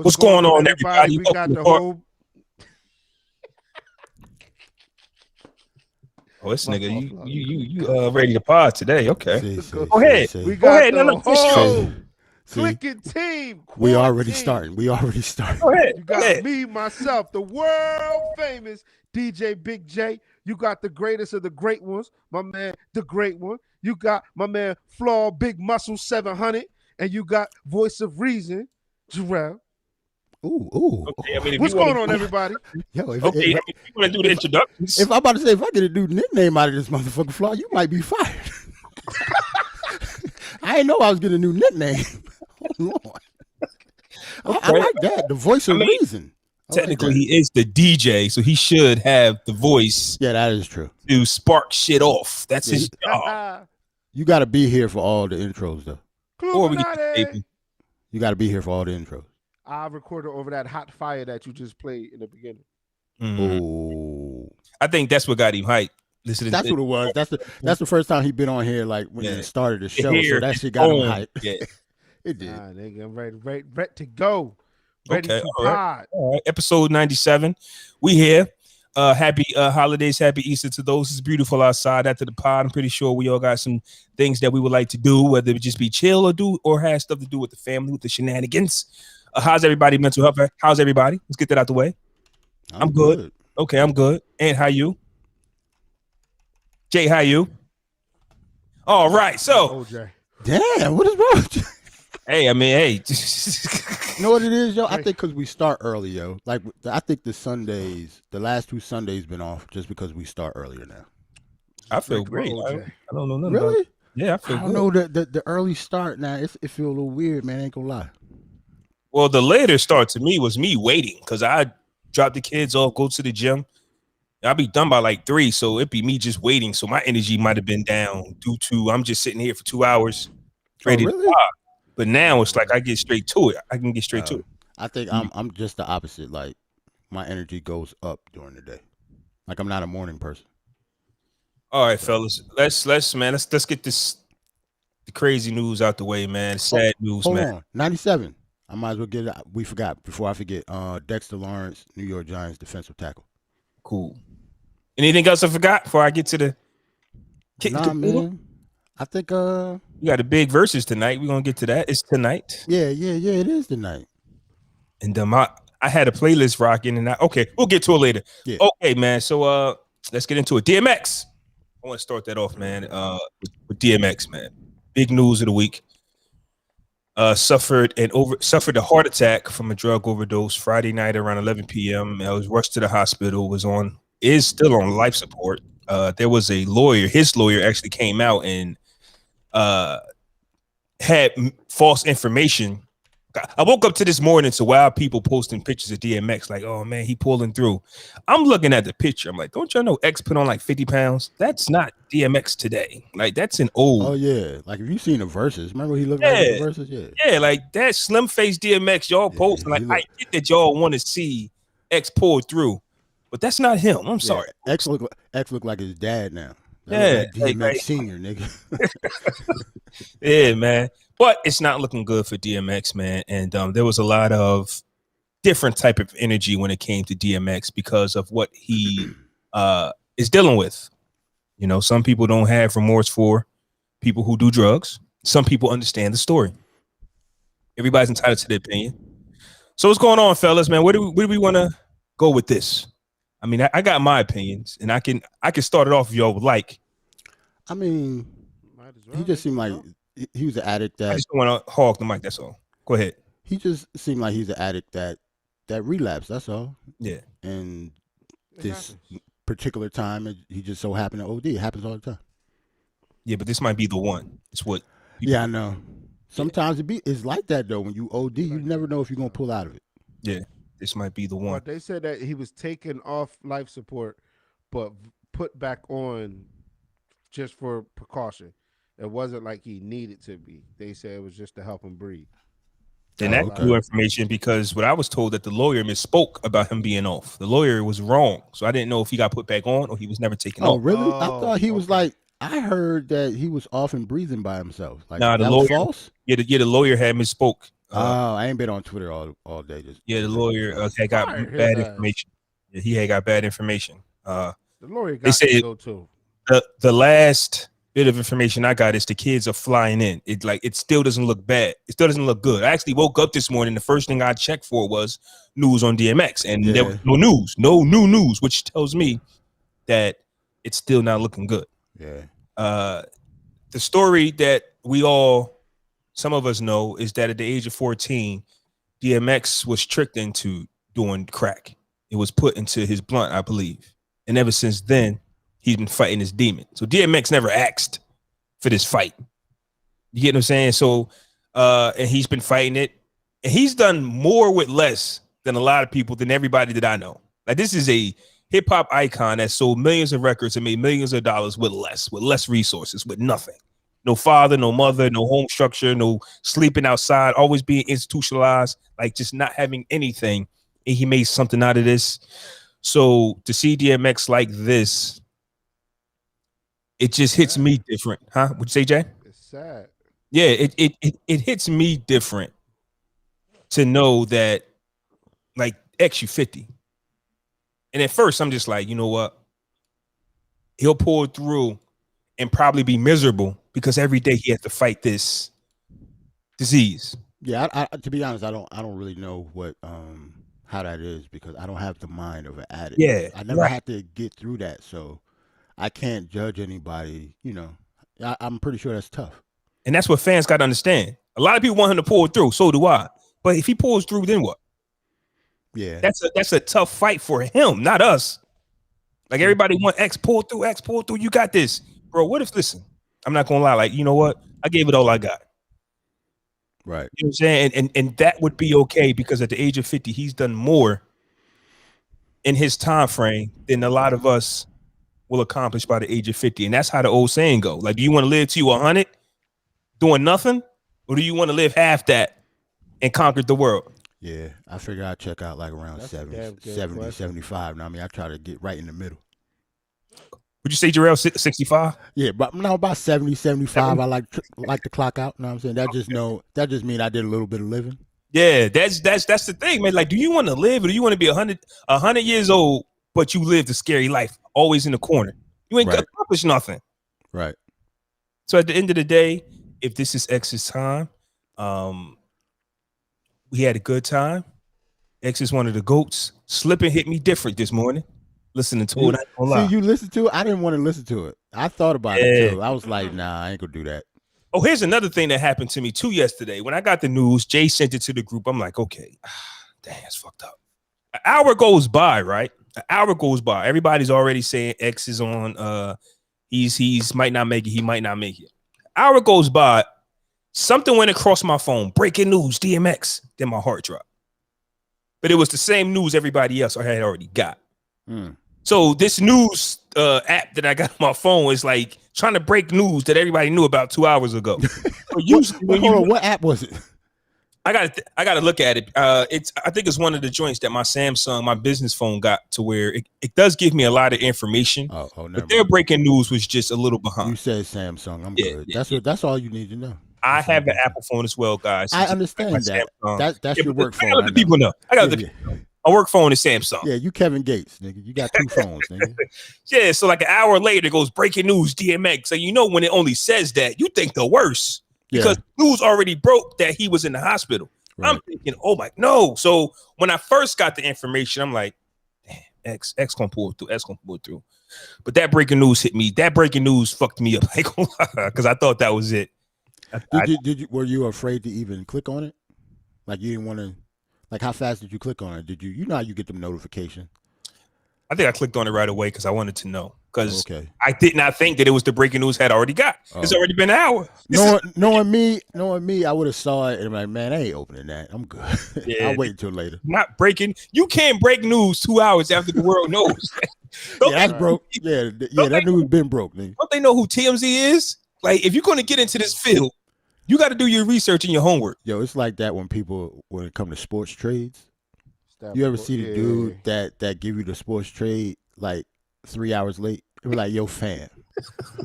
What's going on, everybody? We got the whole. Oh, this nigga, you ready to pod today? Okay, Go ahead. We got the whole clicking team. We already starting. Go ahead. You got me, myself, the world famous DJ Big J. You got the greatest of the great ones, my man, the great one. You got my man, Flaw Big Muscle 700, and you got Voice of Reason, Jarrell. Ooh. Okay, I mean, what's going on, everybody? Yo, if you want to do the introductions. If I'm about to say, if I get a new nickname out of this motherfucking Flaw, you might be fired. I didn't know I was getting a new nickname. Hold on. I like that. The Voice of Reason. Technically, he is the DJ, so he should have the voice. Yeah, that is true. To spark shit off. That's his job. You got to be here for all the intros, though. Or we get you got to be here for all the intros. I recorded over that hot fire that you just played in the beginning. Oh, I think that's what got him hyped. That's what it was. That's the first time he been on here, like when he started the show. So that shit got him hyped. Yeah, it did. Nigga, ready to go. Ready to pod. All right. Episode 97. We here. Happy holidays, happy Easter to those. It's beautiful outside after the pod. I'm pretty sure we all got some things that we would like to do, whether it just be chill or have stuff to do with the family, with the shenanigans. How's everybody mental health? How's everybody? Let's get that out the way. I'm good. Okay, I'm good. And how you? Jay, how you? All right, so. Damn, what is wrong with you? Hey, I mean, hey. You know what it is, yo? I think because we start early, yo. Like, I think the last 2 Sundays been off just because we start earlier now. I feel great. I don't know nothing. Really? Yeah, I feel good. I don't know the early start now. It feel a little weird, man. I ain't gonna lie. Well, the later start to me was me waiting because I drop the kids off, go to the gym. I'll be done by like 3, so it'd be me just waiting. So my energy might have been down due to I'm just sitting here for 2 hours ready to pop. But now it's like I get straight to it. I can get straight to it. I think I'm just the opposite. Like my energy goes up during the day. Like I'm not a morning person. All right, fellas, let's get the crazy news out the way, man. Sad news, hold man. On. 97. I might as well get it. We forgot before I forget. Dexter Lawrence, New York Giants defensive tackle. Cool. Anything else I forgot before I get to the kick? Nah, man. I think we got a big versus tonight. We're gonna get to that. It's tonight. Yeah. It is tonight. And I had a playlist rocking, and we'll get to it later. Yeah. Okay, man. So let's get into it. DMX. I want to start that off, man. With DMX, man. Big news of the week. Suffered a heart attack from a drug overdose Friday night around 11 p.m. I was rushed to the hospital. Is still on life support. There was a lawyer. His lawyer actually came out and had false information. I woke up to this morning to wild people posting pictures of DMX like, oh man, he pulling through. I'm looking at the picture. I'm like, don't y'all know X put on like 50 pounds? That's not DMX today. Like that's an old. Oh yeah, like have you seen the verses? Remember he looked like the verses? Yeah, like that slim face DMX y'all posting. Like I get that y'all want to see X pull through, but that's not him. I'm sorry. X look like his dad now. DMX Senior, nigga. Yeah, man. But it's not looking good for DMX, man. And there was a lot of different type of energy when it came to DMX because of what he is dealing with. You know, some people don't have remorse for people who do drugs. Some people understand the story. Everybody's entitled to their opinion. So what's going on, fellas, man? Where do we want to go with this? I mean, I got my opinions, and I can start it off if y'all would like. I mean, he just seemed like he was an addict that. I just don't want to hog the mic. That's all. Go ahead. He just seemed like he's an addict that relapsed. That's all. Yeah. And this particular time, he just so happened to OD. It happens all the time. Yeah, but this might be the one. It's what. Yeah, I know. Sometimes it's like that though. When you OD, you never know if you're gonna pull out of it. Yeah, this might be the one. Well, they said that he was taken off life support, but put back on just for precaution. It wasn't like he needed to be. They said it was just to help him breathe. And that's new information because what I was told that the lawyer misspoke about him being off. The lawyer was wrong, so I didn't know if he got put back on or he was never taken off. Oh, really? I thought he was like. I heard that he was off and breathing by himself. Like, nah, the that lawyer. Was false? Yeah, the lawyer had misspoke. I ain't been on Twitter all day. The lawyer had got bad information. Yeah, he had got bad information. The lawyer got to go too. The last bit of information I got is the kids are flying in. It still doesn't look bad. It still doesn't look good. I actually woke up this morning. The first thing I checked for was news on DMX, and there was no news, no new news, which tells me that it's still not looking good. Yeah. The story that some of us know is that at the age of 14, DMX was tricked into doing crack. It was put into his blunt, I believe. And ever since then, he's been fighting his demon. So DMX never asked for this fight. You get what I'm saying? So, and he's been fighting it. And he's done more with less than a lot of people, than everybody that I know. Like, this is a hip-hop icon that sold millions of records and made millions of dollars with less resources, with nothing. No father, no mother, no home structure, no sleeping outside, always being institutionalized, like just not having anything. And he made something out of this. So to see DMX like this, it just hits me different. Huh? Would you say, Jay? It's sad. Yeah, it hits me different to know that, like, X, you 50. And at first, I'm just like, you know what? He'll pull through and probably be miserable because every day he has to fight this disease. Yeah, I to be honest, I don't really know what how that is because I don't have the mind of an addict. Yeah, I never had to get through that, so I can't judge anybody. You know, I'm pretty sure that's tough. And that's what fans got to understand. A lot of people want him to pull through. So do I. But if he pulls through, then what? Yeah, that's a tough fight for him, not us. Like, everybody want X pull through. You got this, bro. What if? Listen, I'm not gonna lie. Like, you know what? I gave it all I got. Right. You know what I'm saying? And that would be okay because at the age of 50, he's done more in his time frame than a lot of us will accomplish by the age of 50. And that's how the old saying go. Like, do you want to live to you 100 doing nothing, or do you want to live half that and conquer the world? Yeah, I figure I'd check out like around 70, 75. Now, I mean, I try to get right in the middle. Would you say, Jarrell, 65? Yeah, but no, about 70, 75. I like to clock out. You know what I'm saying? That just means I did a little bit of living. Yeah, that's the thing, man. Like, do you want to live, or do you want to be 100 years old, but you lived a scary life, always in the corner? You ain't accomplished nothing. Right. So at the end of the day, if this is X's time, we had a good time. X is one of the GOATs. Slipping hit me different this morning. Listening to it. See, you listened to it? I didn't want to listen to it. I thought about it too. I was like, nah, I ain't gonna do that. Oh, here's another thing that happened to me too yesterday. When I got the news, Jay sent it to the group. I'm like, okay, dang, it's fucked up. An hour goes by, right? An hour goes by. Everybody's already saying X is on. He's might not make it. He might not make it. Hour goes by. Something went across my phone. Breaking news, DMX. Then my heart dropped. But it was the same news everybody else had already got. So this news app that I got on my phone is like trying to break news that everybody knew about 2 hours ago. Usually, what app was it? I got to look at it. I think it's one of the joints that my Samsung, my business phone, got to where it does give me a lot of information. But their breaking news was just a little behind. You said Samsung. I'm good. That's all you need to know. I have an Apple phone as well, guys. I understand that. That's your work phone. I got the people know. I got the people know. My work phone is Samsung. Yeah, you Kevin Gates, nigga. You got 2 phones, nigga. Yeah, so like an hour later, it goes breaking news, DMX. So you know when it only says that, you think the worst. Because news already broke that he was in the hospital. Right. I'm thinking, oh my no. So when I first got the information, I'm like, damn, X gonna pull through. X gonna pull through. But that breaking news hit me. That breaking news fucked me up, because I thought that was it. Were you afraid to even click on it? Like you didn't want to. Like how fast did you click on it? Did you? You know how you get them notifications. I think I clicked on it right away because I wanted to know. Because I did not think that it was the breaking news had already got. It's already been an hour. Knowing me, I would have saw it and I'm like, man, I ain't opening that. I'm good. Yeah, I'll wait until later. Not breaking. You can't break news 2 hours after the world knows. That's broke. Yeah, that news been broke. Nigga. Don't they know who TMZ is? Like, if you're going to get into this field, you got to do your research and your homework. Yo, it's like that when it come to sports trades. You ever see the dude that give you the sports trade like 3 hours late? It was like, yo, fam,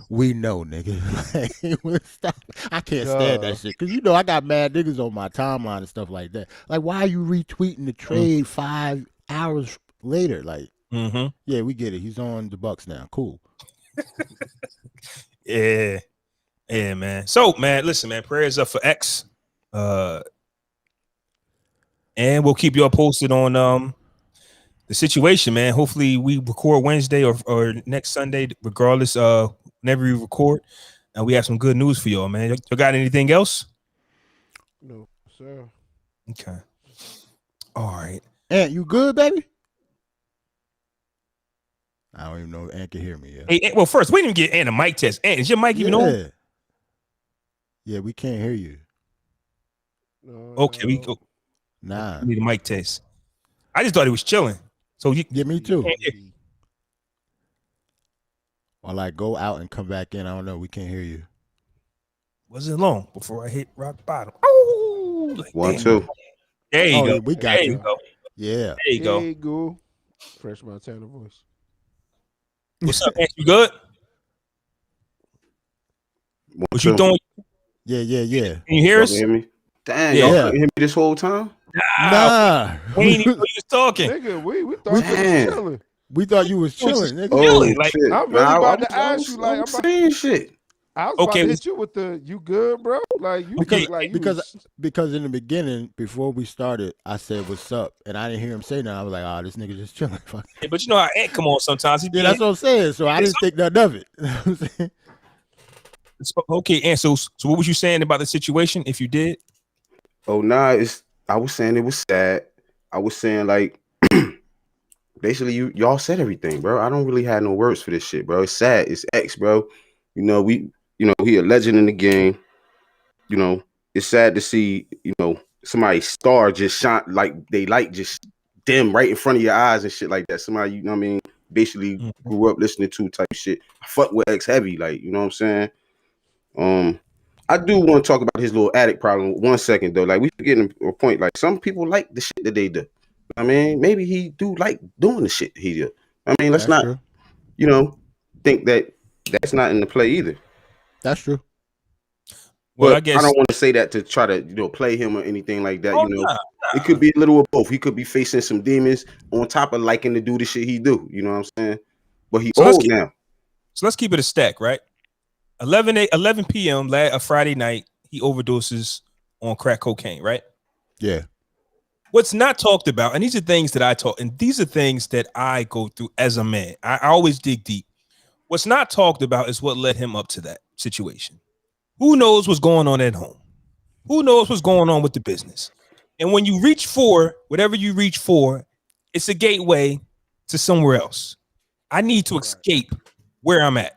we know, nigga. Stop. I can't stand that shit. Because, I got mad niggas on my timeline and stuff like that. Like, why are you retweeting the trade 5 hours later? Like, yeah, we get it. He's on the Bucks now. Cool. Yeah, man. So, man, listen, man, prayers up for X. And we'll keep you all posted on the situation, man. Hopefully we record Wednesday or next Sunday, regardless whenever we record. And we have some good news for y'all, man. You got anything else? No, sir. Okay. All right. Ant, you good, baby? I don't even know if Ant can hear me yet. Hey, well, first, we didn't get Ant a mic test. Ant, is your mic even on? Yeah, we can't hear you. Okay, we go. Nah. We need a mic test. I just thought he was chilling. So yeah, me too. Or like go out and come back in. I don't know. We can't hear you. Wasn't long before I hit rock bottom. Oh, like, 1, 2. There you go. We got you. Go. Yeah. There you go. There you go. Fresh Montana voice. What's up, man? You good? What you doing? Yeah. Can you hear us? Hear me? Dang, y'all couldn't hear me this whole time? Nah. We ain't even know you was talking. Nigga, we thought you was chilling. We thought you was chilling, nigga. Chilling, like, shit. I'm really about to ask you, like, I'm saying shit. I was about to hit you with the, you good, bro? Like, you because in the beginning, before we started, I said, what's up? And I didn't hear him say nothing. I was like, this nigga just chilling. Yeah, but you know how Ant come on sometimes. That's what I'm saying. So I didn't think nothing of it. You know what I'm saying? Okay, Ant, so what was you saying about the situation, if you did? Oh, nah, I was saying it was sad. I was saying, like, basically, y'all said everything, bro. I don't really have no words for this shit, bro. It's sad. It's X, bro. He a legend in the game. It's sad to see, somebody's star just shine, like they light just dim right in front of your eyes and shit like that. Somebody, basically grew up listening to type shit. I fuck with X heavy, like, you know what I'm saying? I do want to talk about his little addict problem 1 second though. Like we getting a point. Like some people like the shit that they do. I mean, maybe he do like doing the shit he do. I mean, let's not, think that that's not in the play either. That's true. Well, but I guess I don't want to say that to try to play him or anything like that. Nah. It could be a little of both. He could be facing some demons on top of liking to do the shit he do. You know what I'm saying? But he old now. So let's keep it a stack, right? 11 p.m. a Friday night, he overdoses on crack cocaine, right? Yeah. What's not talked about, and these are things that I go through as a man. I always dig deep. What's not talked about is what led him up to that situation. Who knows what's going on at home? Who knows what's going on with the business? And when you reach for whatever you reach for, it's a gateway to somewhere else. I need to escape where I'm at.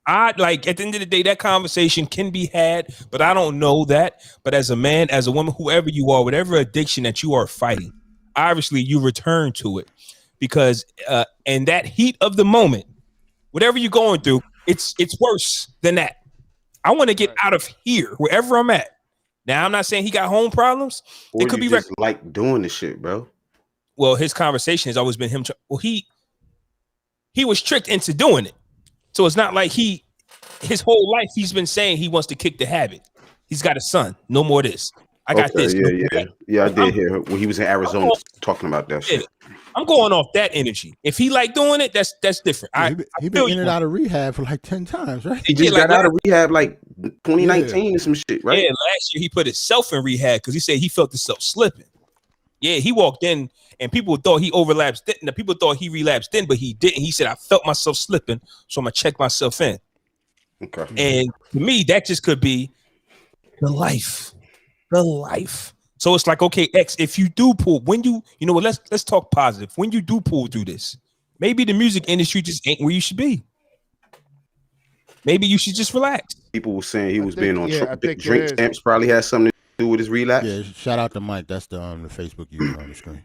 I like at the end of the day, that conversation can be had, but I don't know that. But as a man, as a woman, whoever you are, whatever addiction that you are fighting, obviously you return to it because in that heat of the moment, whatever you're going through, it's worse than that. I want to get out of here, wherever I'm at. Now, I'm not saying he got home problems. Or it could be just like doing the shit, bro. Well, his conversation has always been him. He was tricked into doing it. So it's not like his whole life he's been saying he wants to kick the habit. He's got a son. No more of this. I got this. Yeah. I did hear when he was in Arizona talking about that shit. I'm going off that energy. If he like doing it, that's different. He been in and out of rehab for like 10 times, right? He just got out of rehab like 2019 or some shit, right? Yeah, last year he put himself in rehab because he said he felt himself slipping. Yeah, he walked in and people thought he overlapsed. The people thought he relapsed then, but he didn't. He said, I felt myself slipping, so I'm going to check myself in. Okay. And to me, that just could be the life. The life. So it's like, okay, X, if you do pull, when you know what, let's talk positive. When you do pull through this, maybe the music industry just ain't where you should be. Maybe you should just relax. People were saying he was being on drink champs. Probably has something to do with his relapse. Yeah, shout out to Mike. That's the Facebook user on the screen.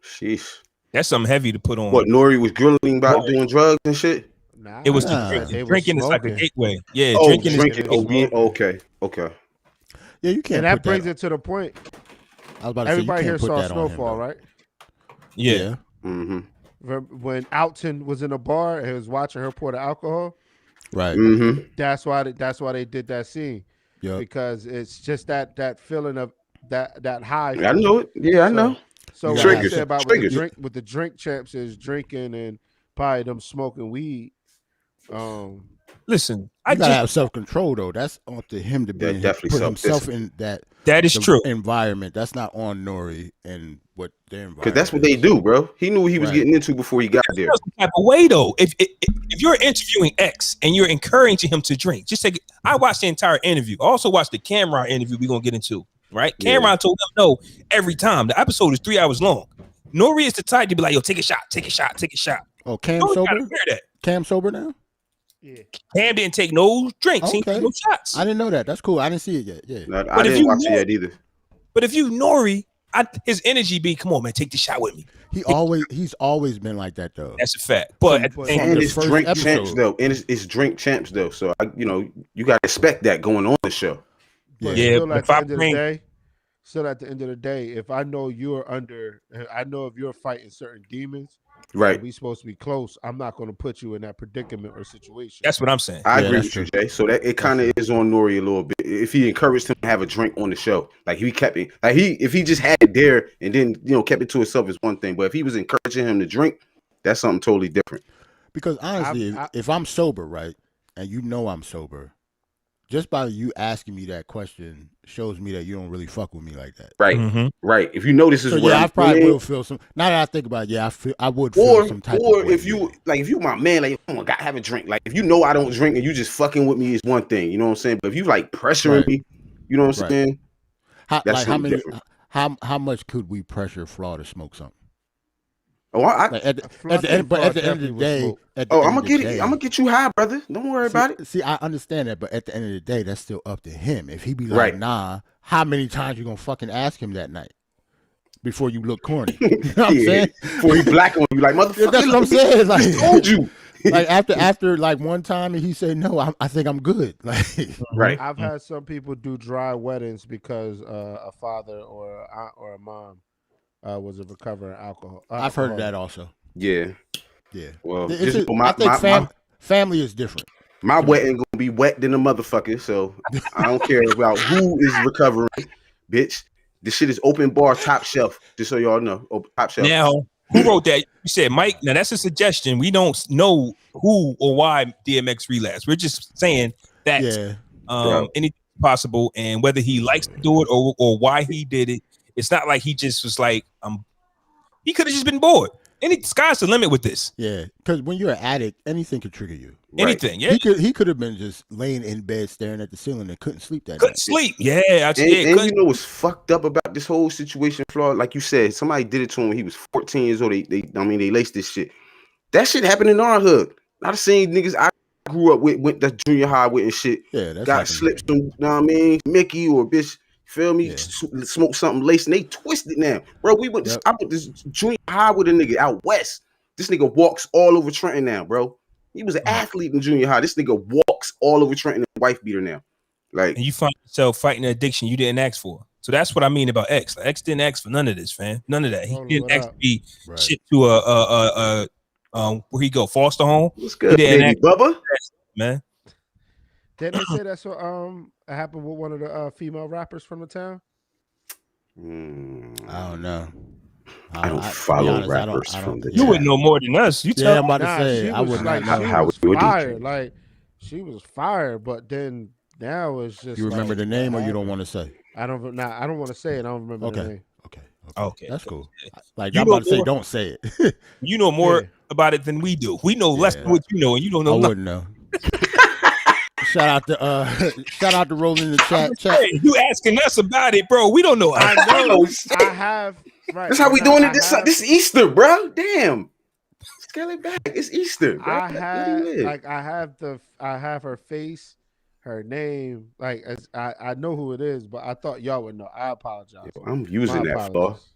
Sheesh. That's something heavy to put on. What, Nori was grilling about doing drugs and shit? It was drinking is like a gateway. Yeah, drinking. Okay. Yeah, you can't. And that brings it to the point. I was about to everybody say, here saw Snowfall, right? Yeah. Mm-hmm. When Alton was in a bar and he was watching her pour the alcohol, right? Mm-hmm. That's why they did that scene. Yeah, because it's just that feeling of that high. I know it. Yeah, I know. So what I said about with the drink champs is drinking and probably them smoking weed. Listen, I gotta have self-control though. That's up to him to be put himself in that. That is true. Environment. That's not on Nori and what their environment. Because that's what they do, bro. He knew what he was getting into before he got there. Type of way though. If you're interviewing X and you're encouraging him to drink, just take. I watched the entire interview. I also watched the Camron interview. We're gonna get into right. Yeah. Camron told him no every time. The episode is 3 hours long. Nori is the type to be like, yo, take a shot. Oh, Cam sober? Cam sober now? Yeah. Cam didn't take no drinks. Okay. He didn't take no shots. I didn't know that. That's cool. I didn't see it yet. Yeah. No, I didn't watch it yet either. But if you Nori, his energy be, come on, man, take the shot with me. He's always been like that though. That's a fact. But and it's drink champs though. And it's drink champs though. So you gotta expect that going on the show. But yeah. Still at the end of the day, if I know if you're fighting certain demons, right? We supposed to be close. I'm not going to put you in that predicament or situation. That's what I'm saying. I agree with you, Jay. So that it kind of is on Nori a little bit. If he encouraged him to have a drink on the show, like he kept it, if he just had it there and then kept it to himself is one thing. But if he was encouraging him to drink, that's something totally different. Because honestly, if I'm sober, right, and I'm sober, just by you asking me that question shows me that you don't really fuck with me like that. Right. Mm-hmm. Right. If you know this is I probably will feel some. Now that I think about it, I would feel some type of way. Or if you my man, like, oh my God, have a drink. Like if I don't drink and you just fucking with me is one thing, you know what I'm saying? But if you like pressuring me, you know what I'm saying? How much could we pressure Flaw to smoke something? Oh, at the end of the day, I'm gonna get you high, brother. Don't worry about it. See, I understand that, but at the end of the day, that's still up to him. If he be like, nah, how many times you gonna fucking ask him that night before you look corny? You know what I'm saying? Before he black on you, like motherfucker. That's what I'm saying. Like, I told you. Like after like one time, and he said, no, I think I'm good. Like, right. I've had some people do dry weddings because a father or an aunt or a mom was a recovering alcohol. I've heard that also. Yeah. Well, I think family is different. My wedding gonna be wet than a motherfucker, so I don't care about who is recovering, bitch. This shit is open bar, top shelf. Just so y'all know, top shelf. Now, who wrote that? You said Mike. Now that's a suggestion. We don't know who or why DMX relapsed. We're just saying that anything possible, and whether he likes to do it or why he did it. It's not like he just was like, he could have just been bored. Sky's the limit with this. Yeah, because when you're an addict, anything could trigger you. Anything, yeah. He could have been just laying in bed staring at the ceiling and couldn't sleep that night. Couldn't sleep, yeah. And you know what's fucked up about this whole situation, Flaw? Like you said, somebody did it to him when he was 14 years old. They laced this shit. That shit happened in our hood. Not the same niggas I grew up with, went to junior high with and shit. Yeah, that's got slipped some, you know what I mean? Mickey or bitch. Feel me? Yeah. Smoke something laced and they twisted now, bro. I went this junior high with a nigga out west. This nigga walks all over Trenton now, bro. He was an athlete in junior high. This nigga walks all over Trenton and wife beater now. Like, and you find yourself fighting an addiction you didn't ask for. So that's what I mean about X. Like, X didn't ask for none of this, fam. None of that. He didn't ask to be shipped to where he go, foster home. What's good, baby, Bubba? Man. Didn't they say that's what happened with one of the female rappers from the town? I don't know. I don't follow rappers from the town. You wouldn't know more than us. You I'm about to say I would like, not know. How would fire. Like she was fired, but then Now it's just. You remember like, the name, or you don't want to say? I don't want to say it. I don't remember the name. Okay. That's cool. Like You I'm know about to say, more- don't say it. You know more about it than we do. We know less than what you know, and you don't know I nothing. wouldn't know. Shout out to Roland in the chat. Hey, you asking us about it, bro? We don't know. I know. I have. Right. That's how we doing it. This Easter, bro. Damn. Scale it back. It's Easter, bro. I have her face, her name. Like I know who it is, but I thought y'all would know. I apologize. Yo, I'm using My that, Flaw. apologies.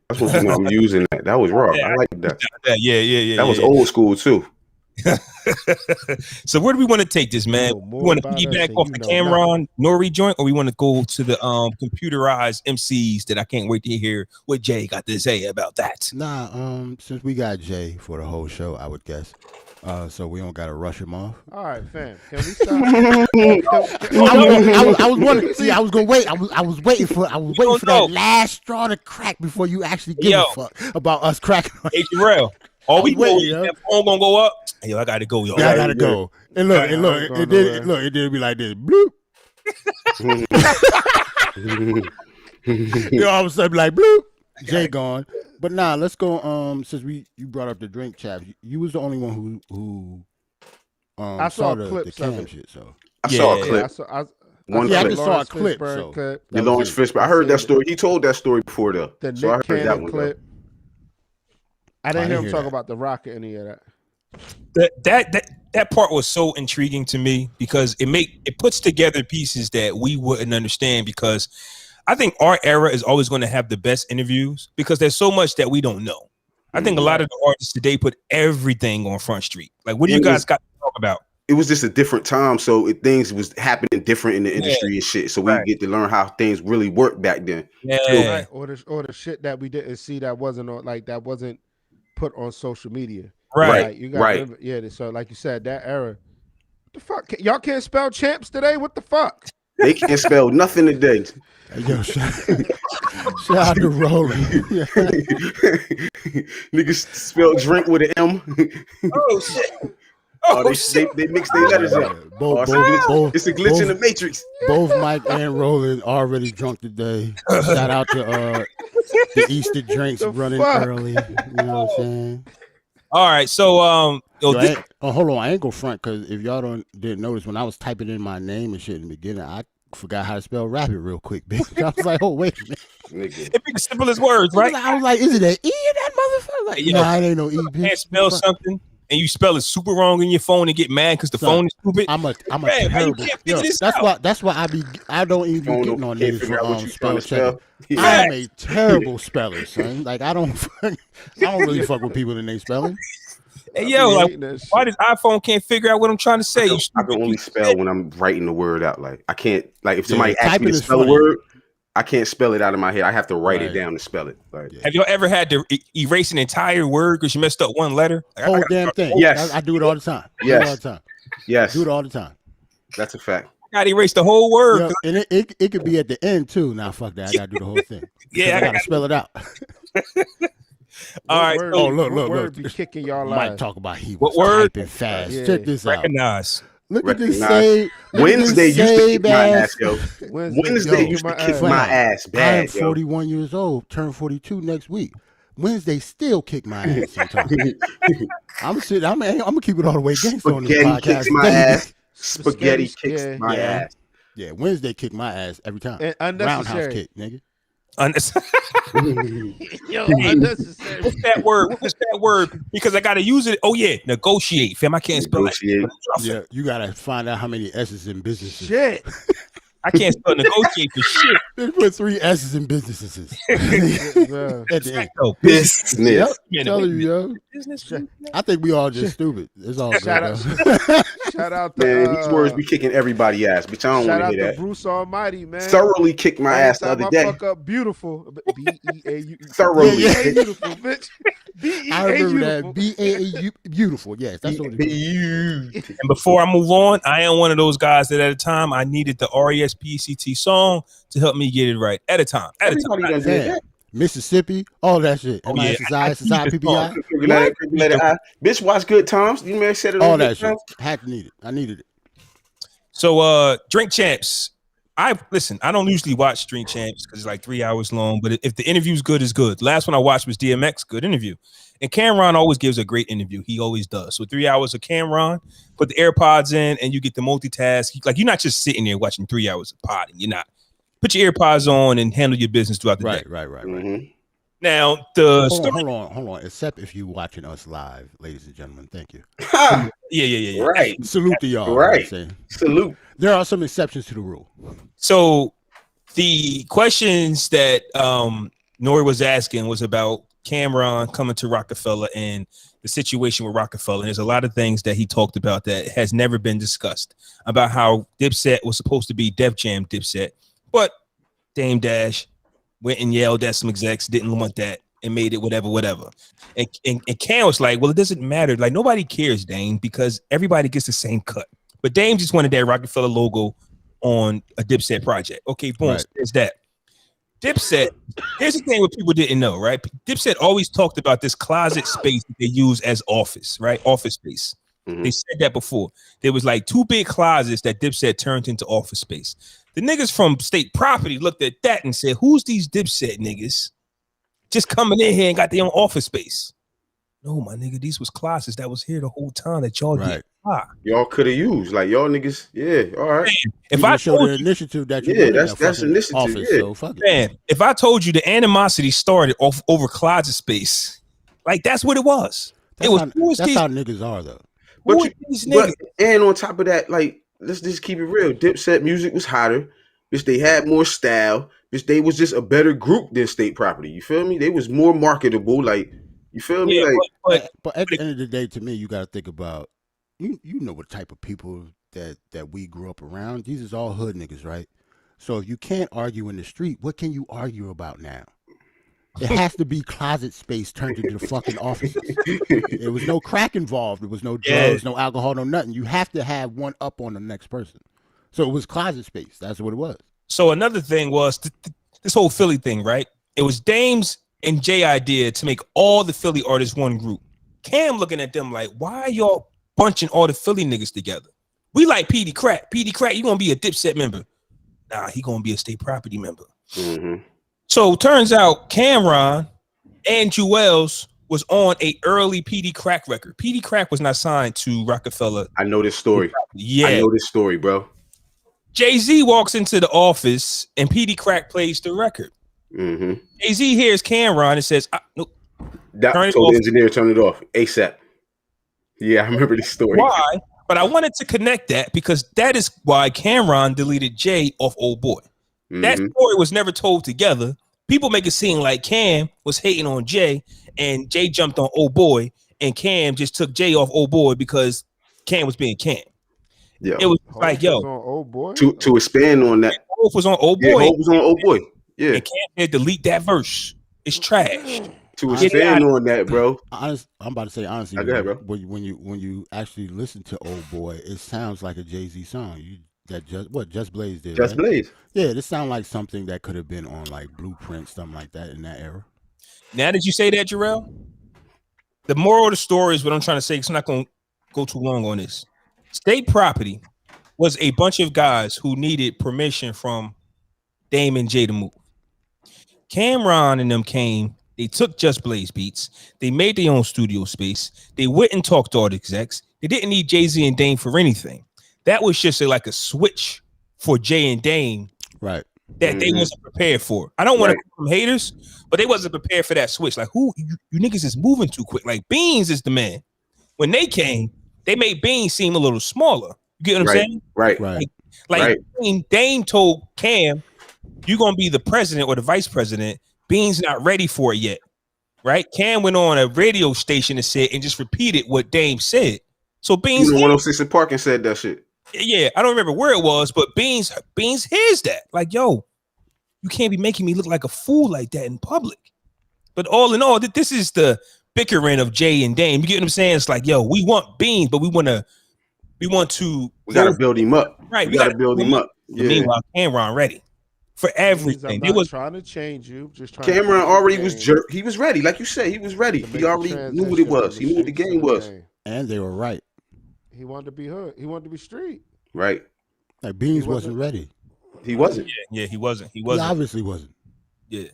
That's what you know. I'm using that. That was raw. Yeah, I like that. Yeah. That was old school too. So where do we want to take this, man? You know We more want to about us piggyback than off you the know Camron Nori joint, or we want to go to the computerized MCs that I can't wait to hear what Jay got to say about that. Nah, since we got Jay for the whole show, I would guess. So we don't gotta rush him off. All right, fam. Can we stop? I was wondering. See, I was gonna wait. I was waiting for that last straw to crack before you actually give a fuck about us cracking. Hey, Terrell, all we know is yo. that phone gonna go up. Hey, yo, I gotta go, yo. Yeah, I gotta go. And look, it did be like this. Bloop. You know, all of a sudden be like bloop. Jay gone. But nah, let's go. Since you brought up the drink chat, you was the only one who I saw the clips cam of it. shit. So I saw a Yeah. clip. I saw One I clip. just saw a clip. Fishburne So clip. The Lawrence Fishburne. I heard that story. He told that story before though. The So I Nick heard that Cannon one. clip. I I didn't hear didn't him hear talk that. about The Rock or any of that. That part was so intriguing to me because it puts together pieces that we wouldn't understand, because I think our era is always going to have the best interviews because there's so much that we don't know. I think a lot of the artists today put everything on Front Street. Like, what do you guys got to talk about? It was just a different time, so things was happening different in the industry and shit. So we get to learn how things really worked back then. Yeah. Right. Or the shit that we didn't see that wasn't put on social media. Right. Like, you got remember, so like you said, that era. What the fuck? Y'all can't spell champs today? What the fuck? They can't spell nothing today. yo, shout out to Roland. Niggas spell drink with an M. Oh shit. They mix their letters up. It's a glitch in the matrix. Both Mike and Roland already drunk today. Shout out to the Easter drinks running early. You know what I'm saying? All right, so hold on, I ain't go front because if y'all didn't notice, when I was typing in my name and shit in the beginning, I forgot how to spell rabbit real quick, bitch. I was like, oh wait a minute. it be the simplest words, right? I was like, is it an E in that motherfucker? Like, nah, it ain't no E. You can't spell something and you spell it super wrong in your phone and get mad because the phone is stupid. I'm a terrible. Yo, that's why I don't even be getting on niggas for spell checking. Yeah. I'm a terrible speller, son. Like I don't really fuck with people in their spelling. Hey, yo, like, why this iPhone can't figure out what I'm trying to say? I can only spell when I'm writing the word out. Like I can't, like if somebody asks me to spell funny. a word, I can't spell it out of my head. I have to write it down to spell it. Like, have y'all ever had to erase an entire word because you messed up one letter? Like, whole damn thing. Yes. I do it all the time. Yes. Do it all the time. That's a fact. I gotta erase the whole word. Yo, and it could be at the end too. Nah, fuck that. I gotta do the whole thing. Yeah, I gotta spell it out. All right. Look. Be kicking y'all Mike lives. talk about he What was word? typing fast. Yeah. Check this out. Recognize. Look at this Recognize. save. Wednesday used to kick my ass, yo. Wednesday yo, used to kick my ass I bad, am 41 years old. Turn 42 next week. Wednesday still kick my ass sometimes. I'm gonna keep it all the way gangster on this Spaghetti podcast. kicks my ass. Spaghetti kicks yeah. my ass. Yeah, Wednesday kick my ass every time. And Roundhouse unnecessary. kick, nigga. Yo, unnecessary. What's that word? What's that word? Because I gotta use it. Oh yeah, negotiate, fam. I can't spell Negotiate. Yeah, you gotta find out how many S's in businesses. Shit. I can't spell negotiate for shit. They put 3 S's in businesses. At the end. Oh, Business. Yep, telling you, yo. business. I think we all just stupid. It's all good. Shout out to Man, these words be kicking everybody ass, bitch. I don't shout want out to hear to that. Bruce Almighty, man. Thoroughly kicked my ass the other day. Fuck up beautiful. B-E-A-U. Thoroughly. B-E-A beautiful, bitch. I remember beautiful. that. B-A-A beautiful. Yes, that's what it is. And before I move on, I am one of those guys that at a time I needed the RESPCT song to help me get it right. At a time. Everybody done did that. Mississippi, all that shit. Oh, yeah. MISSI, Bitch, watch Good Times. You may have said it. all on that Good shit. Times. Had to need it. I needed it. So Drink Champs. I don't usually watch Drink Champs because it's like 3 hours long, but if the interview's good, it's good. Last one I watched was DMX, good interview. And Camron always gives a great interview. He always does. So 3 hours of Camron, put the AirPods in, and you get the multitask. Like, you're not just sitting there watching 3 hours of podding. You're not. Put your AirPods on and handle your business throughout the day. Right. Mm-hmm. Now, hold on. Except if you're watching us live, ladies and gentlemen. Thank you. Yeah. Right. Salute to y'all. Right. Salute. There are some exceptions to the rule. So the questions that Nori was asking was about Camron coming to Rockefeller and the situation with Rockefeller. And there's a lot of things that he talked about that has never been discussed, about how Dipset was supposed to be Def Jam Dipset, but Dame Dash went and yelled at some execs, didn't want that, and made it whatever. And Cam was like, well, it doesn't matter. Like, nobody cares, Dame, because everybody gets the same cut. But Dame just wanted that Rockefeller logo on a Dipset project. Okay, boom, right. There's that. Dipset, here's the thing what people didn't know, right? Dipset always talked about this closet space that they use as office, right? Office space. Mm-hmm. They said that before. There was like 2 big closets that Dipset turned into office space. The niggas from State Property looked at that and said, who's these Dipset niggas just coming in here and got their own office space? No, my nigga, these was closets that was here the whole time that y'all did. Y'all could have used, like, y'all niggas, yeah, all right. Man, if I show the initiative that you that's initiative, office, yeah. So fuck it. Man, if I told you the animosity started off over closet space, like, that's what it was. That's how niggas are, though. But and on top of that, like, let's just keep it real. Dipset music was hotter. Bitch, they had more style. Bitch, they was just a better group than State Property. You feel me? They was more marketable. Like, you feel me? But at the end of the day, to me, you got to think about, you know what type of people that we grew up around. These is all hood niggas, right? So if you can't argue in the street, what can you argue about now? It has to be closet space turned into the fucking offices. There was no crack involved. There was no drugs, no alcohol, no nothing. You have to have one up on the next person. So it was closet space. That's what it was. So another thing was this whole Philly thing, right? It was Dame's and Jay idea to make all the Philly artists one group. Cam looking at them like, why are y'all bunching all the Philly niggas together? We like PD Crack. PD Crack, you gonna be a Dipset member. Nah, he gonna be a State Property member. Mm-hmm. So turns out Camron and Jewels was on a early PD Crack record. PD Crack was not signed to Rockefeller. I know this story. Yeah. I know this story, bro. Jay-Z walks into the office and PD Crack plays the record. Mm-hmm. Jay-Z hears Camron and says, nope. Told the engineer, turn it off ASAP. Yeah, I remember this story. Why? But I wanted to connect that because that is why Camron deleted Jay off Old Boy. Mm-hmm. That story was never told together. People make it seem like Cam was hating on Jay and Jay jumped on Old Boy and Cam just took Jay off Old Boy because Cam was being Cam. Yeah, it was like, yo, on Old Boy. To expand on that, Hope was on Old Boy. Yeah, Hope was on Old Boy. Yeah, and Cam had to delete that verse. It's trash. To expand on that, bro. I'm about to say honestly, go ahead, bro. When you actually listen to Old Boy, it sounds like a Jay-Z song. Just Blaze did. Just Blaze. Yeah, this sounds like something that could have been on like Blueprint, something like that in that era. Now that you say that, Jarrell, the moral of the story is what I'm trying to say, because I'm not going to go too long on this. State Property was a bunch of guys who needed permission from Dame and Jay to move. Camron and them came. They took Just Blaze beats. They made their own studio space. They went and talked to all the execs. They didn't need Jay-Z and Dame for anything. That was just like a switch for Jay and Dame, right? That they wasn't prepared for. I don't want to call them haters, but they wasn't prepared for that switch. Like, who you niggas is moving too quick. Like, Beans is the man. When they came, they made Beans seem a little smaller. You get what I'm saying? Right. Like Dame told Cam, you're gonna be the president or the vice president. Beans not ready for it yet. Right? Cam went on a radio station and said and just repeated what Dame said. So Beans 106 in Park and said that shit. Yeah, I don't remember where it was, but Beans hears that. Like, yo, you can't be making me look like a fool like that in public. But all in all, this is the bickering of Jay and Dame. You get what I'm saying? It's like, yo, we want Beans, but we gotta build him up. Right, we gotta build him up. Yeah. Meanwhile, Camron ready for everything. They was trying to change you. Camron already was jerk. He was ready, like you said. He was ready. He already knew what it was. He knew what the game was. And they were right. He wanted to be hood. He wanted to be street. Right. Like Beans wasn't ready. He wasn't. Yeah, he wasn't. He obviously wasn't. Yeah,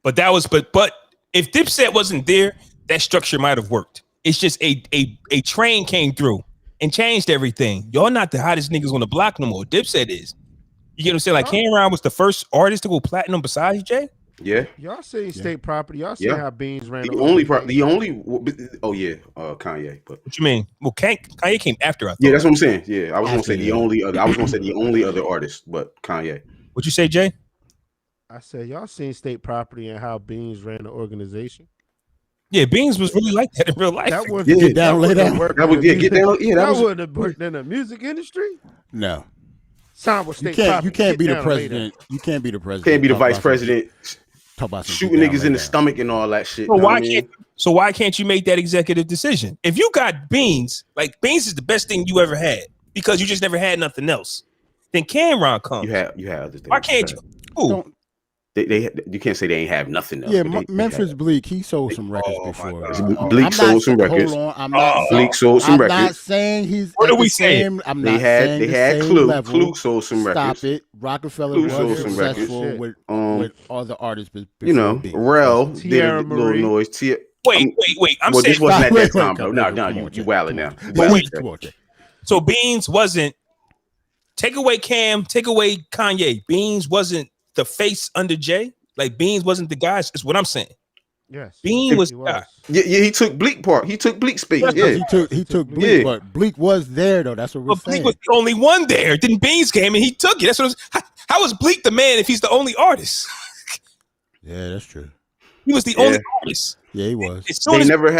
but that was but if Dipset wasn't there, that structure might have worked. It's just a train came through and changed everything. Y'all not the hottest niggas on the block no more. Dipset is. You get what I'm saying? Like Camron was the first artist to go platinum besides Jay. Yeah. Y'all seen State Property. Y'all seen how Beans ran. The only part. Kanye. But what you mean? Well, Kanye came after. I thought. Yeah, that's what I'm saying. Yeah, I was gonna say the only other artist, but Kanye. What you say, Jay? I said y'all seen State Property and how Beans ran the organization. Yeah, Beans was really like that in real life. That was get down, lay down. That would get down. Yeah, that wouldn't have worked in the music industry. No. You can't be the president. You can't be the president. Can't be the vice president. Shooting niggas in the stomach and all that shit. So why can't you make that executive decision? If you got Beans, like Beans is the best thing you ever had because you just never had nothing else. Then Camron comes. You had other things. Why can't you? Ooh. You can't say they ain't have nothing else. Yeah, Memphis Bleak, he sold some records before. Bleak sold some records. Hold on, I'm not. Bleak sold some records. I'm not saying he's. What are we saying? I'm not saying they had Clue. Clue sold some Stop records. it. Rockefeller was successful with other artists. Rel did a little noise. Wait. I'm saying this wasn't at that time, bro. No, you wildin' now. So Beans wasn't. Take away Cam. Take away Kanye. Beans wasn't the face under Jay. Like Beans wasn't the guy. That's what I'm saying. Yes, Bean was the guy. Yeah, he took Bleak part. He took Bleak space. Yeah, he took Bleak, but Bleak was there though. That's what we're saying. Bleak was the only one there. Then Beans came and he took it. That's what. How was Bleak the man if he's the only artist? Yeah, that's true. He was the only artist. Yeah, he was. They never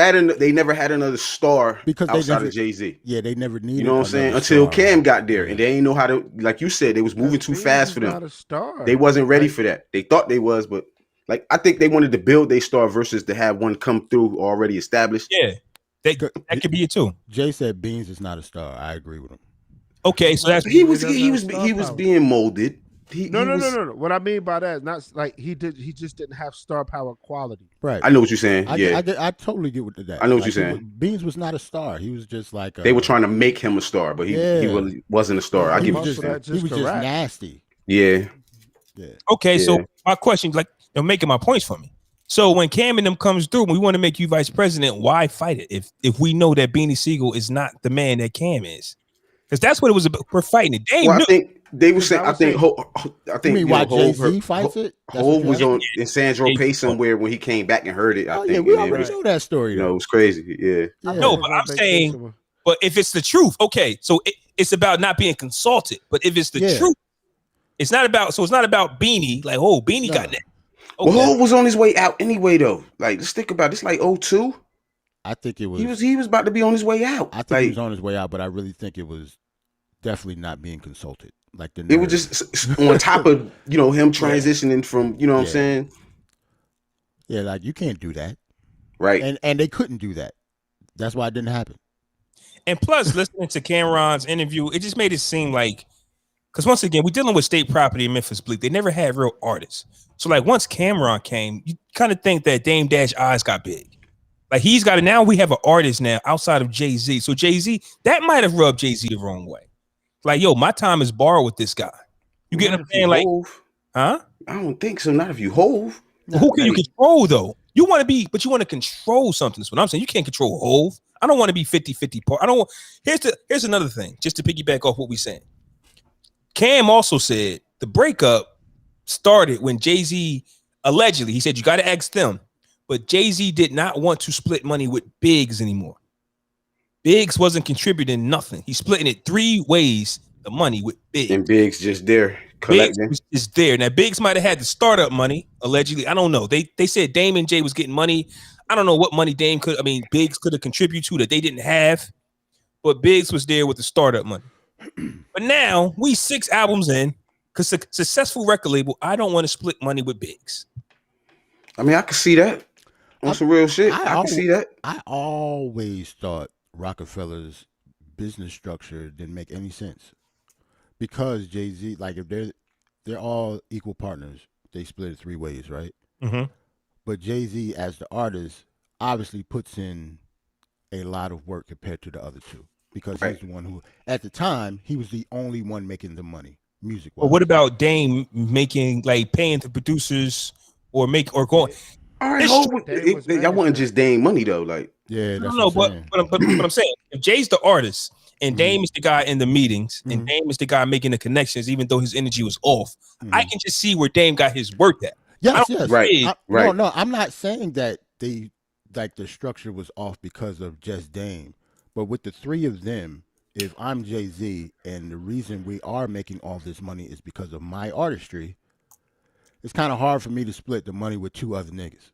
had another star because outside of Jay-Z. Yeah, they never needed. You know what I'm saying? Until Cam got there, and they ain't know how to. Like you said, they was moving too fast for them. Not a star. They wasn't ready for that. They thought they was, but like I think they wanted to build their star versus to have one come through already established. Yeah, that could be it too. Jay said Beans is not a star. I agree with him. Okay, so that's he was being molded. No. What I mean by that is not like he just didn't have star power quality. Right. I know what you're saying. I totally get what that. I know what you're saying. Beans was not a star. He was just like they were trying to make him a star, but he wasn't a star. I give you that. He was just nasty. Yeah. Okay, so my question, like you're making my points for me. So when Cam and them comes through, we want to make you vice president. Why fight it if we know that Beanie Siegel is not the man that Cam is? Because that's what it was about. We're fighting it. I think they were saying. I think. Why Jay-Z fights it? Hov was on in Sandro Pace somewhere when he came back and heard it. I think we already know that story. It was crazy. Yeah. No, but I'm saying, but if it's the truth, okay. So it's about not being consulted. But if it's the truth, it's not about. So it's not about Beanie. Like, Beanie got that. Okay. Well, Hov was on his way out anyway, though. Like, let's think about it. It's like 2002. I think it was. He was about to be on his way out. I think he was on his way out, but I really think it was definitely not being consulted. Like it was just on top of him transitioning from what I'm saying. Yeah, like you can't do that, right? And they couldn't do that. That's why it didn't happen. And plus, listening to Camron's interview, it just made it seem like because once again we're dealing with State Property in Memphis Bleak. They never had real artists. So like once Camron came, you kind of think that Dame Dash eyes got big. Like he's got it now. We have an artist now outside of Jay-Z. So Jay-Z, that might have rubbed Jay-Z the wrong way. Like, my time is borrowed with this guy. You get what I'm saying? Like, huh? I don't think so. Not if you Hov. Well, who can you control though? You want to be, but you want to control something. That's what I'm saying. You can't control Hov. I don't want to be 50-50 part. I don't want. Here's another thing, just to piggyback off what we saying. Cam also said the breakup started when Jay-Z allegedly he said you got to ask them. But Jay-Z did not want to split money with Biggs anymore. Biggs wasn't contributing nothing. He's splitting it 3 ways, the money with Biggs. And Biggs just there collecting. Biggs is there. Now, Biggs might have had the startup money, allegedly. I don't know. They said Dame and Jay was getting money. I don't know what money Biggs could have contributed to that they didn't have. But Biggs was there with the startup money. But now, we 6 albums in, because a successful record label, I don't want to split money with Biggs. I mean, I can see that. On some real shit. I can see that. I always thought Rockefeller's business structure didn't make any sense because Jay-Z, like if they're all equal partners, they split it 3 ways, right? Mm-hmm. But Jay-Z, as the artist, obviously puts in a lot of work compared to the other 2. because he's the one who, at the time, he was the only one making the money music. But what about Dame making like paying the producers or going? All right, y'all wasn't just Dame money though, like yeah, that's but I'm saying if Jay's the artist and Dame is the guy in the meetings and Dame is the guy making the connections, even though his energy was off, I can just see where Dame got his work at. Yes, right. No, I'm not saying that the structure was off because of just Dame, but with the three of them, if I'm Jay-Z and the reason we are making all this money is because of my artistry, it's kind of hard for me to split the money with two other niggas.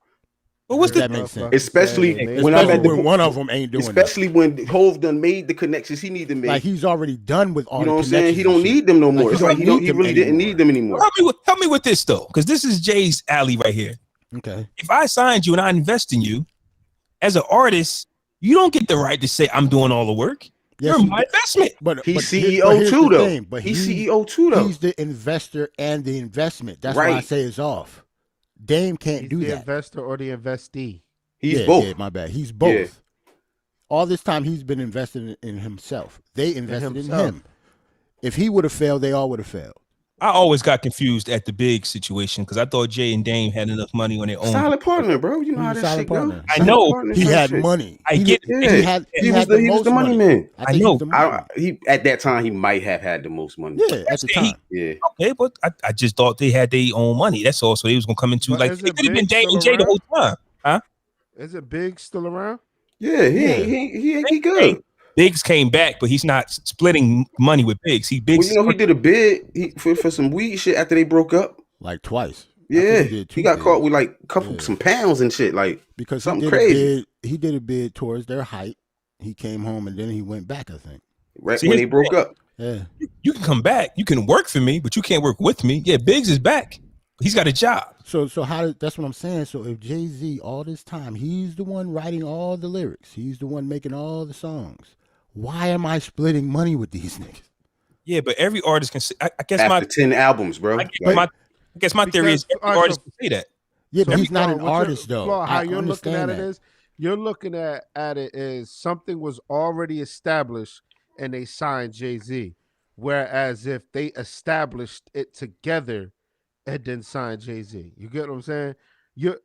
But what's that makes sense? Especially when one of them ain't doing especially that. When Hov done made the connections he need to make. Like he's already done with all. You know what I'm saying? He don't need them no more. It's like he really didn't need them anymore. Help me with this though, because this is Jay's alley right here. Okay. If I signed you and I invest in you as an artist, you don't get the right to say I'm doing all the work. Yes, you're my investment. But he's CEO too, though. But he's CEO too, though. He's the investor and the investment. That's why I say it's off. Dame can't do that. The investor or the investee. He's both. Yeah, my bad. He's both. Yeah. All this time he's been invested in himself. They invested in him. If he would have failed, they all would have failed. I always got confused at the big situation because I thought Jay and Dame had enough money on their own. Solid partner, bro. You know how that shit goes. I know he had money. I get it. He was the money man. I know. He at that time he might have had the most money. Yeah, at the time. Okay, but I just thought they had their own money. That's all. So they was gonna come into like it could have been Dame and Jay the whole time, huh? Is it Big still around? Yeah, he good. Biggs came back, but he's not splitting money with Biggs. He did a bid for some weed shit after they broke up, like twice. Yeah, he got caught with like some pounds and shit, like because something crazy. He did a bid towards their height. He came home and then he went back. I think when they broke up. Yeah, you can come back. You can work for me, but you can't work with me. Yeah, Biggs is back. He's got a job. So that's what I'm saying. So if Jay-Z all this time, he's the one writing all the lyrics. He's the one making all the songs. Why am I splitting money with these niggas? Yeah, but every artist can say. I guess after 10 albums, bro. I guess my theory is every artist can say that. Yeah, but he's not an artist though. Flaw, how you're looking at it is you're looking at it as something was already established and they signed Jay-Z, whereas if they established it together and then signed Jay-Z, you get what I'm saying? You're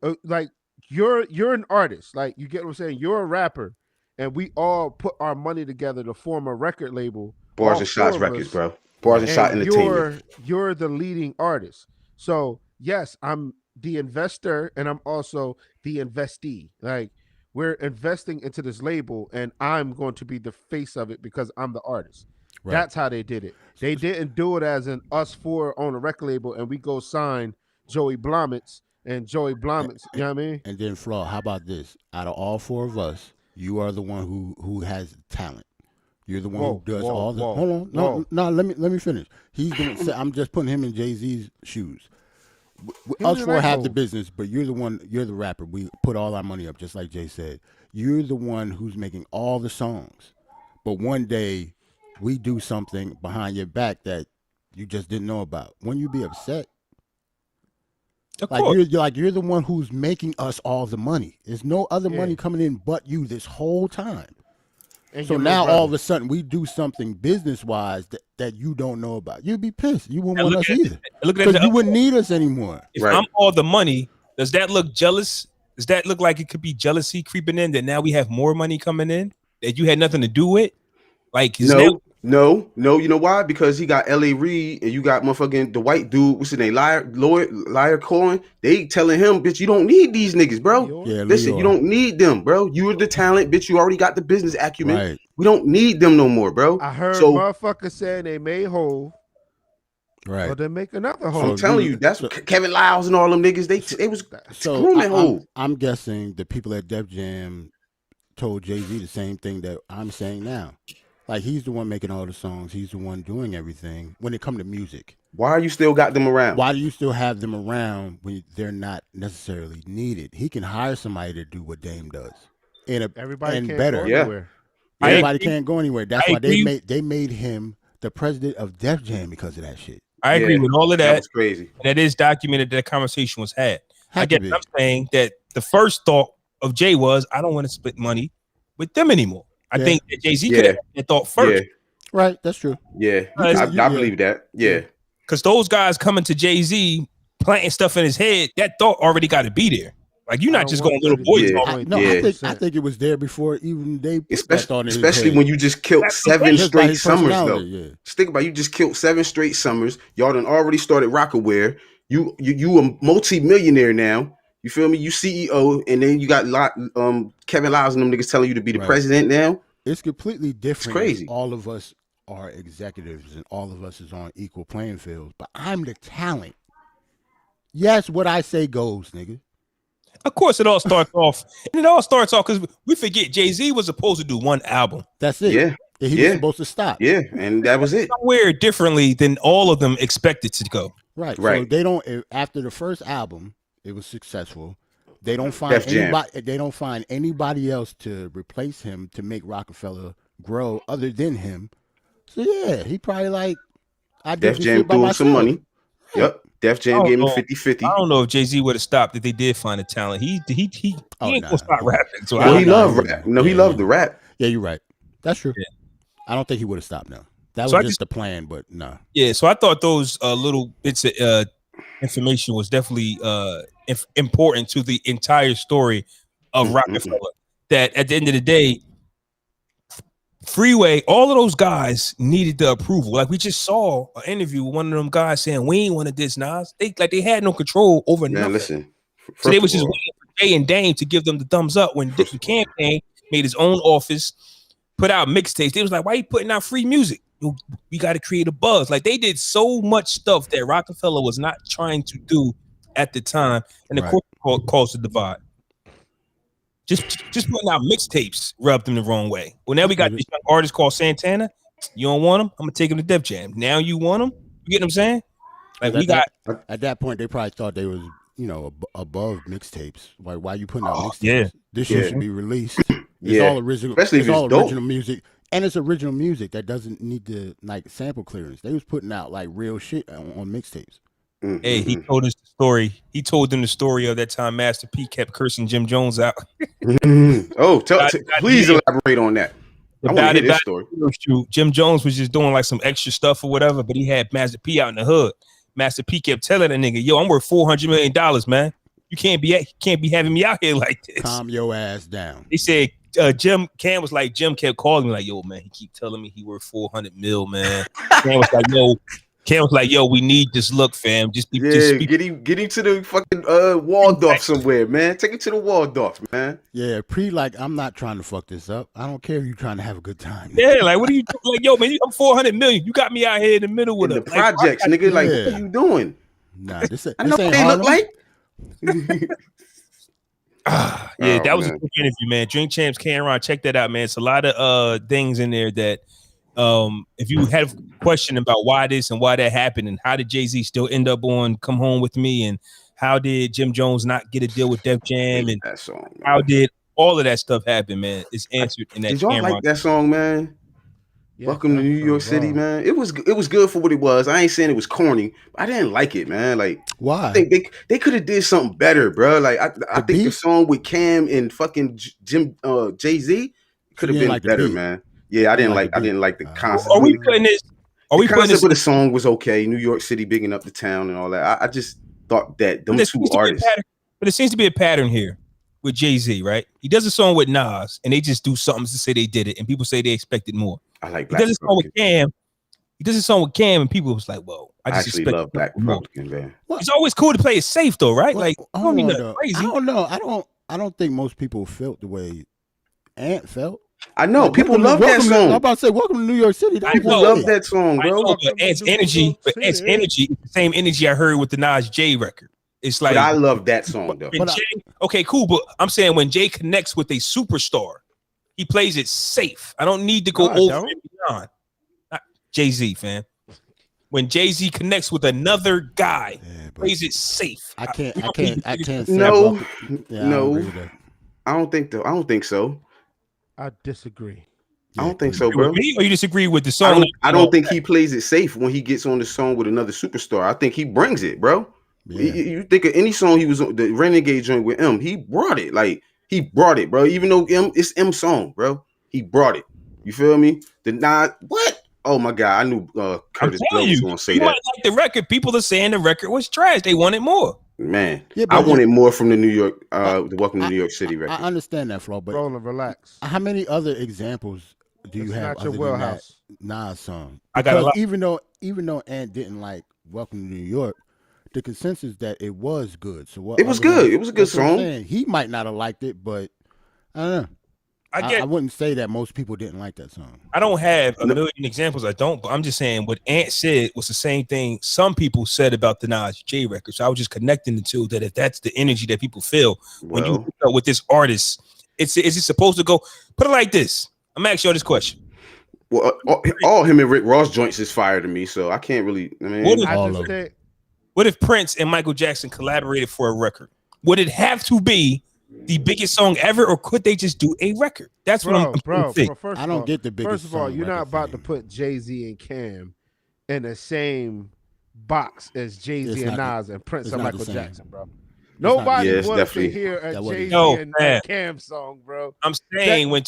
you're an artist, like you get what I'm saying. You're a rapper. And we all put our money together to form a record label. Barz and Shotz Records, bro. Barz and Shotz Entertainment. You're the leading artist. So, yes, I'm the investor and I'm also the investee. Like, we're investing into this label and I'm going to be the face of it because I'm the artist. Right. That's how they did it. They didn't do it as an us four on a record label and we go sign Joey Blomitz and Joey Blomitz. You know what I mean? And then, Flaw, how about this? Out of all four of us, you are the one who has talent. You're the one who does all the. Hold on, no. Let me finish. He's gonna say, I'm just putting him in Jay-Z's shoes. Us four have the business, but you're the one. You're the rapper. We put all our money up, just like Jay said. You're the one who's making all the songs, but one day we do something behind your back that you just didn't know about. Wouldn't you be upset? You're the one who's making us all the money. There's no other money coming in but you this whole time. And so now all of a sudden we do something business wise that you don't know about. You'd be pissed. You wouldn't want us either. Because you wouldn't need us anymore. If I'm all the money, does that look jealous? Does that look like it could be jealousy creeping in that now we have more money coming in that you had nothing to do with? Like No, you know why? Because he got L.A. Reid and you got motherfucking the white dude, what's his name, Liar Cohen. They telling him, bitch, you don't need these niggas, bro. Yeah, listen, you don't need them, bro. You are the talent, bitch. You already got the business acumen. Right. We don't need them no more, bro. I heard motherfuckers saying they made Hov. Right. But they make another Hov. I'm telling you, that's what Kevin Lyles and all them niggas, they was grooming Hov. I'm guessing the people at Def Jam told Jay-Z the same thing that I'm saying now. Like, he's the one making all the songs. He's the one doing everything when it comes to music. Why are you still got them around? Why do you still have them around when they're not necessarily needed? He can hire somebody to do what Dame does. Everybody can't better. Go anywhere. Everybody can't go anywhere. That's why they made him the president of Def Jam because of that shit. I agree with all of that. That's crazy. That is documented that conversation was had. I guess I'm saying that the first thought of Jay was, I don't want to split money with them anymore. I think that Jay-Z could have that thought Yeah. first. Right, that's true. Yeah, I believe that. Yeah. Because those guys coming to Jay-Z, planting stuff in his head, that thought already got to be there. Like, you're not just going little boy talk. I think it was there before even they put that thought in his especially head. when you just killed 7 straight summers, though. Yeah. Just think about it, you just killed 7 straight summers. Y'all done already started Rockaware. You a multi-millionaire now. You feel me? You CEO, and then you got Kevin Lyles and them niggas telling you to be the president now. It's completely different. It's crazy. All of us are executives, and all of us is on equal playing fields. But I'm the talent. Yes, what I say goes, nigga. Of course, it all starts off, and it all starts off because we forget Jay-Z was supposed to do one album. That's it. Yeah. He was supposed to stop. Yeah, and that was it. Somewhere differently than all of them expected to go. Right. So they don't. After the first album, it was successful. They don't find anybody. They don't find anybody else to replace him to make Rockefeller grow other than him. So yeah, he probably like. Def Jam threw him some money. Yep. Def Jam gave him 50-50. I don't know if Jay-Z would have stopped if they did find a talent. He ain't gonna stop rapping. So he loved rap. No, he loved the rap. Yeah, you're right. That's true. Yeah. I don't think he would have stopped now. That was just the plan, but no. Yeah, so I thought those little bits of information was definitely important to the entire story of Rockefeller. That at the end of the day, Freeway, all of those guys needed the approval. Like we just saw an interview with one of them guys saying we ain't want to diss Nas. They had no control over nothing. Listen, so they was just waiting for Jay and Dame to give them the thumbs up when Cam made his own office, put out mixtapes. They was like, why are you putting out free music? We got to create a buzz. Like they did so much stuff that Rockefeller was not trying to do at the time, and of course caused the divide. Just putting out mixtapes rubbed them the wrong way. Well, now we got this young artist called Santana. You don't want him? I'm gonna take him to Def Jam. Now you want him? You get what I'm saying? Like at that point, they probably thought they was above mixtapes. Like why you putting out mixtapes? Yeah. This shit should be released. It's all original. Especially if it's all original music, and it's original music that doesn't need to like sample clearance. They was putting out like real shit on mixtapes. Hey, he told us the story. He told them the story of that time Master P kept cursing Jim Jones out. Oh, please elaborate on that. I want to hear this story. Jim Jones was just doing like some extra stuff or whatever, but he had Master P out in the hood. Master P kept telling the nigga, "Yo, I'm worth $400 million, man. You can't be having me out here like this. Calm your ass down." He said, Cam was like, Jim kept calling me like, "Yo, man, he keep telling me he worth 400 mil, man." Cam was like, "Yo, we need this look, fam. Get him to the fucking Waldorf somewhere, man. Take him to the Waldorf, man." Yeah, I'm not trying to fuck this up. I don't care if you're trying to have a good time. Yeah, like what are you doing? Like, yo, man, I'm 400 million. You got me out here in the middle with the projects, nigga. Like, what are you doing? Nah, I know what they look like. That was a good interview, man. Drink Champs, Camron, check that out, man. It's a lot of things in there that if you had a question about why this and why that happened and how did Jay-Z still end up on Come Home With Me and how did Jim Jones not get a deal with Def Jam and that song, how did all of that stuff happen, man, it's answered in that. Did y'all Camron. like that song, man? Yeah, Welcome to New York City, man. It was good for what it was. I ain't saying it was corny, but I didn't like it, man. Like, why? I think they could have did something better, bro. Like, I think the song with Cam and fucking Jay-Z could have been better, man. Yeah, I didn't like the concept. Are we putting this? The concept of the song was okay. New York City bigging up the town and all that. I just thought that them two artists. But it seems to be a pattern here with Jay-Z, right? He does a song with Nas, and they just do something to say they did it, and people say they expected more. I like Black Republican. He does a song with Cam, and people was like, "Whoa, I just actually love Black Republican, man." It's always cool to play it safe, though, right? Like, I don't know. I don't think most people felt the way Ant felt. I know people love that song. I'm about to say, "Welcome to New York City." People love that song, bro. But Ant's energy, is the same energy I heard with the Nas J record. It's like, but I love that song though. Okay, cool. But I'm saying when Jay connects with a superstar, he plays it safe. I don't need to go over and beyond. Jay-Z, fam. When Jay-Z connects with another guy, plays it safe. I can't say no. I don't think so. I disagree. I don't think so, bro. Or you disagree with the song? I don't think he plays it safe when he gets on the song with another superstar. I think he brings it, bro. Yeah. You think of any song he was on, the Renegade joint with M, he brought it. Like, he brought it, bro. Even though it's M song, bro. He brought it. You feel me? The Nas, what? Oh my God, I knew Curtis Blow was gonna say that. Like the record, people are saying the record was trash. They wanted more. Man, I wanted more from the New York, the Welcome to New York City record. I understand that, Flo, but Roland, relax. How many other examples do you have other than that Nas song? Because I got a lot. Even though Ant didn't like Welcome to New York, the consensus that it was good. So what? It was good. It was a good song. He might not have liked it, but I don't know. I wouldn't say that most people didn't like that song. I don't have a million examples. I don't, but I'm just saying what Ant said was the same thing some people said about the Nas J record. So I was just connecting the two, that if that's the energy that people feel when you hook up with this artist, is it supposed to go? Put it like this. I'm gonna ask y'all this question. Well, all him and Rick Ross joints is fire to me, so I can't really. I mean, what if Prince and Michael Jackson collaborated for a record? Would it have to be the biggest song ever, or could they just do a record? That's what I'm saying. I don't get the biggest. First of all, you're not about to put Jay-Z and Cam in the same box as Jay-Z and Nas and Prince and Michael Jackson, bro. Nobody wants to hear a Jay-Z and Cam song, bro. I'm saying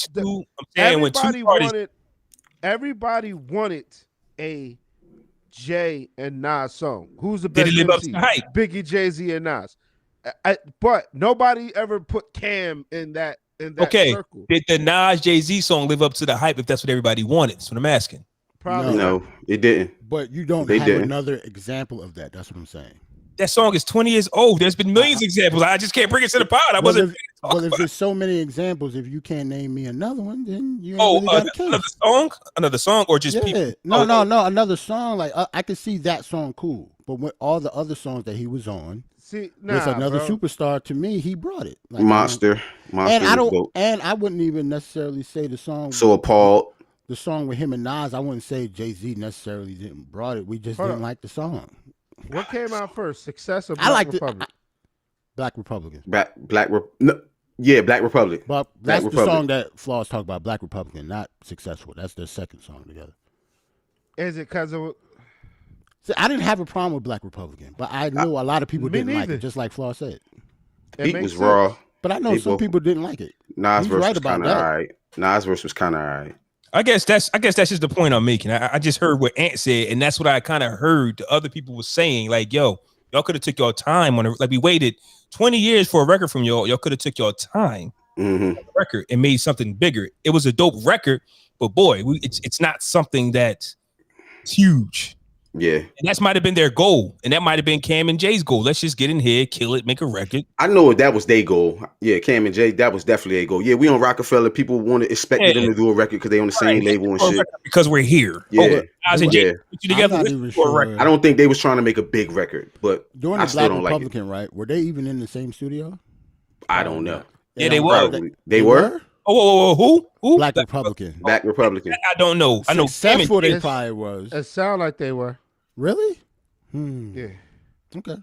everybody wanted a Jay and Nas song. Who's the best? Did it live up to the hype? Biggie, Jay-Z, and Nas. But nobody ever put Cam in that circle. Did the Nas Jay-Z song live up to the hype if that's what everybody wanted? That's what I'm asking. Probably no, it didn't. But you don't have another example of that. That's what I'm saying. That song is 20 years old. There's been millions of examples. I just can't bring it to the pod. If there's so many examples, if you can't name me another one, then you ain't really got another song, or just people? No, another song. Like I could see that song cool, but with all the other songs that he was on, with another superstar, to me, he brought it. Like, Monster. And I wouldn't even necessarily say the song. So appalled. The song with him and Nas, I wouldn't say Jay-Z necessarily didn't brought it. We just didn't like the song. What came out first, Success or Black Republic? Black Republican. Black Republic. But that's the song that Flaws talk about, Black Republican, not Successful. That's their second song together. Is it because of... See, I didn't have a problem with Black Republican, but I know a lot of people didn't like it, just like Flaw said. The beat was raw. But I know some people didn't like it. Nas verse was kind of all right. Nas verse was kind of all right. I guess that's just the point I'm making. I just heard what Ant said, and that's what I kind of heard the other people was saying. Like, yo, y'all could have took your time on it. Like, we waited 20 years for a record from y'all. Y'all could have took your time on the record and made something bigger. It was a dope record, but boy, it's not something that's huge. Yeah, and that might have been their goal, and that might have been Cam and Jay's goal. Let's just get in here, kill it, make a record. I know that was their goal. Yeah, Cam and Jay, that was definitely a goal. Yeah, we on Rockefeller. People expected them to do a record because they on the same label and shit. Because we're here. Yeah, Jay put you together for a record. I don't think they was trying to make a big record, but during the Black Republican, right? Were they even in the same studio? I don't know. Yeah, they were. They were. Oh, who? Black Republican. Black Republican. I don't know. I know. That's what they probably was. It sounded like they were. Really? Yeah. Okay.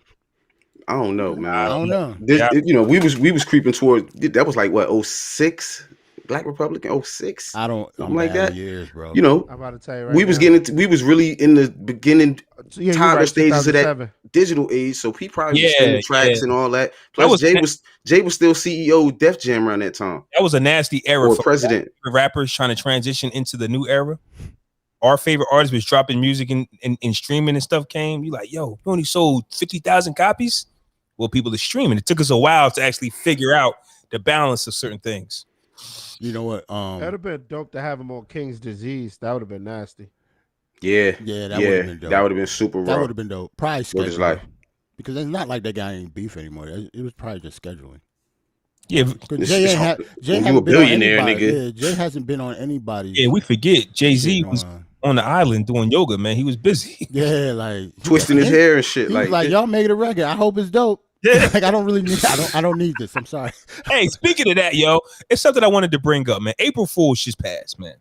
I don't know, man. I don't know. We was creeping toward. That was like what 06 Black Republican 06. I don't. Something like that. Years, bro. You know, I'm about to tell you right we was now. getting. We was really in the beginning toddler stages of that 2007. digital age. So he probably was spinning tracks and all that. Plus, Jay was still CEO of Def Jam around that time. That was a nasty era for president. Rappers trying to transition into the new era. Our favorite artist was dropping music and streaming and stuff came. You like, yo, you only sold 50,000 copies? Well, people are streaming. It took us a while to actually figure out the balance of certain things. You know what? That'd have been dope to have him on King's Disease. That would have been nasty. Yeah. That would have been dope. That would have been super raw. That would have been dope. Probably scheduling. Like, because it's not like that guy ain't beef anymore. It was probably just scheduling. Yeah, Jay you a billionaire, nigga. Yeah, Jay hasn't been on anybody. Yeah, we forget Jay-Z was on the island doing yoga, man. He was busy. Yeah, like twisting his hair and shit. He was like, y'all make it a record. I hope it's dope. Yeah. Like I don't need this. I'm sorry. Hey, speaking of that, yo, it's something I wanted to bring up, man. April Fool's just passed, man.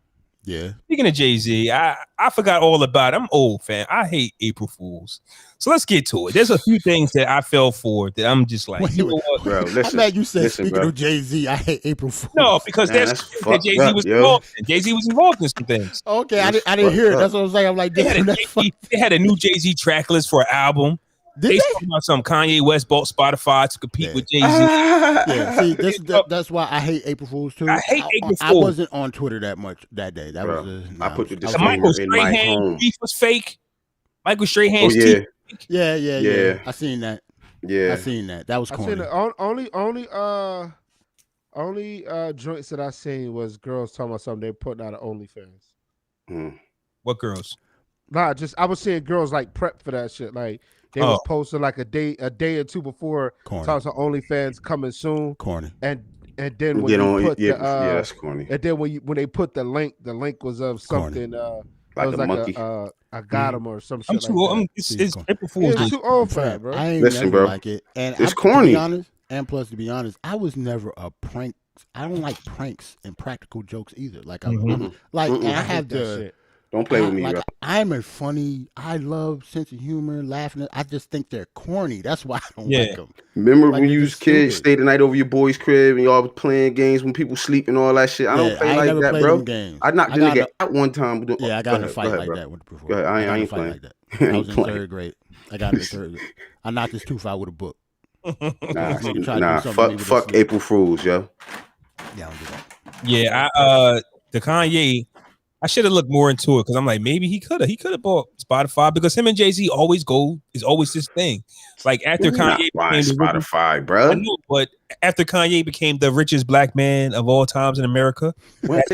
Yeah. Speaking of Jay-Z, I forgot all about it. I'm old, fan. I hate April Fools. So let's get to it. There's a few things that I fell for that I'm just like, you know what? Bro, listen, I'm glad you said, speaking of Jay-Z, I hate April Fools. No, because that's Jay-Z was involved in. Jay-Z was involved in some things. Okay, I didn't hear it. That's what I'm saying. I'm like, they had a new Jay-Z track list for an album. They talking about some Kanye West bought Spotify to compete with Jay-Z. Yeah, see, that's why I hate April Fools too. I hate April Fools. I wasn't on Twitter that much that day. That was I put the the disclaimer Michael in my Strahan home. beef was fake. Michael Strahan's Oh yeah. Yeah. I seen that. Yeah. I seen that. That was corny. I seen the only joints that I seen was girls talking about something they putting out of OnlyFans. What girls? Nah, I was seeing girls like prep for that shit. Like they was posting like a day or two before talking about OnlyFans coming soon. Corny. And then when you put that's corny. And then when they put the link was of something like it was a like monkey. I got him or some I'm shit. too old. It's April Fool's Day. Too old for that, bro. I ain't Listen, never bro. like it. And It's corny. To be honest, and plus to be honest, I was never a prank. I don't like pranks and practical jokes either. Like I'm like and I have that shit. Don't play with me, like, bro. I'm a funny. I love sense of humor, laughing. I just think they're corny. That's why I don't like them. Remember Like, when you they're was just kids, stupid. stayed the night over your boy's crib, and y'all was playing games when people sleep and all that shit? I don't play ain't like never that, played bro. them games. I knocked the got nigga out one time. Yeah, I got in a fight like that with before. Go ahead. I ain't fight playing. like that. I was in third grade. I got in the third grade. I knocked his tooth out with a book. Fuck April Fools, yo. Yeah, I don't do that. Yeah, the Kanye. I should have looked more into it because I'm like, maybe he could have bought Spotify because him and Jay-Z always this thing. Like after Kanye became Spotify, bro. I know, but after Kanye became the richest black man of all times in America,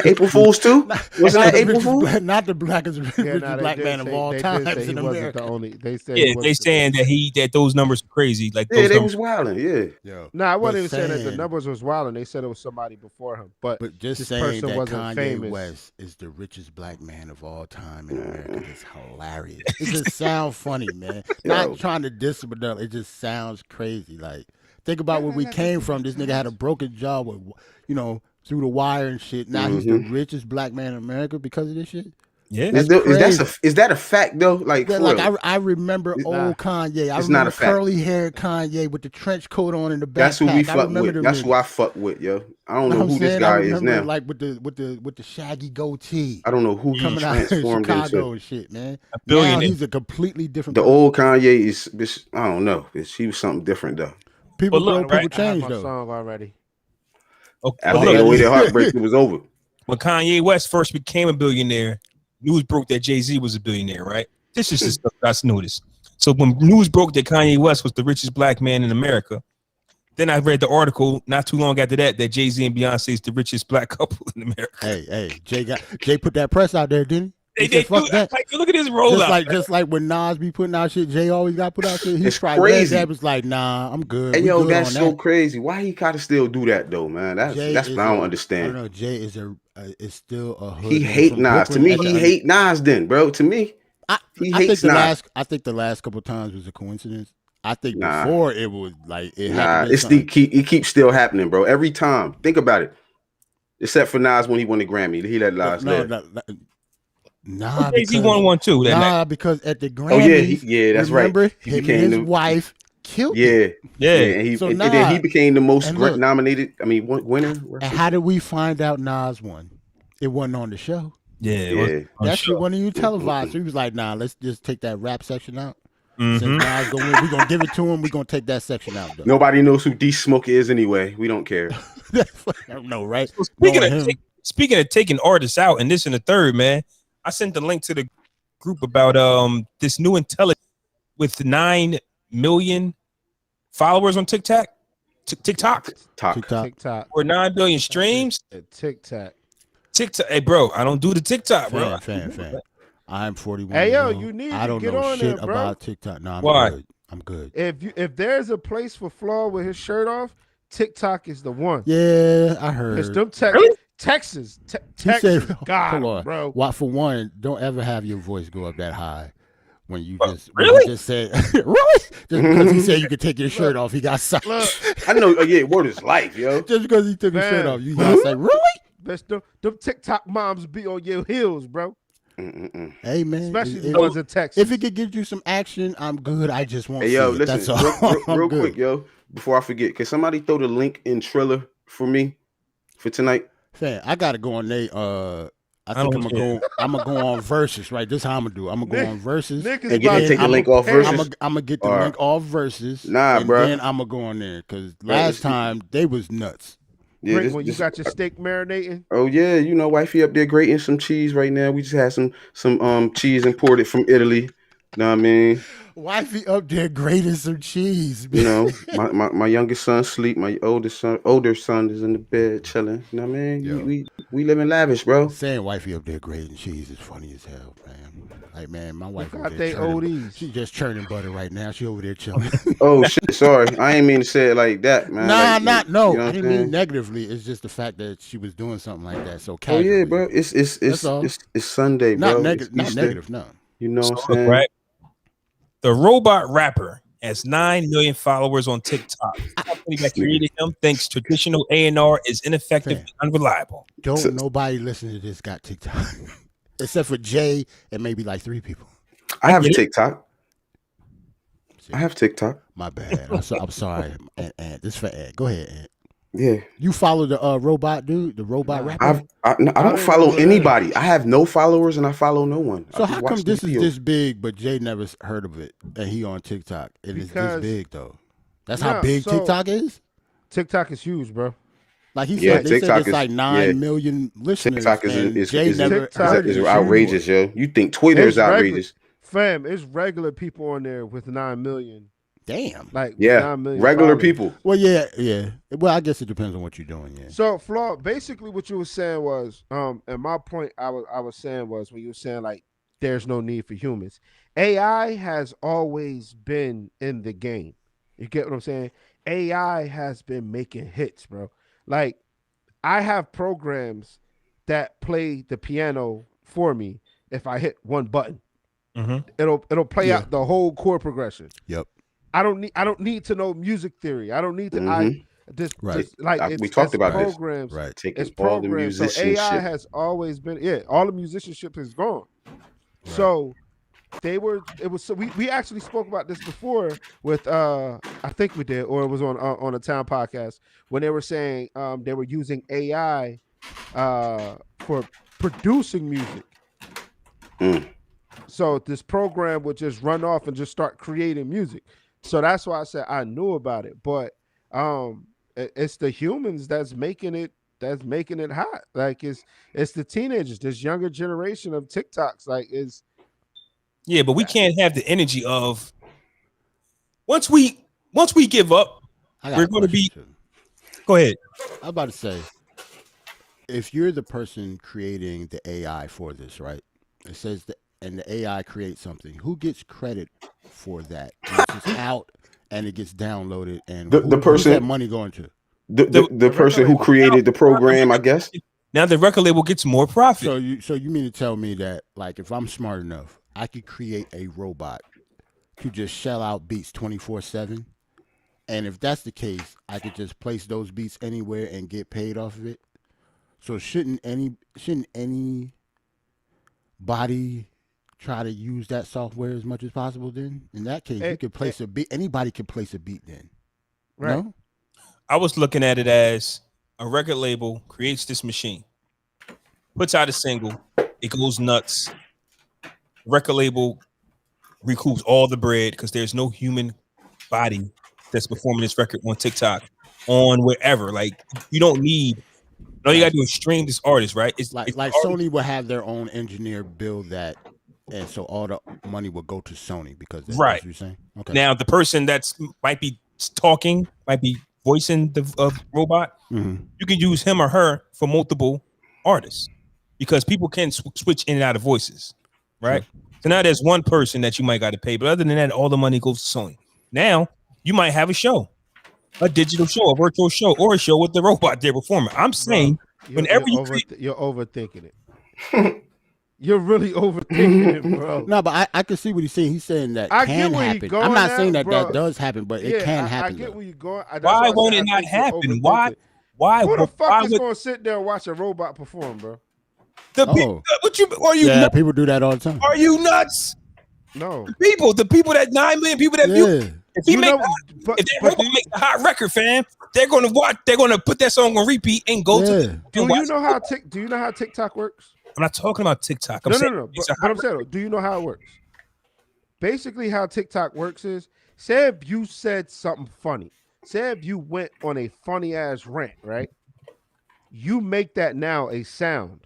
April Fools too? Wasn't that April Fools? Not the richest black man of all times in America. They said they saying that those numbers are crazy. Like they was wilding. Yeah. No, I wasn't even saying that the numbers was wilding. They said it was somebody before him. But just saying that Kanye West is the richest black man of all time in America is hilarious. It just sounds funny, man. Not trying to diss him, but it just sounds crazy. Like, think about where we came from. This nigga had a broken jaw with, through the wire and shit. Now he's the richest black man in America because of this shit. Yeah, is that a fact though? Like I remember old Kanye. I remember curly haired Kanye with the trench coat on in the backpack. That's who we fuck with. That's who I fuck with, yo. I don't know who this guy is now. Like with the shaggy goatee. I don't know who coming out of Chicago and shit, man. Now he's a completely different. The old Kanye is I don't know. He was something different though. People change though. Song already. After the way their heartbreak, it was over. When Kanye West first became a billionaire, news broke that Jay-Z was a billionaire, right? This is the stuff I noticed. So when news broke that Kanye West was the richest black man in America, then I read the article not too long after that Jay-Z and Beyonce is the richest black couple in America. Hey, Jay put that press out there, didn't he? They do, like, look at his rollout. Just like when Nas be putting out shit, Jay always got put out shit. He's crazy. That was like, nah, I'm good. And yo, that's so crazy. Why he gotta still do that though, man? That's what I don't understand. I don't know. Jay is still a hood. He hate Nas. To me, he hate Nas. Then, bro. To me, he hates Nas. I think the last couple times was a coincidence. I think before it was like it. It keeps still happening, bro. Every time. Think about it. Except for Nas when he won the Grammy, he let Nas there. Nah, Jay-Z won one too. Because at the Grammys, that's remember, right. Him and his wife killed him. And then he became the most nominated. I mean, winner. And how did we find out Nas won? It wasn't on the show. Yeah. That shit wasn't even televised. So he was like, nah, let's just take that rap section out. Since Nas gonna win, we're gonna give it to him. We're gonna take that section out. Though. Nobody knows who D Smoke is anyway. We don't care. No, right? So speaking of taking artists out and this and the third, man, I sent the link to the group about this new intelligence with 9 million followers on TikTok. TikTok. Or 9 billion streams. TikTok. Hey, bro, I don't do the TikTok, bro. Fan. I'm 41. Hey, yo, you need I don't to get know on shit there, bro. about TikTok. No, I'm good. If there's a place for Flaw with his shirt off, TikTok is the one. Yeah, I heard. It's them Texas. God, bro. For one, don't ever have your voice go up that high when you just said really. Just because he said you could take your shirt off, he got silenced. I know. Word is life, yo. Just because he took his shirt off, you gotta say really. That's them TikTok moms be on your heels, bro. Hey man, especially the ones in Texas. If it could get you some action, I'm good. I just want. Hey yo, listen, that's all. real quick, yo. Before I forget, can somebody throw the link in Triller for me for tonight? Fan, I gotta go on I think I'm gonna go on Versus, right? This is how I'm gonna do. I'm gonna go on Versus and take the link off Versus. I'm gonna get the link off Versus. Nah, bro. Then I'm gonna go on there because last time they was nuts. Yeah, when you got your steak marinating. Oh yeah, you know, wifey up there grating some cheese right now. We just had some cheese imported from Italy. Know what I mean? Wifey up there grating some cheese. You know, my youngest son sleep. My older son is in the bed chilling. You know what I mean? Yo. We live in lavish, bro. Saying wifey up there grating cheese is funny as hell, man. Like, man, my wife over Got there they oldies. She just churning butter right now. She over there chilling. Oh shit, sorry. I ain't mean to say it like that, man. Nah, like, no. You know I didn't mean negatively. It's just the fact that she was doing something like that. So casually. Oh yeah, bro. It's Sunday, bro. Not negative, no. You know what I'm So, saying? right? The robot rapper has 9 million followers on TikTok. The company that created him thinks traditional A&R is ineffective and unreliable. Don't nobody listen to this got TikTok. Except for Jay and maybe like 3 people. I have TikTok. I have TikTok. My bad. I'm sorry. Ant. This is for Ant. Go ahead, Ant. Yeah. You follow the robot dude, the robot rapper? I don't follow anybody. I have no followers and I follow no one. So how come this is this big, but Jay never heard of it, and he on TikTok? It is this big though. That's how big TikTok is. TikTok is huge, bro. Like he said, they said it's like 9 million listeners. TikTok is TikTok outrageous, yo. You think Twitter is outrageous? Fam, it's regular people on there with 9 million. Damn. Like 9 million regular followers. people. Well, yeah. Well, I guess it depends on what you're doing, yeah. So, Flaw, basically what you were saying was, and my point I was saying was when you were saying like there's no need for humans. AI has always been in the game. You get what I'm saying? AI has been making hits, bro. Like I have programs that play the piano for me if I hit one button. Mm-hmm. It'll play out the whole chord progression. Yep. I don't need to know music theory. I don't need to. We talked about programs, this. Right. It's all programs. the musicianship. So AI has always been all the musicianship is gone. Right. So we actually spoke about this before with I think we did, or it was on a Town podcast when they were saying they were using AI for producing music. So this program would just run off and just start creating music. So that's why I said I knew about it, but it's the humans that's making it hot. Like it's the teenagers, this younger generation of TikToks. Like yeah, but we can't have the energy of once we give up, we're going to be. Go ahead. I was about to say, if you're the person creating the AI for this, right? It says that. And the AI creates something. Who gets credit for that? It's out and it gets downloaded. And the person, who's that money going to? The person who created the program, I guess. Now the record label gets more profit. So you mean to tell me that, like, if I'm smart enough, I could create a robot to just shell out beats 24/7, and if that's the case, I could just place those beats anywhere and get paid off of it. So shouldn't anybody try to use that software as much as possible then? In that case, you could place a beat. Anybody can place a beat then. Right. No? I was looking at it as a record label creates this machine, puts out a single, it goes nuts. Record label recoups all the bread because there's no human body that's performing this record on TikTok, on wherever. Like you don't need. All you gotta do is stream this artist, right? It's like Sony will have their own engineer build that. And so all the money will go to Sony because that's what you're saying. Okay. Now the person that's might be talking, might be voicing the robot, you can use him or her for multiple artists because people can switch in and out of voices, right? So now there's one person that you might got to pay, but other than that, all the money goes to Sony. Now you might have a show, a digital show, a virtual show, or a show with the robot they're performing. I'm saying whenever you're overthinking it. You're really overthinking it, bro. No, but I can see what he's saying. He's saying that can happen. I'm not saying that does happen, but it can happen. I get where you're going. Why won't it not happen? Why? Who the fuck is going to sit there and watch a robot perform, bro? People, people do that all the time. Are you nuts? No. The people that 9 million people that view. If that robot makes a hot record, fam, they're going to watch. They're going to put that song on repeat and go to. Do you know how TikTok works? I'm not talking about TikTok. No. But I'm saying, do you know how it works? Basically, how TikTok works is, say if you said something funny, say if you went on a funny ass rant, right? You make that now a sound.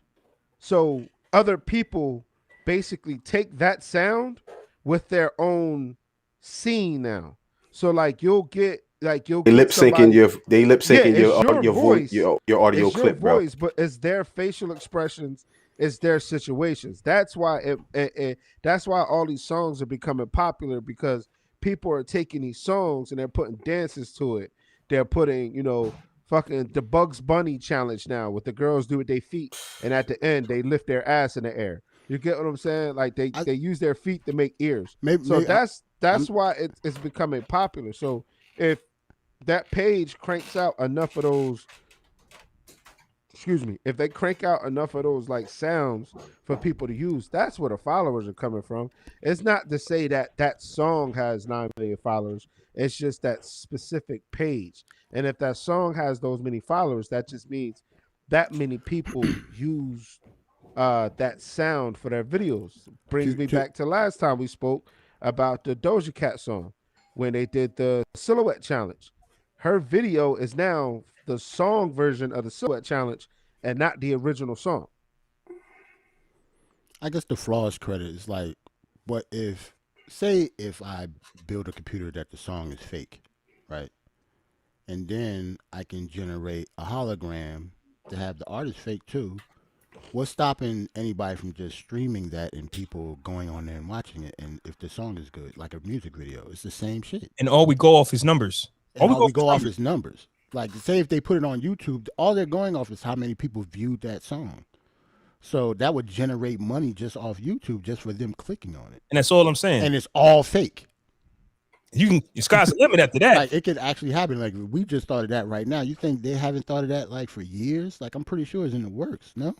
So other people basically take that sound with their own scene now. So like you'll get they lip syncing your voice, your audio it's clip, your voice, but it's their facial expressions, it's their situations. That's why that's why all these songs are becoming popular, because people are taking these songs and they're putting dances to it. They're putting, fucking the Bugs Bunny challenge now, with the girls do with their feet, and at the end they lift their ass in the air. You get what I'm saying? Like they use their feet to make ears. That's why it's becoming popular. So if that page cranks out enough of those, if they crank out enough of those like sounds for people to use, that's where the followers are coming from. It's not to say that that song has 9 million followers. It's just that specific page. And if that song has those many followers, that just means that many people use that sound for their videos. Brings me back to last time we spoke about the Doja Cat song when they did the Silhouette Challenge. Her video is now the song version of the Silhouette Challenge and not the original song. I guess the flaws credit is like, what if I build a computer that the song is fake, right? And then I can generate a hologram to have the artist fake too. What's stopping anybody from just streaming that and people going on there and watching it? And if the song is good, like a music video, it's the same shit. And all we go off is numbers. All we go off is numbers. Like, say if they put it on YouTube, all they're going off is how many people viewed that song. So that would generate money just off YouTube, just for them clicking on it. And that's all I'm saying. And it's all fake. Your sky's the limit after that. Like, it could actually happen. Like, we just thought of that right now. You think they haven't thought of that like for years? Like, I'm pretty sure it's in the works. No.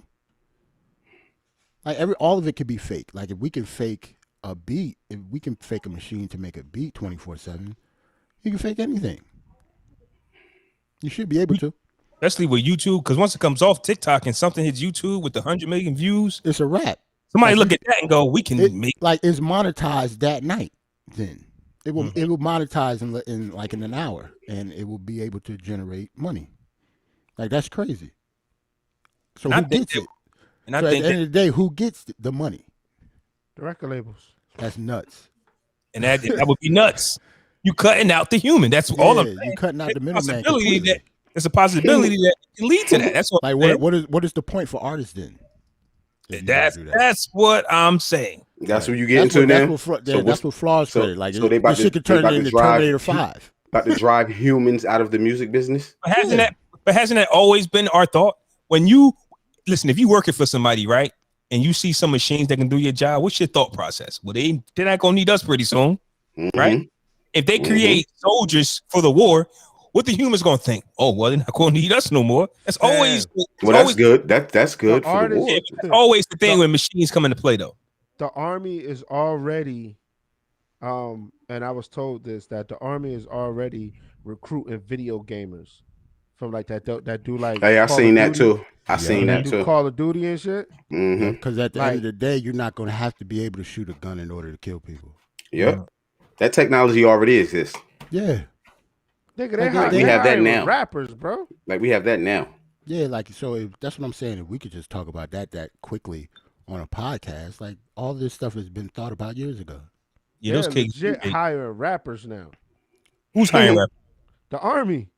Like all of it could be fake. Like, if we can fake a beat, if we can fake a machine to make a beat 24/7, you can fake anything. You should be able to. Especially with YouTube, because once it comes off TikTok and something hits YouTube with 100 million views, it's a wrap. Somebody look at that and go, "We can make like it's monetized that night." Then it will monetize in an hour, and it will be able to generate money. Like, that's crazy. So who gets it? And so at the end of the day, who gets the money? The record labels. That's nuts. And that would be nuts. You cutting out the human. That's all I'm saying. You cutting out the middleman. There's a possibility that it can lead to that. That's what. Like, what is the point for artists then? That's what I'm saying. That's what you get into now. That's what flaws credit. Like, so they about shit could turn into Terminator 5. About to drive humans out of the music business. But hasn't that always been our thought? When you listen, if you working for somebody, right, and you see some machines that can do your job, what's your thought process? Well, they're not gonna need us pretty soon, right? If they create soldiers for the war, what the humans gonna think? Oh, well, they're not gonna need us no more. That's always that's good. That's good for the war. It's always the thing when machines come into play, though. The Army is already, and I was told this, that the Army is already recruiting video gamers from like that do like. Hey, I seen that too. I seen that too. Call of Duty and shit. Because at the end of the day, you're not gonna have to be able to shoot a gun in order to kill people. Yep. That technology already exists. Yeah. Nigga, we have that now. Rappers, bro. Like, we have that now. Yeah, like, so that's what I'm saying. If we could just talk about that quickly on a podcast, like, all this stuff has been thought about years ago. Yeah, those kids legit hire rappers now. Who's hiring rappers? The Army.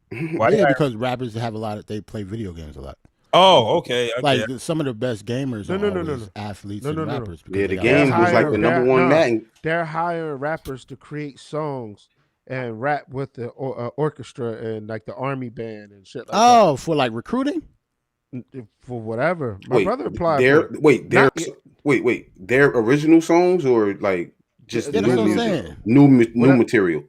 Why? Yeah, because rappers have they play video games a lot. Oh, okay. Like, some of the best gamers are athletes and rappers. Yeah, the game was like the number one Madden. They're hiring rappers to create songs and rap with the orchestra and like the Army band and shit like that. For like recruiting? For whatever. My brother applied Their original songs or like just new material?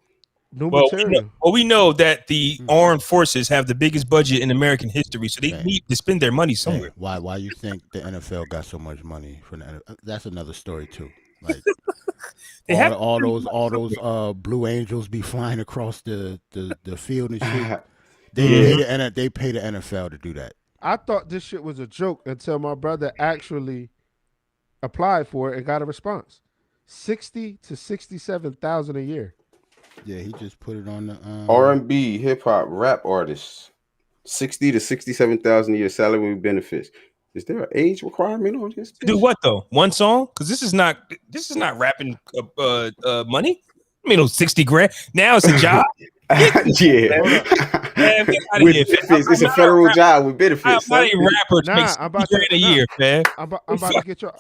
We know that the armed forces have the biggest budget in American history, so they need to spend their money somewhere. Why you think the NFL got so much money from the NFL? That's another story too. Like all those Blue Angels be flying across the field and shit. They pay the NFL to do that. I thought this shit was a joke until my brother actually applied for it and got a response. 60 to 67,000 a year. Yeah, he just put it on the R&B, hip hop, rap artists, 60 to 67,000 a year salary with benefits. Is there an age requirement on this? Do what though? One song? Because this is not rapping money. I mean, 60 grand. Now it's a job. Yeah. Man, it's a federal job with benefits. I'm not a rapper to make 60 grand a year, man. I'm about to get you.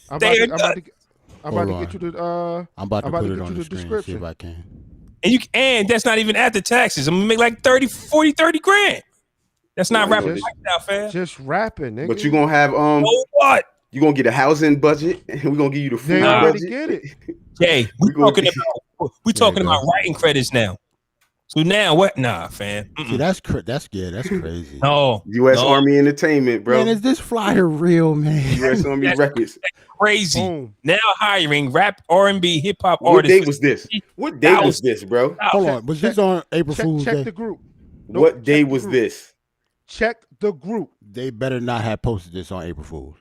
I'm about to get you the. I'm about to put it on the description. See if I can. And that's not even after taxes. I'm gonna make like 30 grand. That's not rapping like that, fam. Just rapping, nigga. But you're gonna have what? You're gonna get a housing budget, and we're gonna give you the food budget. Get it. Hey, we talking about writing credits now. So now what? Nah, fam. See, that's crazy. No, U.S. Army Entertainment, bro. Man, is this flyer real, man? U.S. Army Records. That's crazy. Boom. Now hiring rap, R&B, hip hop What artists. day was this? What day was this, bro? Hold on, was this on April Fool's Day? Check the group. What day was this? Check the group. They better not have posted this on April Fool's.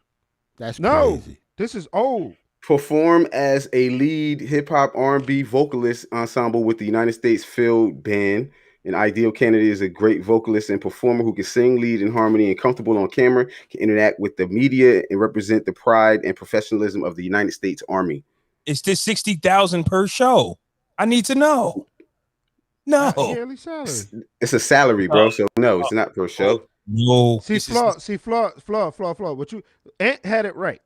That's No, crazy. this is old. Perform as a lead hip hop R&B vocalist ensemble with the United States Field Band. An ideal candidate is a great vocalist and performer who can sing, lead in harmony, and comfortable on camera, can interact with the media, and represent the pride and professionalism of the United States Army. Is this 60,000 per show? I need to know. No, Yearly salary. It's a salary, bro. So no, it's not per show. No. See, flaw. What you Ant had it right.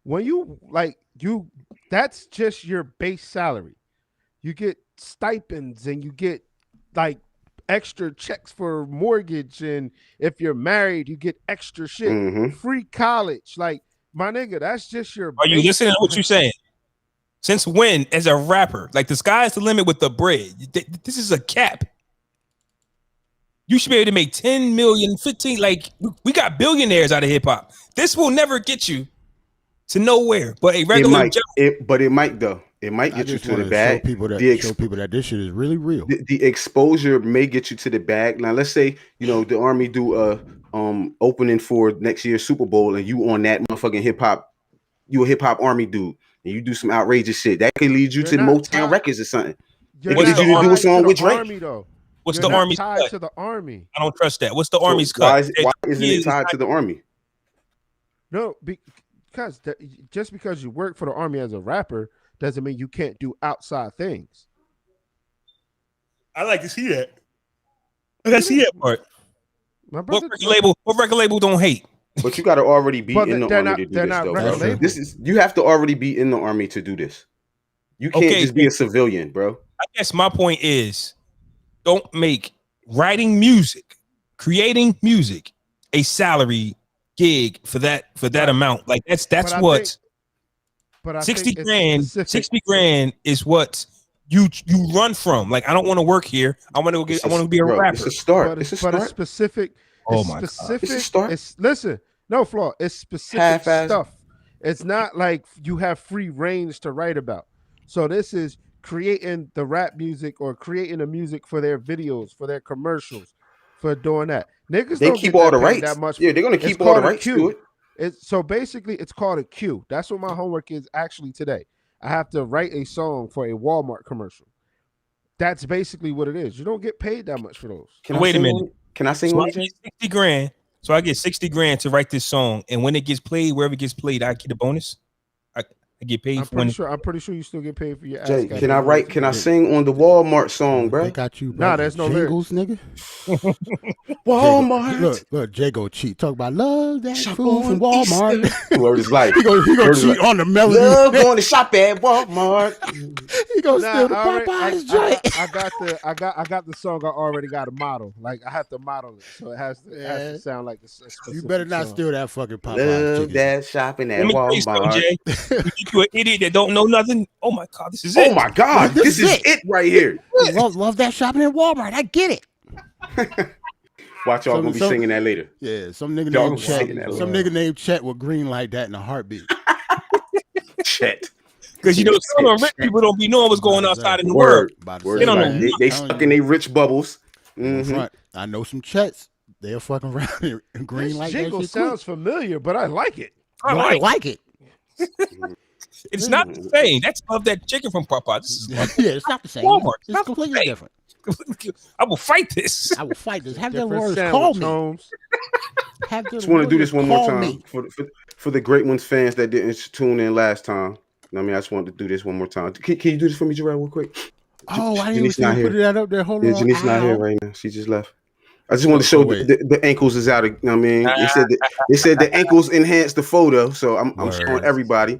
When that's just your base salary. You get stipends and you get like extra checks for mortgage, and if you're married, you get extra shit. Mm-hmm. Free college, like my nigga. That's just your. Are you listening to what you're saying? Since when, as a rapper, like the sky's the limit with the bread? This is a cap. You should be able to make 10 million, 15. Like we got billionaires out of hip hop. This will never get you to nowhere, but a regular job. It might though. It might get you to the bag. Show people that this shit is really real. The exposure may get you to the bag. Now, let's say the Army do a opening for next year's Super Bowl, and you on that motherfucking hip hop. You a hip hop Army dude, and you do some outrageous shit that could lead you to the Motown Records or something. They could lead you to do a song with Drake. Army, though. What's You're the Army's tied cut? to the Army? I don't trust that. What's the Army's Why cut? isn't it tied to the Army? No, because just because you work for the Army as a rapper doesn't mean you can't do outside things. I like to see that. I like to see that part. What record label don't hate? But you got to already be in the Army to do this, though, bro. You have to already be in the Army to do this. You can't just be a civilian, bro. I guess my point is, don't make writing music, creating music, a salary gig for that amount. Like that's what. But 60 grand is what you run from. Like I don't want to work here. I want to be a rapper. It's a start. It's specific. Oh my God. It's a start. Listen, no flaw. It's specific stuff. It's not like you have free range to write about. So this is creating the rap music or creating the music for their videos, for their commercials, for doing that. Niggas they don't keep get all the paid rights. that much. Yeah, they're gonna keep all the rights to it. So basically, it's called a queue. That's what my homework is actually today. I have to write a song for a Walmart commercial. That's basically what it is. You don't get paid that much for those. Wait a minute. Can I sing? So I get 60 grand. So I get 60 grand to write this song, and when it gets played, wherever it gets played, I get a bonus. I get paid. I'm pretty sure you still get paid for your. Jay, can I sing on the Walmart song, bro? They got you. Nah, there's no jingles, nigga. Walmart. Look, Jay go cheat. Talk about love that food from Walmart. Word is life. He go cheat on the melody. Love going to shop at Walmart. He go steal the Popeyes joint. I got the song. I already got a model. Like I have to model it, so it has to sound like a specific You better not song. steal that fucking Popeyes Love chicken. that shopping at Walmart. You an idiot that don't know nothing. Oh my God, this is it. Oh my God, this is it right here. Love that shopping at Walmart. I get it. Watch y'all gonna be singing that later. Yeah, some nigga named Chet will green like that in a heartbeat. Chet. Because some of rich people don't be knowing what's going outside in the world. They don't know. They stuck in their rich bubbles. I know some Chets. they'll fucking around and green This light. jingle sounds familiar, but I like it. I like it. It's not the same. That's of that chicken from Popeye. This is like Yeah, it's not the same. Walmart. It's completely different. I will fight this. I will fight this. Have the Different Warriors sandwich, call me. Holmes. Have the Just want to do this one more Warriors time call me. for the Great Ones fans that didn't tune in last time. I mean, I just wanted to do this one more time. Can you do this for me, Jarrell, real quick? Oh, I didn't even see you put that up there. Hold Yeah, on. Janice's not here right now. She just left. I just wanted to show the ankles is out. You know what I mean, they said the ankles enhance the photo, so I'm showing everybody.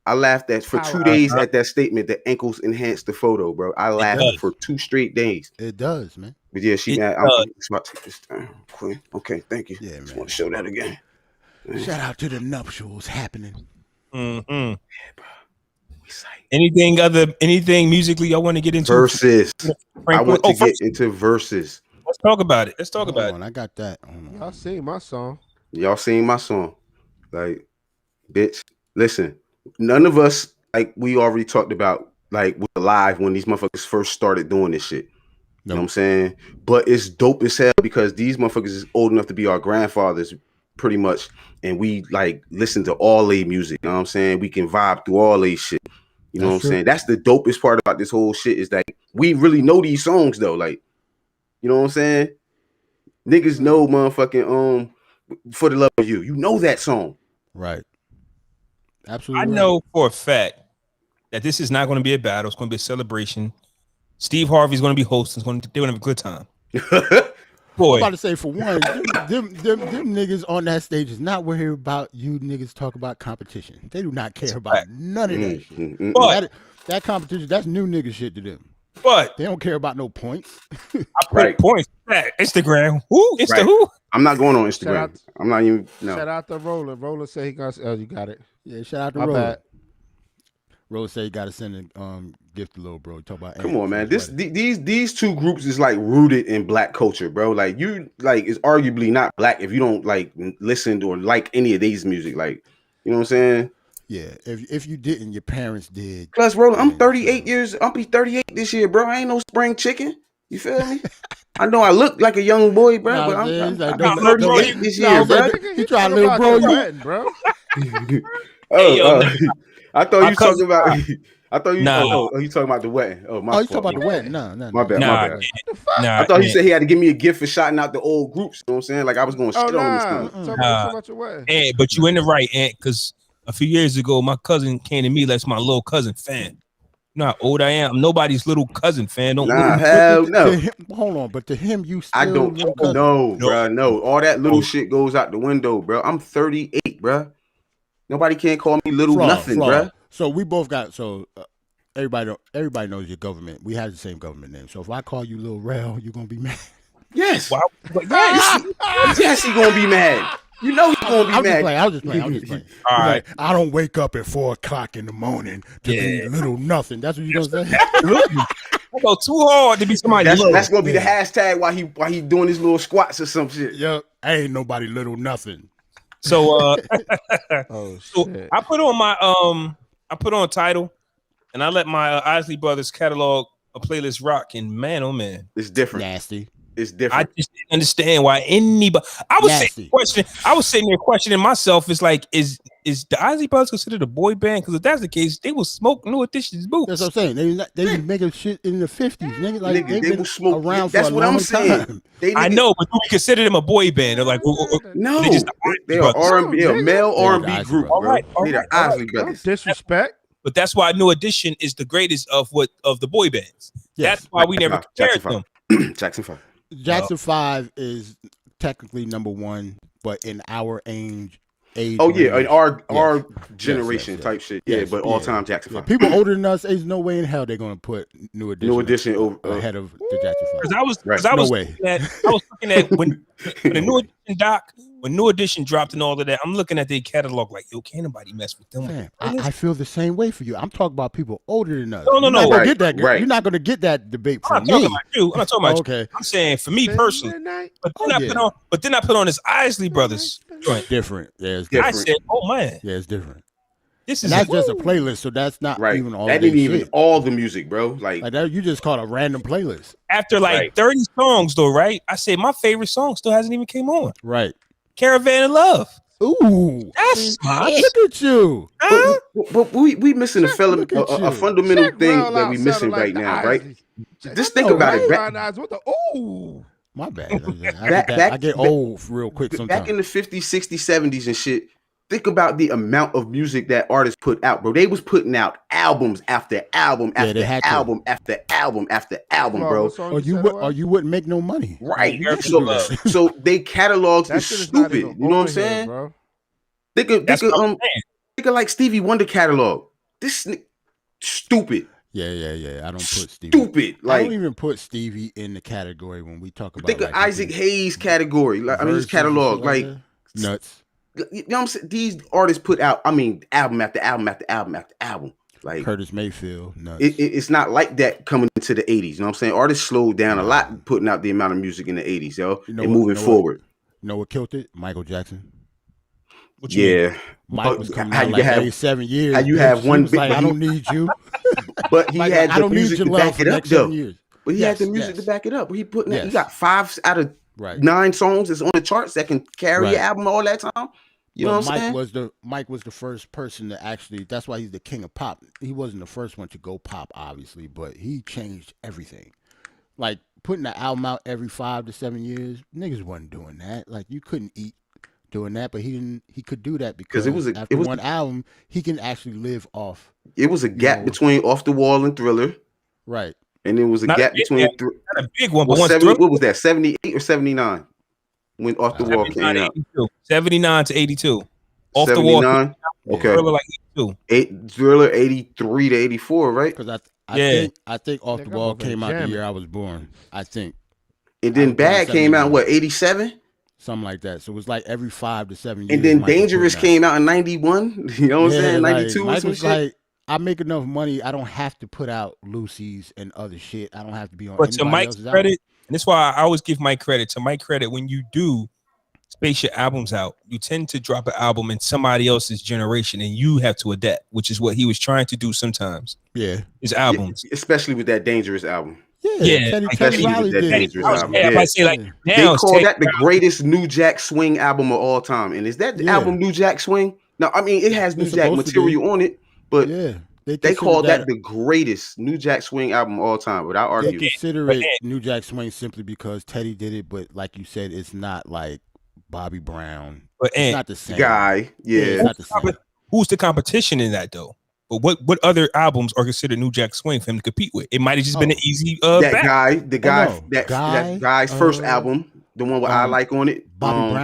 I laughed for 2 days at that statement. The ankles enhance the photo, bro. I laughed for 2 straight days. It does, man. But yeah, I'm about to take this down, Queen. Okay, thank you. Yeah, man. Just want to show that again. Shout out to the nuptials happening. Mm-hmm. Yeah, bro. Anything musically y'all want to get into? Verses. I want to get into verses. Let's talk about it. Hold on, I got that. Y'all seen my song. Y'all seen my song. Like, bitch, listen. None of us, like we already talked about, like was alive when these motherfuckers first started doing this shit. You know what I'm saying? But it's dope as hell because these motherfuckers is old enough to be our grandfathers pretty much. And we like listen to all they music. You know what I'm saying? We can vibe through all they shit. You know what I'm saying? That's the dopest part about this whole shit is that we really know these songs though. Like, you know what I'm saying? Niggas know motherfucking For the Love of You. You know that song. Right. Absolutely. I know for a fact that this is not going to be a battle. It's going to be a celebration. Steve Harvey's going to be hosting. They're going to have a good time. Boy. I'm about to say, for one, them niggas on that stage is not worried about you niggas talk about competition. They do not care about none of that shit. But that competition, that's new nigga shit to them. But they don't care about no points. I put points. Instagram. Who? Insta who? I'm not going on Instagram. I'm not even. No. Shout out to Roller. Roller say he got. Oh, you got it. Yeah, shout out to Roller. Roller say you got to send a gift to little bro. Talk about. Come on, man. These two groups is like rooted in black culture, bro. Like you, like is arguably not black if you don't like listen or like any of these music. Like, you know what I'm saying? Yeah, if you didn't, your parents did. Plus, Roller, I'm 38 years. I'll be 38 this year, bro. I ain't no spring chicken. You feel me? I know I look like a young boy, bro, but I'm 38 this year, bro. He trying to little bro. I thought you talking about. I thought you. You talking about the wedding? Oh, my. Oh, you talking about the wedding? No. My bad. I thought he said he had to give me a gift for shouting out the old groups. You know what I'm saying? Like I was going to shit on this. Talking about your wedding. But you in the right, Ant, because a few years ago, my cousin came to me. That's my little cousin fan. You know how old I am. I'm nobody's little cousin fan. Don't hell no. Hold on, but to him, you still. I don't know, bro. No, all that little shit goes out the window, bro. I'm 38, bro. Nobody can't call me little nothing, bro. So we both got everybody knows your government. We have the same government name. So if I call you Lil Rel, you gonna be mad? Yes. Wow. Yes, he gonna be mad. You know he's gonna be mad. I was just playing. All right. Like, I don't wake up at 4:00 in the morning to be little nothing. That's what you gonna say? I go too hard to be somebody. That's gonna be the hashtag while he doing his little squats or some shit. Yeah, ain't nobody little nothing. So so I put on Tidal, and I let my Isley Brothers catalog a playlist rock, and man, oh man, it's different. Nasty. It's different. I just didn't understand why anybody. I was sitting there questioning myself. It's like, is the Isley Brothers considered a boy band? Because if that's the case, they will smoke New Edition's boots. That's what I'm saying. They been making shit in the 50s. Nigga, like they will smoke around that's for a what long I'm saying. I know, but do we consider them a boy band? They're like, no, they are R&B, a male R&B group. All right, they're Isley Brothers. Disrespect. But that's why New Edition is the greatest of the boy bands. Yes. That's why we never compared them. Jackson 5. Jackson 5 is technically number 1, but in our age. Oh yeah, in our generation type shit. Yeah, but all time Jackson 5. People older than us, there's no way in hell they're gonna put New Edition ahead of the Jackson 5. Because I was looking at when the New Edition doc. When New Edition dropped and all of that, I'm looking at their catalog like, yo, can't nobody mess with them. Man, I feel the same way for you. I'm talking about people older than us. No. You're not going to get that debate from me. I'm not talking about you. Okay. I'm saying for me personally. But then I put on this Isley Brothers joint. Different. Yeah, it's different. different. I said, oh man. Yeah, it's different. This is that's just a playlist, so that's not even all. That didn't even all the music, bro. Like that, you just called a random playlist. After 30 songs, though, right? I say my favorite song still hasn't even came on. Right. Caravan of Love. Ooh, that's smart. Look at you. But we missing a fundamental thing that we missing right now, right? Just think about it. What the my bad. I get old real quick sometimes. Back in the 50s, 60s, 70s and shit, think about the amount of music that artists put out, bro. They was putting out albums after album after album after album after album, bro. Or you wouldn't make no money. Right. So they catalogs is stupid. You know what I'm saying? Bro. They could like Stevie Wonder catalog. This stupid. Yeah. I don't put Stevie. Stupid. I don't even put Stevie in the category when we talk about. Think of Isaac Hayes category. Like his catalog, like nuts. You know what I'm saying? These artists put out, album after album after album after album. Like Curtis Mayfield, nuts. It's not like that coming into the 80s. You know what I'm saying? Artists slowed down a lot putting out the amount of music in the 80s, yo. And moving forward. You know what killed it? Michael Jackson. Mike was coming out like 87 years. How you have one big, like, I don't need you. But he had the music to back it up, though. But he had the music to back it up. He got 5 out of 9 songs that's on the charts that can carry an album all that time. You know what I'm saying? Mike was the first person to actually. That's why he's the king of pop. He wasn't the first one to go pop, obviously, but he changed everything. Like putting an album out every 5 to 7 years, niggas wasn't doing that. Like you couldn't eat doing that, but he didn't. He could do that because after one album, he can actually live off. It was a gap between Off the Wall and Thriller, right? And it was a gap between not a big one. But what was that? 78 or 79? When Off the Wall came out, 79 to 82. Off 79? The Wall, okay. Thriller like 82. Thriller 83 to 84, right? Because I think Off the Wall came out the year I was born. I think. And then Bad came out 87? Something like that. So it was like every 5 to 7 years. And then Dangerous came out in 91. You know what I'm saying? 92 or some shit. Like, I make enough money. I don't have to put out Lucy's and other shit. I don't have to be on. But to Mike's credit. And that's why I always give Mike credit. To Mike credit, when you do space your albums out, you tend to drop an album in somebody else's generation and you have to adapt, which is what he was trying to do sometimes. Yeah. His albums. Especially with that Dangerous album. Yeah. Teddy Riley did. Dangerous album. I say like now they call that the greatest New Jack Swing album of all time. And is that the album New Jack Swing? Now, I mean, it has New Jack material on it, but they call that the greatest New Jack Swing album of all time, without arguing. They consider it New Jack Swing simply because Teddy did it, but like you said, it's not like Bobby Brown. But it's not the same guy. It's not the same. Who's the competition in that though? But what other albums are considered New Jack Swing for him to compete with? It might have just been an easy that guy's first album, the one with I Like on it. Bobby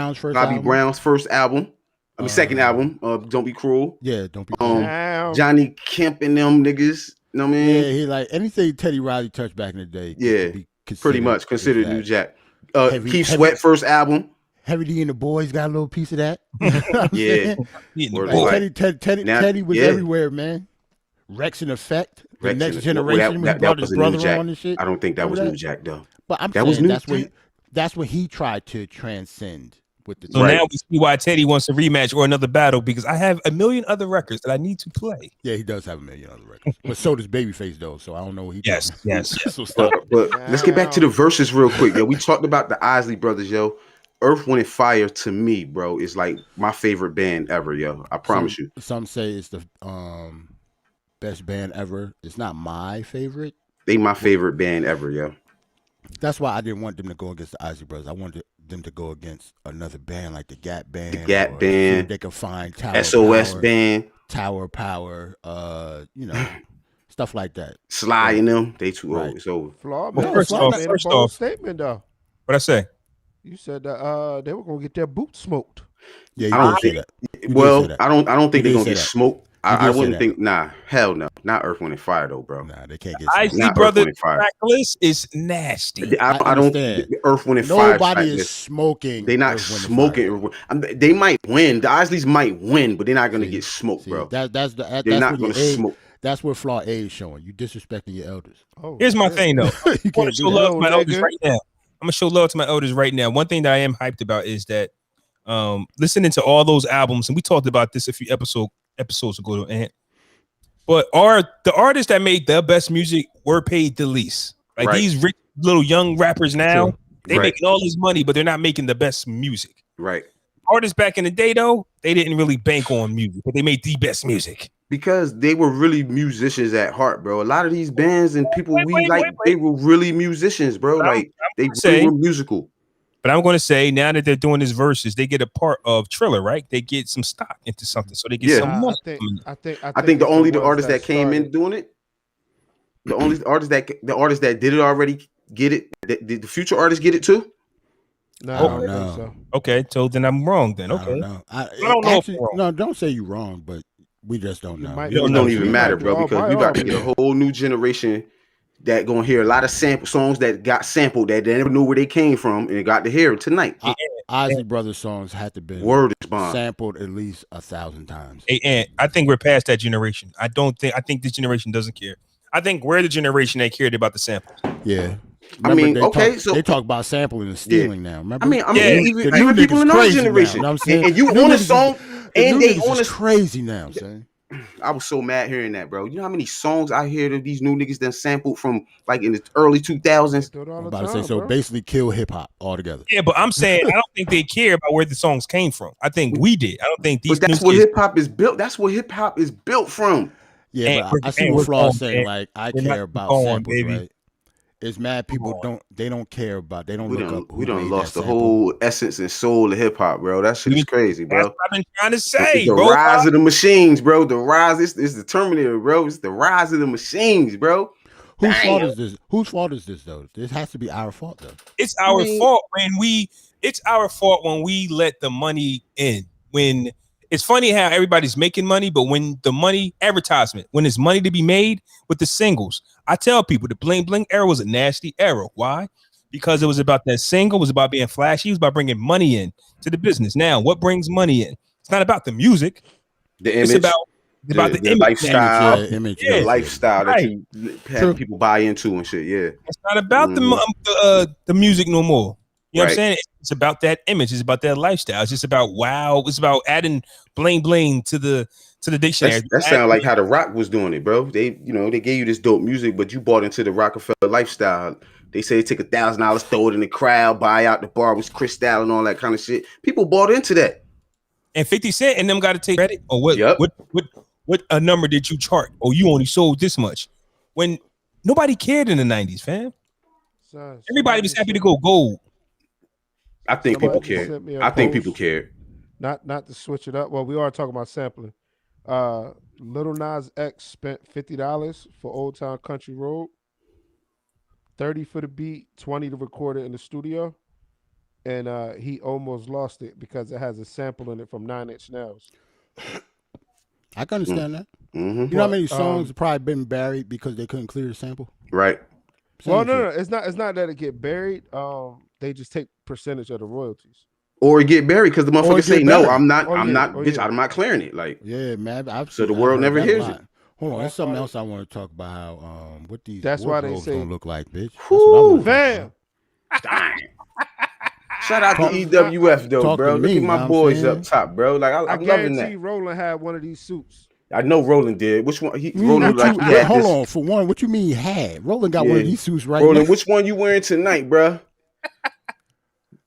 Brown's first album. I mean, second album, Don't Be Cruel. Yeah, Don't Be Cruel. Johnny Kemp and them niggas. You know what I mean? Yeah, he like anything Teddy Riley touched back in the day. Yeah, pretty much considered New Jack. Keith Sweat first album. Heavy D and the Boys got a little piece of that. Yeah. Teddy was everywhere, man. Rex in Effect. The Next Generation. He brought his brother on and shit. I don't think that was New Jack though. But I'm saying that's what he tried to transcend. So now we see why Teddy wants a rematch or another battle, because I have a million other records that I need to play. Yeah, he does have a million other records, but so does Babyface though. So I don't know what he does. Yes. So stop. But let's get back to the verses real quick. Yo, we talked about the Isley Brothers. Yo, Earth, Wind and Fire to me, bro, is like my favorite band ever. Yo, I promise you. Some say it's the best band ever. It's not my favorite. They my favorite band ever. Yo. That's why I didn't want them to go against the Isley Brothers. I wanted them to go against another band like the Gap Band. The Gap Band. They could find Tower SOS Power, Band. Tower Power. Stuff like that. Sly and them. They too old. It's over. First off, statement though. What'd I say? You said that they were gonna get their boots smoked. Yeah, you did say that. Well, I don't think they're gonna get smoked. I wouldn't think. Nah, hell no, not Earth, Wind and Fire though, bro. Nah, they can't get. Isley Brothers tracklist is nasty. I don't. Earth, Wind and Fire. Nobody is smoking. They're not smoking. They might win. The Isleys might win, but they're not gonna get smoked, bro. They're not gonna smoke. That's where Flaw A is showing. You disrespecting your elders. Here's my thing though. You can't show love to my elders right now. I'm gonna show love to my elders right now. One thing that I am hyped about is that listening to all those albums, and we talked about this a few episodes episodes ago, and but the artists that made the best music were paid the least. Like these rich little young rappers now, they making all this money, but they're not making the best music. Right. Artists back in the day, though, they didn't really bank on music, but they made the best music because they were really musicians at heart, bro. A lot of these bands and people they were really musicians, bro. Like they really were musical. But I'm going to say now that they're doing this verses, they get a part of Triller, right? They get some stock into something, so they get some money. I think the artists that came in doing it, the artists that did it already get it. Did the future artists get it too? No, I don't think so. Okay, so then I'm wrong. Then okay, I don't know. No, don't say you're wrong, but we just don't know. It don't even matter, bro, because we about to get a whole new generation that gonna hear a lot of sample songs that got sampled that they never knew where they came from, and they got to hear it tonight. Isley Brothers songs had to be sampled at least 1,000 times. And I think we're past that generation. I think this generation doesn't care. I think we're the generation that cared about the samples. Yeah. Remember, they talk about sampling and stealing now. Remember? Even people in our generation. Now, and you on a song, and they on a crazy now, son. I was so mad hearing that, bro. You know how many songs I hear that these new niggas done sampled from like in the early 2000s? I'm about to say, so basically kill hip hop altogether. Yeah, but I'm saying I don't think they care about where the songs came from. I think we did. I don't think these. But that's what hip hop is built. That's what hip hop is built from. Yeah, but I see what Flaw's saying. Like I care about samples, right? It's mad people don't care about. They don't look up. We done lost the whole essence and soul of hip hop, bro. That shit is crazy, bro. That's what I've been trying to say, bro. The rise of the machines, bro. The rise is the Terminator, bro. It's the rise of the machines, bro. Whose fault is this? Whose fault is this though? This has to be our fault though. It's our fault it's our fault when we let the money in. When it's funny how everybody's making money, but when the money advertisement, when there's money to be made with the singles, I tell people the bling bling era was a nasty era. Why? Because it was about that single, it was about being flashy, it was about bringing money in to the business. Now, what brings money in? It's not about the music. The image. It's about the image. Lifestyle. The lifestyle that you have people buy into and shit. Yeah. It's not about the music no more. You know what I'm saying? It's about that image. It's about that lifestyle. It's just about wow. It's about adding bling bling to the dictionary. That sounds like how the Rock was doing it, bro. They gave you this dope music, but you bought into the Rockefeller lifestyle. They say they take $1,000, throw it in the crowd, buy out the bar with Cristal and all that kind of shit. People bought into that. And 50 Cent and them got to take credit. Or what a number did you chart? Oh, you only sold this much. When nobody cared in the 90s, fam. Everybody was happy to go gold. I think people care. I think people care. Not to switch it up. Well, we are talking about sampling. Lil Nas X spent $50 for Old Town Country Road, $30 for the beat, $20 to record it in the studio, and he almost lost it because it has a sample in it from 9 Inch Nails. I can understand that. Mm-hmm. You know how many songs have probably been buried because they couldn't clear the sample? Right. Well, no, it's not that it get buried. They just take percentage of the royalties. Or get buried because the motherfucker say, no, I'm not, bitch, I'm not clearing it. Like, yeah, man. So the world never hears it. Hold on, there's something else I want to talk about. How what these that's why they say gonna look like, bitch. Whoo, fam. Shout out to EWF though, bro. Look at my boys up top, bro. Like I'm loving that. Roland had one of these suits. I know Roland did. Which one? Roland hold on. For one, what you mean he had? Roland got one of these suits right Roland, now. which one you wearing tonight, bro?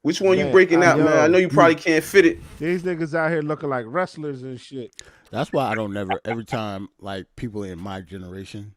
Which one you breaking out, man? I know you probably can't fit it. These niggas out here looking like wrestlers and shit. That's why I don't never, every time, like, people in my generation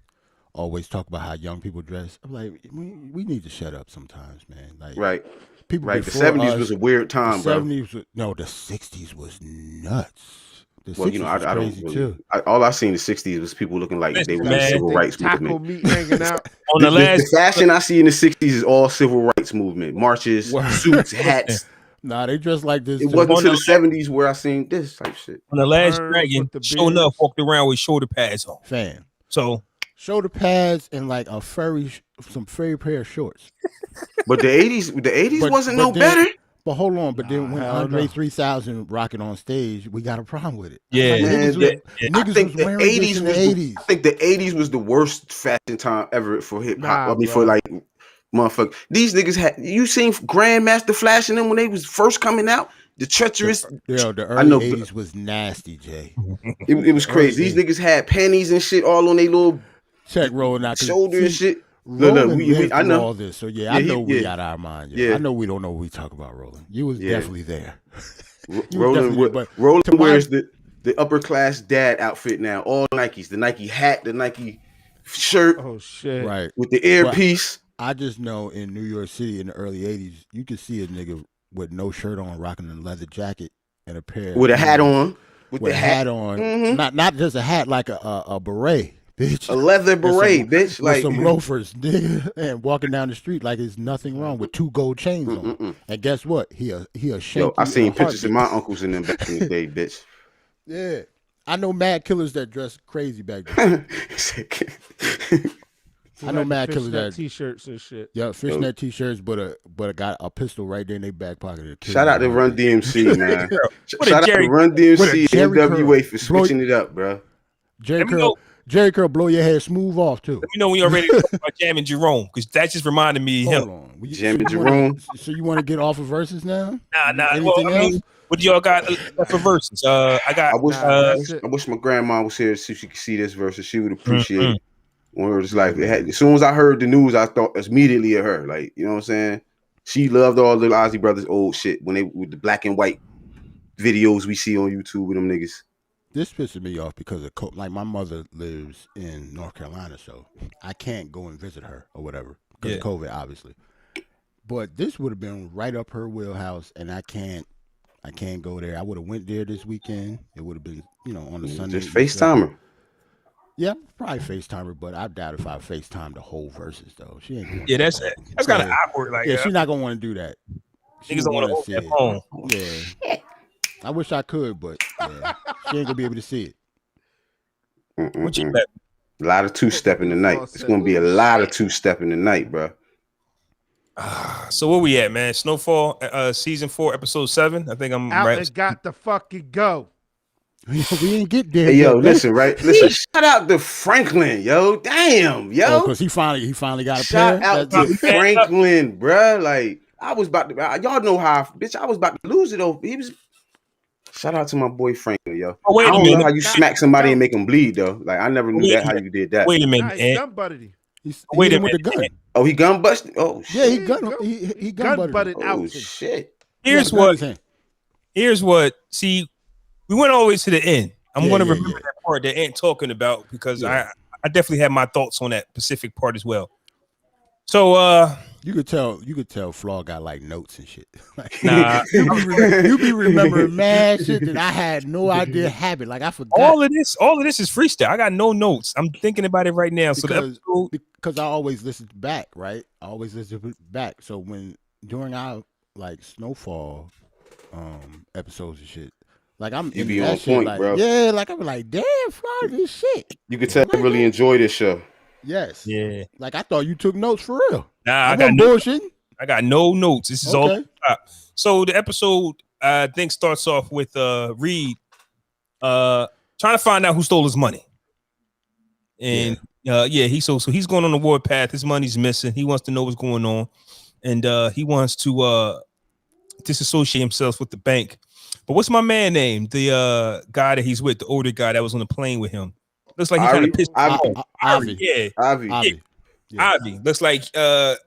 always talk about how young people dress. I'm like, we need to shut up sometimes, man. Like, right. People right. The 70s was a weird time, bro. The 60s was nuts. The 60s well, you know, I don't crazy too. All I seen in the 60s was people looking like they were in the civil rights movement. Meat hanging out. On the fashion I see in the 60s is all civil rights movement. Marches, suits, hats. Nah, they dress like this. It wasn't until the 70s where I seen this type shit. On the Last Dragon, sure enough, walked around with shoulder pads on. Fam. So shoulder pads and like some furry pair of shorts. But the 80s wasn't no better. But hold on, but then when Andre 3000 rocking on stage, we got a problem with it. Yeah, like, I think the 80s was the 80s. I think the 80s was the worst fashion time ever for hip hop. For like motherfucker. These niggas had you seen Grandmaster Flash and them when they was first coming out? The treacherous. The early 80s was nasty, Jay. It was crazy. These niggas had panties and shit all on their little rolling out shoulder and shit. Look, I know all this, so I know we out our mind. Yeah. I know we don't know what we talk about, Roland. You was definitely there. Roland wears the upper class dad outfit now. All Nikes, the Nike hat, the Nike shirt. Oh shit! Right with the earpiece. I just know in New York City in the early 80s, you could see a nigga with no shirt on, rocking a leather jacket and a pair with a hat on. With a hat on, not just a hat, like a beret. Bitch. A leather beret, bitch. Like some loafers, nigga, and walking down the street like there's nothing wrong with 2 gold chains on. And guess what? He a shank. Yo, I seen pictures of my uncles in them back in the day, bitch. Yeah. I know mad killers that dress crazy back then. I know mad killers that t-shirts and shit. Yeah, fishnet t-shirts, but got a pistol right there in their back pocket. Shout out to Run DMC, man. Shout out to Run DMC and NWA for switching it up, bro. Jerry Curl, blow your hair smooth off too. Let me know when you're ready to talk about Jamming Jerome, because that just reminded me of him. Jamming Jerome. So you want to get off of verses now? Nah. Anything else? What do y'all got for verses? I wish my grandma was here to see if she could see this verse. She would appreciate it. When it was like, as soon as I heard the news, I thought immediately of her. Like, you know what I'm saying? She loved all the Isley Brothers old shit when they with the black and white videos we see on YouTube with them niggas. This pisses me off because of like my mother lives in North Carolina, so I can't go and visit her or whatever because of COVID, obviously. But this would have been right up her wheelhouse, and I can't go there. I would have went there this weekend. It would have been, on the Sunday. Just FaceTime her. Yeah, probably FaceTime her, but I doubt if I FaceTime the whole verses though. She ain't. That's kind of awkward. Like, she's not gonna want to do that. Niggas don't want to hold their phone. Yeah. I wish I could, but she ain't gonna be able to see it. What you bet? A lot of two-step in the night. It's gonna be a lot of two-step in the night, bro. So where we at, man? Snowfall, season 4, episode 7. I think I'm out right. and got to fucking go. We ain't get there. Hey, yo, listen. Shout out to Franklin, yo. Damn, yo. Because he finally got a shout out to Franklin, bro. Like I was about to. Y'all know how, bitch. I was about to lose it over. He was. Shout out to my boy Franklin, yo. Oh, wait I don't a minute. know how you smack somebody and make them bleed, though. Like I never knew how you did that. Wait a minute. He gun butted him. Wait a minute. With the gun. Oh, he gun busted. Oh, shit. Yeah, he gun butted out. Oh shit. Here's what. See, we went all the way to the end. I'm going to remember that part that Ant talking about because I definitely have my thoughts on that specific part as well. So you could tell Flaw got like notes and shit. Like, nah, you be remembering mad shit that I had no idea happened. Like I forgot. All of this is freestyle. I got no notes. I'm thinking about it right now. Because I always listen back, right? I always listen back. So during our like Snowfall episodes and shit. Like you be on point, like, bro. Yeah, like I'm like, damn, Flaw, this shit. You could tell you really enjoy this show. Yes. Yeah. Like I thought you took notes for real. Nah, I got bullshit. I got no notes. This is all. So the episode I think starts off with Reed trying to find out who stole his money. And he's going on the warpath. His money's missing. He wants to know what's going on. And he wants to disassociate himself with the bank. But what's my man name? The guy that he's with, the older guy that was on the plane with him. Looks like he kind of pissed off. Avi. Yeah. Avi. Yeah. Avi. Looks like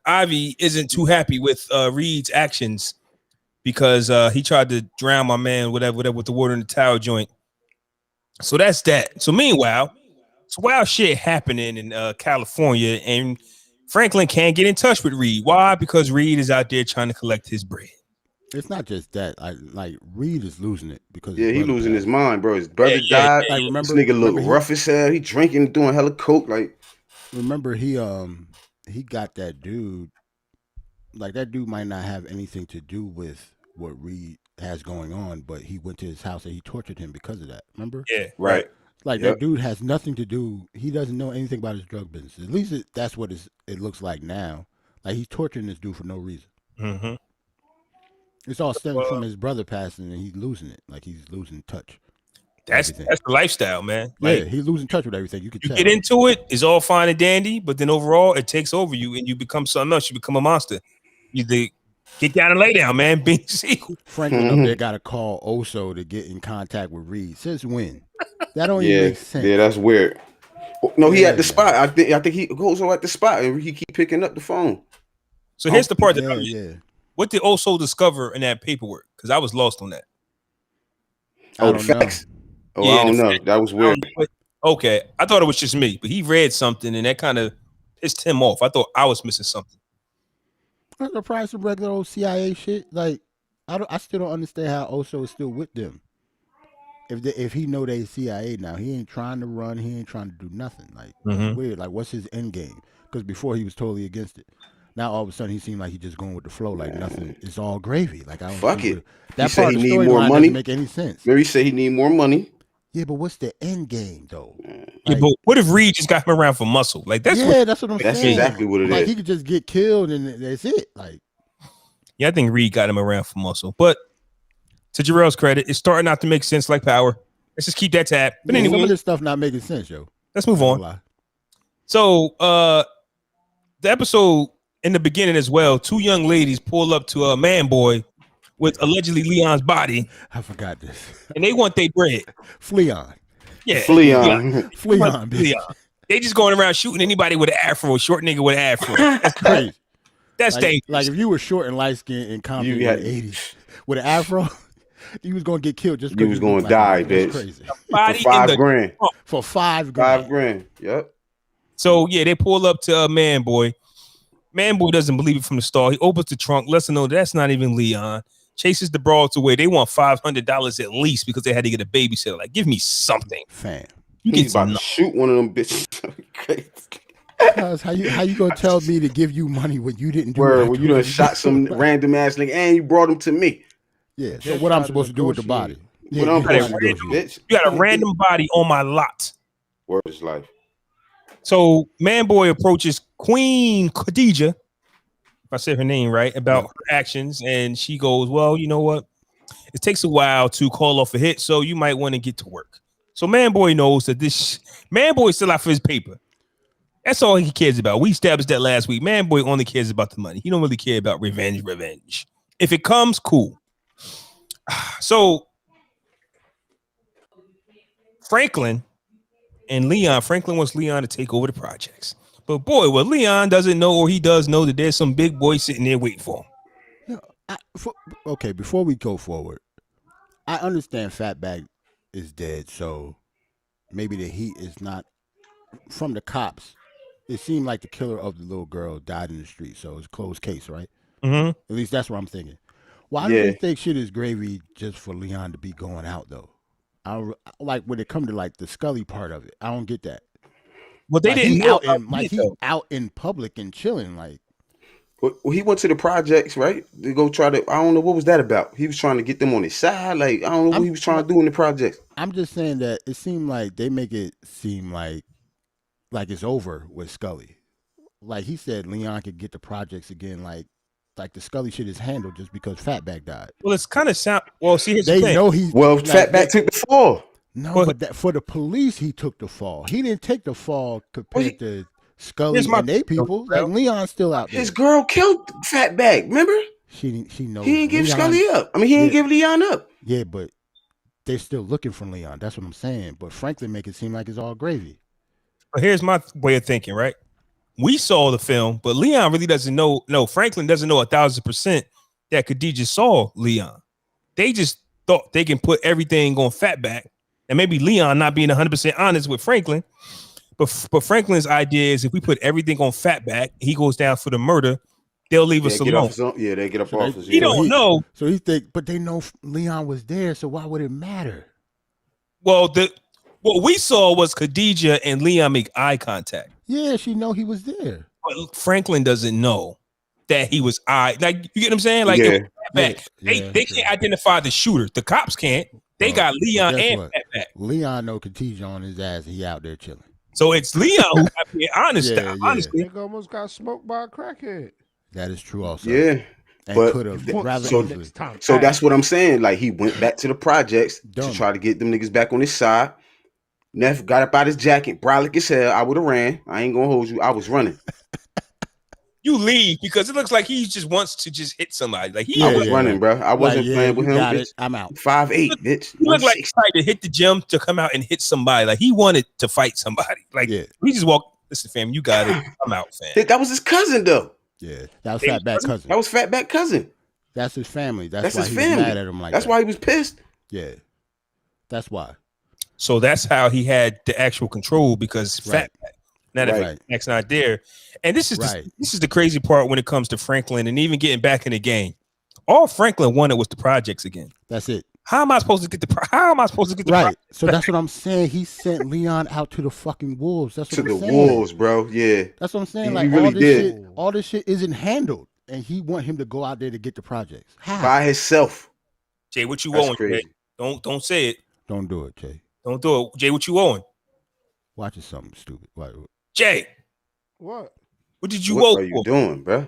Avi isn't too happy with Reed's actions because he tried to drown my man, whatever, with the water in the towel joint. So that's that. So meanwhile, it's wild shit happening in California, and Franklin can't get in touch with Reed. Why? Because Reed is out there trying to collect his bread. It's not just that. Like Reed is losing it because he losing his mind, bro. His brother died. Like, remember, this nigga look rough as hell. He drinking, doing hella coke. Like, remember he got that dude. Like that dude might not have anything to do with what Reed has going on, but he went to his house and he tortured him because of that. Remember? Yeah, right. Like that dude has nothing to do. He doesn't know anything about his drug business. At least that's what it looks like now. Like he's torturing this dude for no reason. Mm-hmm. It's all stemming from his brother passing, and he's losing it. Like he's losing touch. That's the lifestyle, man. Like, he's losing touch with everything. You tell. Get into it, it's all fine and dandy, but then overall, it takes over you, and you become something else. You become a monster. Get down and lay down, man. Being sequel. Franklin up there got to call Oso to get in contact with Reed. Since when? That don't even make sense. Yeah, that's weird. No, he at the spot. I think he goes at the spot and he keep picking up the phone. So here's the part that what did Oso discover in that paperwork? Because I was lost on that. The facts. Oh, yeah, I don't know. That was weird. Okay, I thought it was just me, but he read something and that kind of pissed him off. I thought I was missing something. I'm surprised some regular old CIA shit. Like, I still don't understand how Oso is still with them. If he know they CIA now, he ain't trying to run. He ain't trying to do nothing. Like, weird. Like, what's his end game? Because before he was totally against it. Now all of a sudden he seemed like he's just going with the flow. Like nothing. It's all gravy. Like I don't. Fuck it. That he part of the storyline doesn't make any sense. Mary said he need more money. Yeah, but what's the end game though? Yeah, but what if Reed just got him around for muscle? Like that's that's what I'm saying. That's exactly what it is. Like he could just get killed and that's it. Like, yeah, I think Reed got him around for muscle. But to Jarrell's credit, it's starting not to make sense like Power. Let's just keep that tab. But anyway, some of this stuff not making sense, yo. Let's move on. So the episode in the beginning as well, two young ladies pull up to a man boy with allegedly Leon's body. I forgot this. And they want their bread. Fleon. Yeah. Fleon. They just going around shooting anybody with an afro, short nigga with an afro. That's crazy. That's dangerous. Like if you were short and light skinned and confident in the 80s with an afro, you was gonna get killed just because you was gonna die, bitch. Crazy. For $5,000. For $5,000. $5,000. Yep. So yeah, they pull up to a man boy. Man boy doesn't believe it from the start. He opens the trunk, lets them know that's not even Leon. Chases the broads away. They want $500 at least because they had to get a babysitter. Like, give me something, fam. He's about to shoot one of them bitches. How you gonna tell me to give you money when you didn't do it? When you done shot some random ass nigga and you brought him to me. Yeah. So what I'm supposed to do with the body? Yeah, you got a random body on my lot. Word is life. So man boy approaches Queen Khadijah, if I said her name right, about her actions, and she goes, well, you know what? It takes a while to call off a hit, so you might want to get to work. So man boy knows that this man boy is still out for his paper. That's all he cares about. We established that last week. Man boy only cares about the money. He don't really care about revenge. If it comes, cool. So Franklin wants Leon to take over the projects. But boy, what Leon doesn't know, or he does know, that there's some big boy sitting there waiting for him. Okay, before we go forward, I understand Fatback is dead, so maybe the heat is not from the cops. It seemed like the killer of the little girl died in the street, so it's a closed case, right? Mm-hmm. At least that's what I'm thinking. Why do they think shit is gravy just for Leon to be going out, though? I like when it come to like the Scully part of it. I don't get that. Well, they didn't know. He out in public and chilling. Like, well, he went to the projects, right? To go try to. I don't know what was that about. He was trying to get them on his side. Like, I don't know what he was trying to do in the projects. I'm just saying that it seemed like they make it seem like it's over with Scully. Like he said, Leon could get the projects again. Like the Scully shit is handled just because Fatback died. Well, it's kind of sound. Well, see, here's they the thing. know he's Fatback took the fall. No, but for the police, he took the fall. He didn't take the fall compared to Scully and they people. Like Leon's still out there. His girl killed Fatback. Remember? She knows. He didn't give Scully up. I mean, he didn't give Leon up. Yeah, but they're still looking for Leon. That's what I'm saying. But Franklin make it seem like it's all gravy. But here's my way of thinking, right? We saw the film, but Leon really doesn't know. No, Franklin doesn't know 1,000% that Khadijah saw Leon. They just thought they can put everything on Fatback, and maybe Leon not being 100% honest with Franklin. But Franklin's idea is if we put everything on Fatback, he goes down for the murder, they'll leave us alone. They get up off. He don't know. So he think, but they know Leon was there, so why would it matter? Well, what we saw was Khadijah and Leon make eye contact. Yeah, she know he was there. But Franklin doesn't know that he was like, you get what I'm saying? Like, they can't identify the shooter. The cops can't. They got Leon and Fatback. Leon know Khadijah on his ass. He out there chilling. So it's Leon who got to be honest. Honestly, nigga almost got smoked by a crackhead. That is true also. Yeah. And could have rather so that's what I'm saying. Like he went back to the projects to try to get them niggas back on his side. Neff got up out his jacket, brolic as hell. I would have ran. I ain't gonna hold you. I was running. you leave because it looks like he just wants to just hit somebody. Like I was running, bro. I wasn't playing with him. Bitch. I'm out. 5'8", bitch. He looked like he tried to hit the gym to come out and hit somebody. Like he wanted to fight somebody. Like he just walked. Listen, fam, you got it. I'm out, fam. That was his cousin, though. Yeah, that was Fatback cousin. That was Fatback cousin. That's his family. That's why his he family. was mad at him like That's why he was pissed. Yeah, that's why. So that's how he had the actual control because Fatback. Now that Fatback's not there, and this is the crazy part when it comes to Franklin and even getting back in the game. All Franklin wanted was the projects again. That's it. How am I supposed to get the right? So that's what I'm saying. He sent Leon out to the fucking wolves. That's what I'm saying. To the wolves, bro. Yeah. That's what I'm saying. Like really all this shit isn't handled, and he want him to go out there to get the projects. How? By himself. Jay, what you owing? Jay? Don't say it. Don't do it, Jay. Don't do it, Jay. What you owing? Watching something stupid. Jay. What? What did you What owe? are you doing, bro?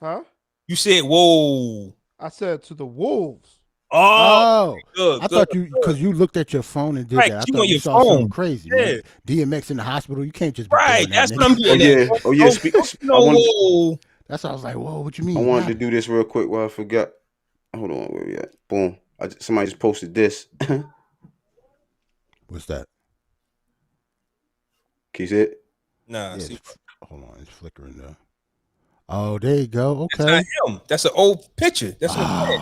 Huh? You said whoa. I said to the wolves. Oh, good, I thought you because you looked at your phone and did that. I thought you saw something crazy. Yeah. Man. DMX in the hospital. You can't just be right. That's that, what I'm doing. Oh yeah. No. That's why I was like, whoa. What you mean? I wanted to do this real quick while I forgot. Hold on, where we at? Boom. Somebody just posted this. What's that? Can you see it? Nah. Yeah, hold on, it's flickering though. Oh, there you go. Okay. That's not him. That's an old picture. That's what I'm saying.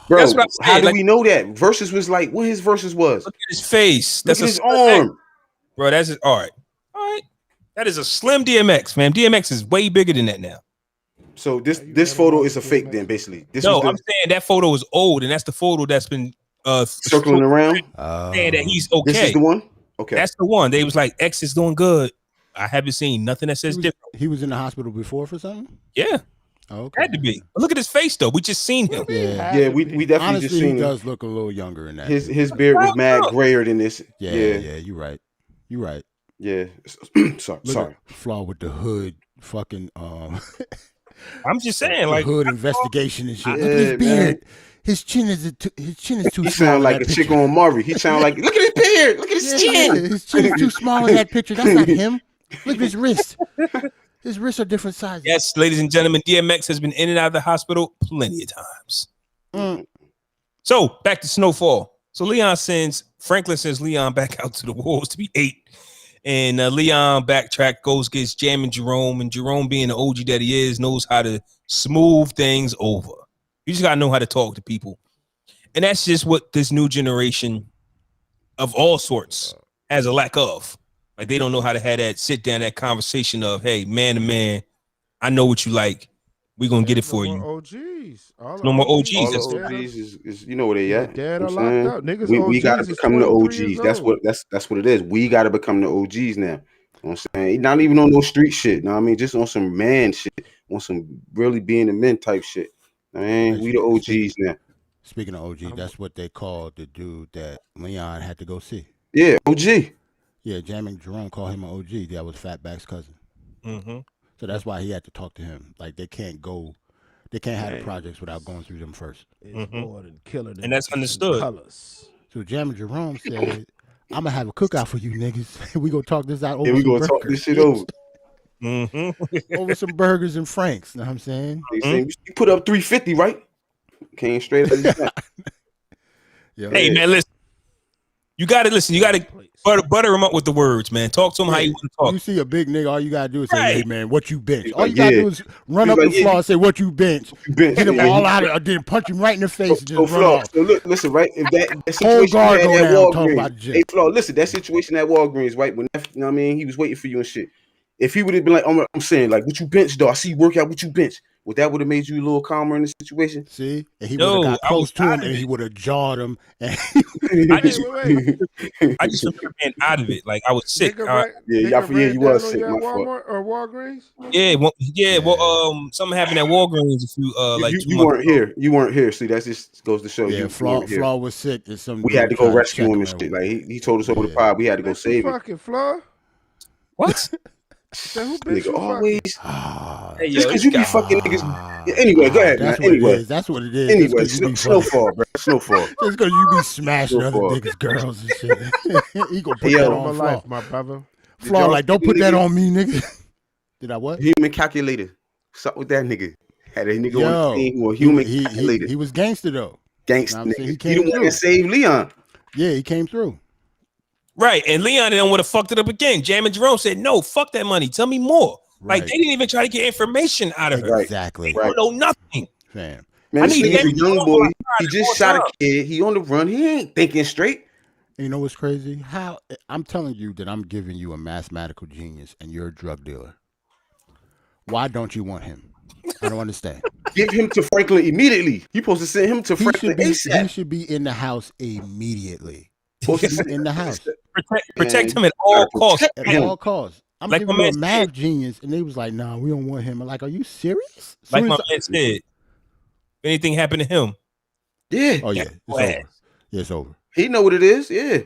Bro, that's what I'm how saying. do we know that? Versus was like what his verses was. Look at his face. That's his arm. Bro, that's it. All right. That is a slim DMX, man. DMX is way bigger than that now. So this photo is a fake then, basically. I'm saying that photo is old, and that's the photo that's been circling around. Saying that he's okay. This is the one? Okay. That's the one. They was like, X is doing good. I haven't seen nothing that says different. He was in the hospital before for something? Yeah. Oh, okay. Had to be. But look at his face though. We just seen him. Yeah, we definitely honestly, just seen he does look a little younger in that. His beard was mad grayer than this. Yeah, you're right. Yeah. Sorry. Flaw with the hood fucking I'm just saying, like hood investigation and shit. Look at his beard. Man. His chin is too small. He sound like a chick on Maury. He sound like look at his beard. Look at his chin. His chin is too small in that picture. That's not him. Look at his wrist. His wrists are different sizes. Yes, ladies and gentlemen, DMX has been in and out of the hospital plenty of times. So back to Snowfall. So Franklin sends Leon back out to the wolves to be 8. And Leon backtrack goes, gets jamming Jerome. And Jerome, being the OG that he is, knows how to smooth things over. You just got to know how to talk to people. And that's just what this new generation of all sorts has a lack of. Like, they don't know how to have that sit down, that conversation of, hey, man to man, I know what you like. We're going to get it for you. OGs. No more OGs. All the OGs is you know where they at. Dead or locked up. Niggas we got to become the OGs. That's what it is. We got to become the OGs now. You know what I'm saying? Not even on no street shit. You know what I mean? Just on some man shit. On some really being the men type shit. I mean, we the OGs now. Speaking of OG, that's what they called the dude that Leon had to go see. Yeah, OG. Yeah, Jamming Jerome called him an OG. That was Fatback's cousin. Mm-hmm. So that's why he had to talk to him. Like, they can't have the projects without going through them first. It's more than killing them. And that's understood. Colors. So Jamming Jerome said, I'm going to have a cookout for you niggas. We going to talk this out over we going to talk this shit over. Over some burgers and Franks. Know what I'm saying? You put up 350, right? Came straight up. Hey, man, listen. You got to listen. You got to butter him up with the words, man. Talk to him how you want to talk. You see a big nigga, all you got to do is say, hey, man, what you bench? All you got to do is run up the floor and say, what you bench? Get him all out of it, then punch him right in the face and just run off. So look, listen, right? If that situation at Walgreens, hey, Flaw, listen, that situation at Walgreens, right? When you know what I mean, he was waiting for you and shit. If he would have been like, I'm saying, like, what you bench, though? I see you work out, what you bench. Would that have made you a little calmer in the situation? See? And he would have got close to him and he would have jawed him. And I just remember being out of it. Like, I was sick. Yeah, I forget you was sick. My fault. Or Walgreens? Yeah, well, something happened at Walgreens a few like 2 you months weren't here. You weren't here. See, that just goes to show you. Flaw was sick. We had to go rescue him and shit. Like, he told us over the pod, we had to go save him. Fucking Flaw? What? Nigga, always. Hey, just because you be fucking niggas. Anyway, go ahead, man. Anyway, that's what it is. Anyway, Snowfall, bro. Snowfall. Just because you be smashing other niggas' girls and shit. He gonna put that on life, my brother. Flaw, like, don't put that on me, nigga. Did I what? Human calculator. What's up with that nigga? Had a nigga Yo, on the team who a human he was gangster though. Gangster. You know Nigga. he He came the one through. that saved Leon. Yeah, he came through. Right, and Leon then would have fucked it up again. Jam and Jerome said, "No, fuck that money. Tell me more." Right. Like they didn't even try to get information out of her. Exactly. They don't know nothing. Fam. Man, I this need nigga's a that young ball. boy. He just shot a kid. He on the run. He ain't thinking straight. You know what's crazy? How I'm telling you that I'm giving you a mathematical genius and you're a drug dealer. Why don't you want him? I don't understand. Give him to Franklin immediately. You supposed to send him to Franklin He ASAP. should be in the house immediately. Supposed to He's in the house Protect him at all costs. at all costs. I'm Like giving my you a man math said. genius, and they was like, "Nah, we don't want him." I'm like, "Are you serious?" Like my man said, if anything happened to him, Yeah. Oh yeah, it's over. Yeah, it's over. He know what it is. Yeah.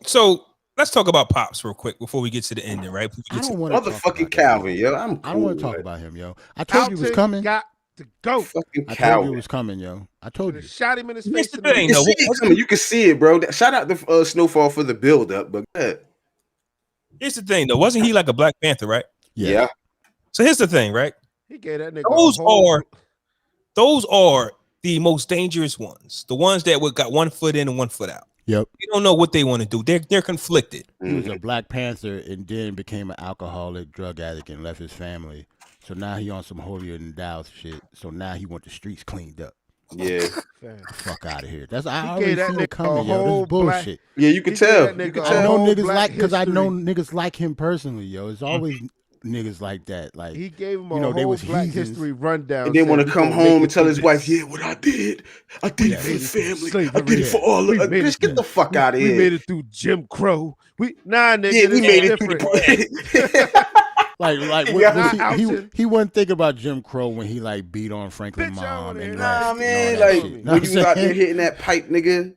so let's talk about Pops real quick before we get to the ending, right? I don't want to Motherfucking Calvin, yo. I don't want to talk about him, yo. I told you it was coming. Got to go. Fucking I told you it Calvin. was coming, yo. I told you. Shot him in his Here's face. the in thing, You though. can see it coming. You can see it, bro. Shout out to Snowfall for the build up, but Here's the thing, though. Wasn't he like a Black Panther, right? yeah. So here's the thing, right? He gave that nigga Those are the most dangerous ones. The ones that got 1 foot in and 1 foot out. Yep. They don't know what they want to do. They're conflicted. He was a Black Panther and then became an alcoholic, drug addict, and left his family. So now he on some holier than thou shit. So now he want the streets cleaned up. Yeah. Fuck out of here. That's I He already gave that seen it nigga coming, a yo. whole This is bullshit. Yeah, you can He gave tell. that You can nigga I a tell. know whole niggas black like because I know history. niggas like him personally, yo. It's always niggas like that. Like He gave him you know, a they whole was Black heathens. history rundown. And then said want to we come gonna make home it and tell through his this. wife, yeah, what I did it for the family. I did it for all of We us. made Bitch, it get the fuck out of We here. made it through Jim Crow. Nigga, Yeah, we this made is it through different. Like Yeah. he wasn't thinking about Jim Crow when he like beat on Franklin Bitch, I mom wanna and hear left Nah, and man, all that like shit. when Know what you I'm was out there saying? hitting that pipe, nigga,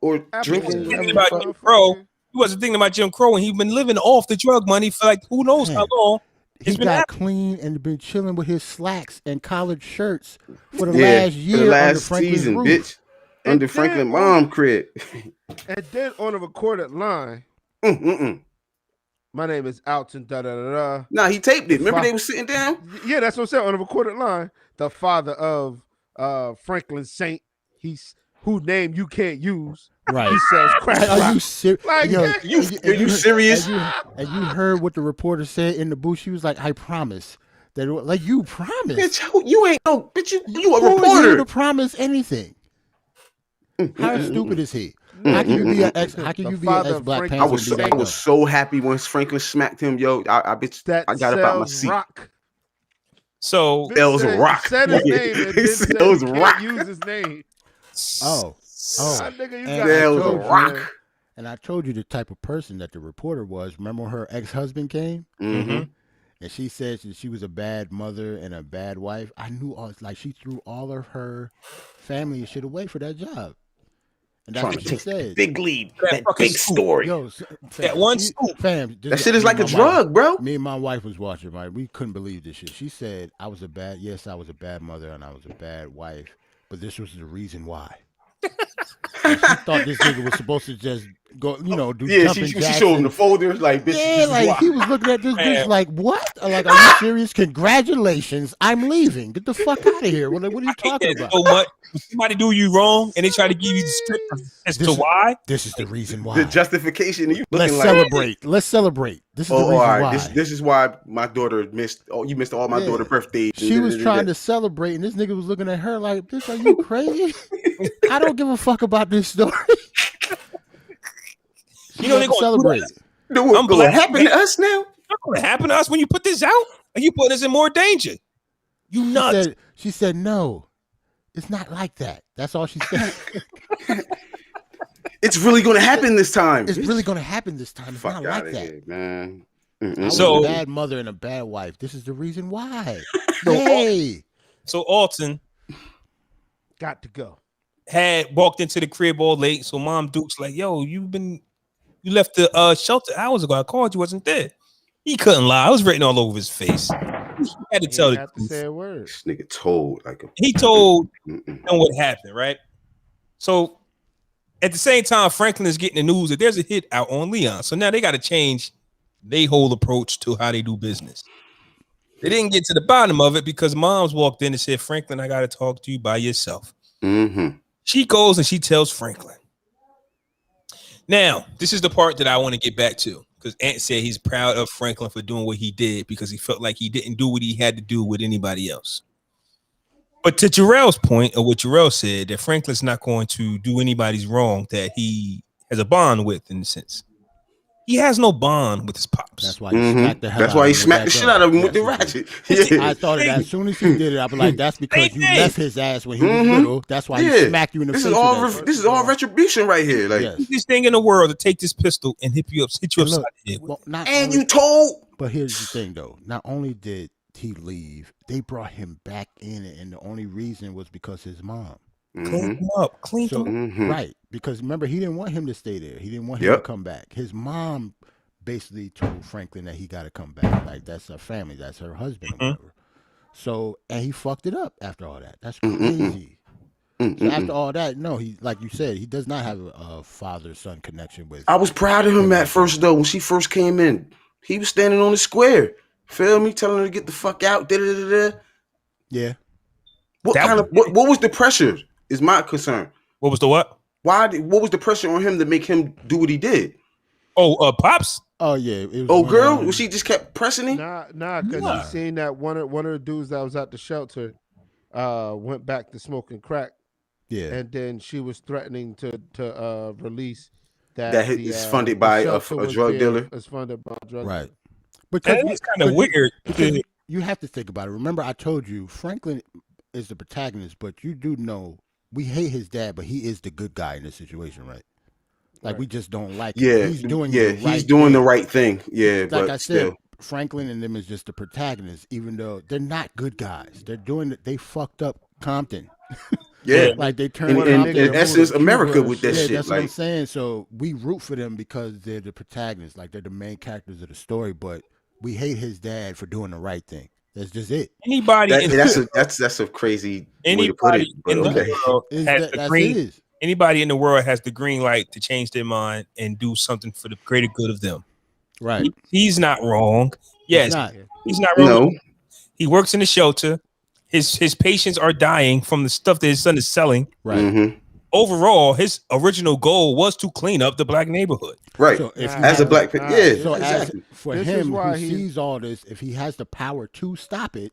or drinking. Thinking about Jim Crow. He wasn't thinking about Jim Crow, and he's been living off the drug money for like who knows how Man. long. He It's been got happening. clean and been chilling with his slacks and collared shirts for the Yeah, last for year the under last Franklin's season, roof. bitch. Under And Franklin then- mom crib. And then on a recorded line, my name is Alton, da da da da. Nah, he taped it. Remember Fuck. they was sitting down? Yeah, that's what I'm saying. On a recorded line, the father of Franklin Saint, he's whose name you can't use. Right. He says crack Like, are rock. you serious? Like, you serious? And you heard what the reporter said in the booth. She was like, "I promise that, like, you promised. Bitch, you ain't no bitch. You a Who are you reporter. to promise anything? How stupid is he? How can you be an ex? How can The you be father an of Black Franklin Panther? I was and so, be I like, was so happy once Franklin smacked him, yo. I bitch, that I got up out my sells seat. rock. So Bitch Sells said- rock. Said his name and then said Sells he can't rock. use his name. Oh, That nigga, you And got I Sells told you, rock. and I told you the type of person that the reporter was. Remember when her ex-husband came? Mm-hmm. And she said that she was a bad mother and a bad wife. I knew all like she threw all of her family and shit away for that job. And that's Trying what to she take said. big lead. That That fucking big scoop. story. Yo, That one scoop. fam. That shit is like a my drug, bro. Me and my wife was watching, right? We couldn't believe this shit. She said, I was a bad mother and I was a bad wife, but this was the reason why. And she thought this nigga was supposed to just go, do Yeah, jumping she jacks showed him and- the folders, like, bitch. Yeah, this is like why. he was looking at this bitch Man. like, what? Like, are you serious? Congratulations, I'm leaving. Get the fuck out of here. What are you I hate talking that about? so much. When somebody do you wrong, and they try to give you the script as This to is- why. This is the reason why. The justification. And you looking Let's like, celebrate. Let's celebrate. This is the oh, reason all right. why. This is why my daughter missed. Oh, you missed all my Yeah. daughter's birthdays. She was trying to celebrate, and this nigga was looking at her like, bitch, are you crazy? I don't give a fuck about this story. You know they gonna celebrate. do that. Do what I'm gonna black. happen to us now? What's going to happen to us when you put this out? Are you putting us in more danger? You nuts. She said, no, it's not like that. That's all she said. It's really gonna happen this time. It's really going to happen this time. It's Fuck not out like of that. here, man. I was So- a bad mother and a bad wife. This is the reason why. Hey. So Alton got to go. had walked into the crib all late. So Mom Duke's like, yo, you left the shelter hours ago. I called you, wasn't there. He couldn't lie. I was written all over his face. He had to tell You the have to truth. say a word. This nigga told like a. He told Mm-mm. them what happened, right? So at the same time, Franklin is getting the news that there's a hit out on Leon. So now they got to change their whole approach to how they do business. They didn't get to the bottom of it because moms walked in and said, Franklin, I got to talk to you by yourself. Mm-hmm. She goes and she tells Franklin. Now, this is the part that I want to get back to because Ant said he's proud of Franklin for doing what he did because he felt like he didn't do what he had to do with anybody else. But to Jarrell's point, or what Jarrell said, that Franklin's not going to do anybody's wrong that he has a bond with, in a sense. He has no bond with his pops. That's why he smacked the hell That's out why of he him smacked the shit out of him with the ratchet. Yeah. I thought of that as soon as he did it. I was like, that's because you left his ass when he was little. That's why he smacked you in the face. This is all retribution right here. Like easiest thing in the world to take this pistol and hit you upside the head. Well, you told. But here's the thing, though. Not only did he leave, they brought him back in, and the only reason was because his mom cleaned him up, right? Because remember, he didn't want him to stay there. He didn't want him to come back. His mom basically told Franklin that he got to come back. Like that's her family, that's her husband, or whatever. So, and he fucked it up after all that. That's crazy. So after all that, no, he, like you said, he does not have a father-son connection with. I was proud of him at first, though. When she first came in, he was standing on the square. Feel me? Telling her to get the fuck out. Yeah. What was the pressure? Is my concern. What was the what? What was the pressure on him to make him do what he did? Oh, Pops? Oh yeah. It was girl? Was she just kept pressing him? Nah, because he seen that one of the dudes that was at the shelter went back to smoking crack. Yeah. And then she was threatening to release that is funded by a drug dealer. It's funded by a drug dealer. Right. Because it's kind of weird. You have to think about it. Remember, I told you Franklin is the protagonist, but you do know we hate his dad, but he is the good guy in this situation, right? Like we just don't like him. Yeah, he's doing the right thing. Yeah, like but I said, still. Franklin and them is just the protagonists, even though they're not good guys. They're doing it. They fucked up Compton. Yeah, like they turned in essence America with that shit. That's like, what I'm saying. So we root for them because they're the protagonists, like they're the main characters of the story. But we hate his dad for doing the right thing. That's just it. That's a crazy way to put it. Anybody in the world has the green light to change their mind and do something for the greater good of them. Right. He's not wrong. Yes, he's not wrong. No. He works in the shelter. His patients are dying from the stuff that his son is selling. Right. Mm-hmm. Overall, his original goal was to clean up the black neighborhood. Right. So as a black person, So exactly. For him, who sees all this, if he has the power to stop it,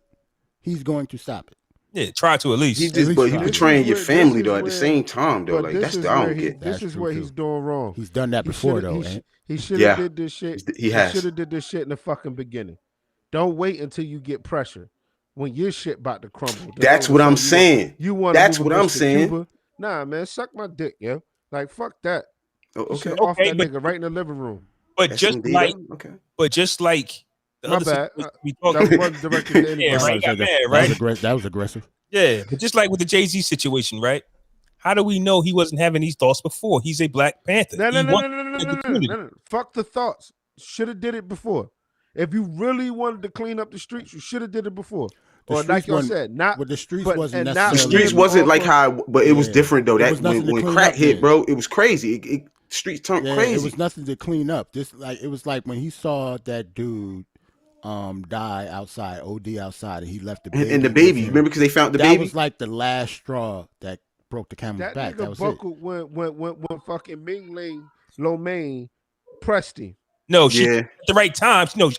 he's going to stop it. Yeah, try to at least. But you betraying your family though at the same time though. Like that's the I don't get. This is where he's doing wrong. He's done that before though. He should have did this shit. He should have did this shit in the fucking beginning. Don't wait until you get pressure when your shit about to crumble. That's what I'm saying. You want? That's what I'm saying. Cuba? Nah, man, suck my dick, yo. Like fuck that. Okay. Off that nigga right in the living room. But just like the my bad. we that wasn't directed to anybody. right? That was aggressive. Yeah, but just like with the Jay-Z situation, right? How do we know he wasn't having these thoughts before? He's a Black Panther. No. Fuck the thoughts. Should have did it before. If you really wanted to clean up the streets, you should have did it before. Or like you said, not. But the streets wasn't necessarily. The streets wasn't like how, but it was different though. That when crack hit, bro, it was crazy. The streets turned crazy. It was nothing to clean up. It was like when he saw that dude die outside, OD outside, and he left the baby. And the baby, remember, because they found the baby. That was like the last straw that broke the camel's back. That was buckled it. When fucking Ming Ling Lo Mein pressed him. No, at the right time. No,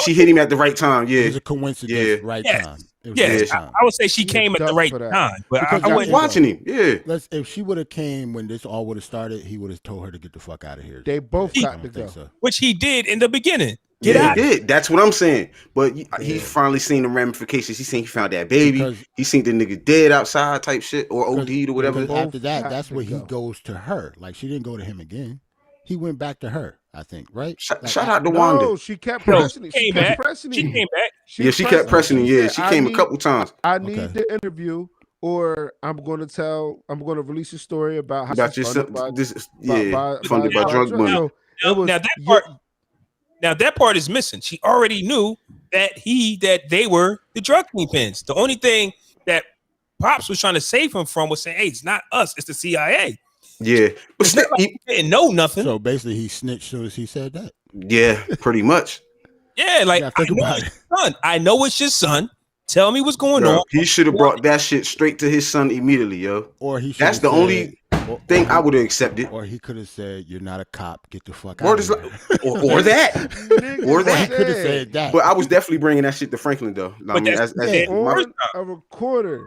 she hit him at the right time. Yeah, it was a coincidence. Right time. I would say she came at the right time, but I wasn't watching him. Yeah, if she would have came when this all would have started, he would have told her to get the fuck out of here. They both got to go, which he did in the beginning. He did. That's what I'm saying. But he finally seen the ramifications. He found that baby. He seen the nigga dead outside type shit or OD'd or whatever. After that, that's where he goes to her. Like she didn't go to him again. He went back to her, I think, right? Shout out to Wanda. No, she kept pressing it. She kept pressing it. She came back. She kept pressing it. Yeah, she came a couple times. I need the interview, or I'm going to release a story about how she's funded by drug money. Now that part is missing. She already knew that they were the drug kingpins. The only thing that Pops was trying to save him from was saying, "Hey, it's not us, it's the CIA." Yeah, but he didn't know nothing. So basically, he snitched as soon as he said that. Yeah, pretty much. Yeah, like I know his son. I know it's your son. Tell me what's going on. He should have brought that shit straight to his son immediately, yo. Or he That's the only thing I would have accepted. Or he could have said, "You're not a cop. Get the fuck out of here." Or that. Or that. He could have said that. But I was definitely bringing that shit to Franklin, though. I mean, on a recorder,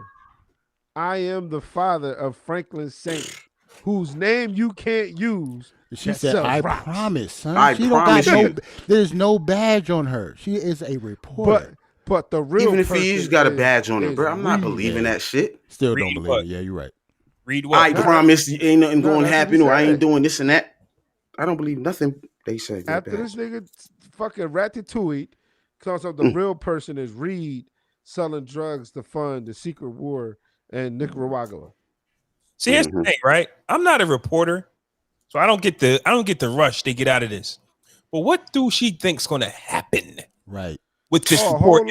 I am the father of Franklin Saint, whose name you can't use. She said, "I promise, son." I promise you. There's no badge on her. She is a reporter. But the real even if he's got a badge on it, bro, I'm not believing that shit. Still don't believe it. Yeah, you're right. Read what? I promise you ain't nothing going to happen, or I ain't doing this and that. I don't believe nothing they say. After this nigga fucking Ratatouille comes up, the real person is Reed selling drugs to fund the secret war in Nicaragua. See, here's the thing, right? I'm not a reporter, so I don't get the rush they get out of this. But what do she think's going to happen? Right. With this report,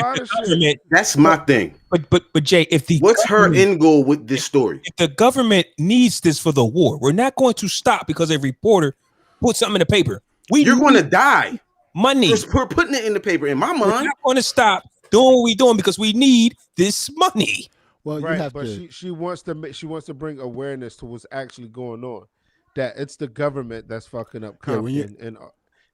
that's my thing. But Jay, what's her end goal with this story? If the government needs this for the war, we're not going to stop because a reporter put something in the paper. You're going to die. Money. We're putting it in the paper. In my mind, we're not going to stop doing what we're doing because we need this money. Well, right, you have but she wants to bring awareness to what's actually going on. That it's the government that's fucking up Compton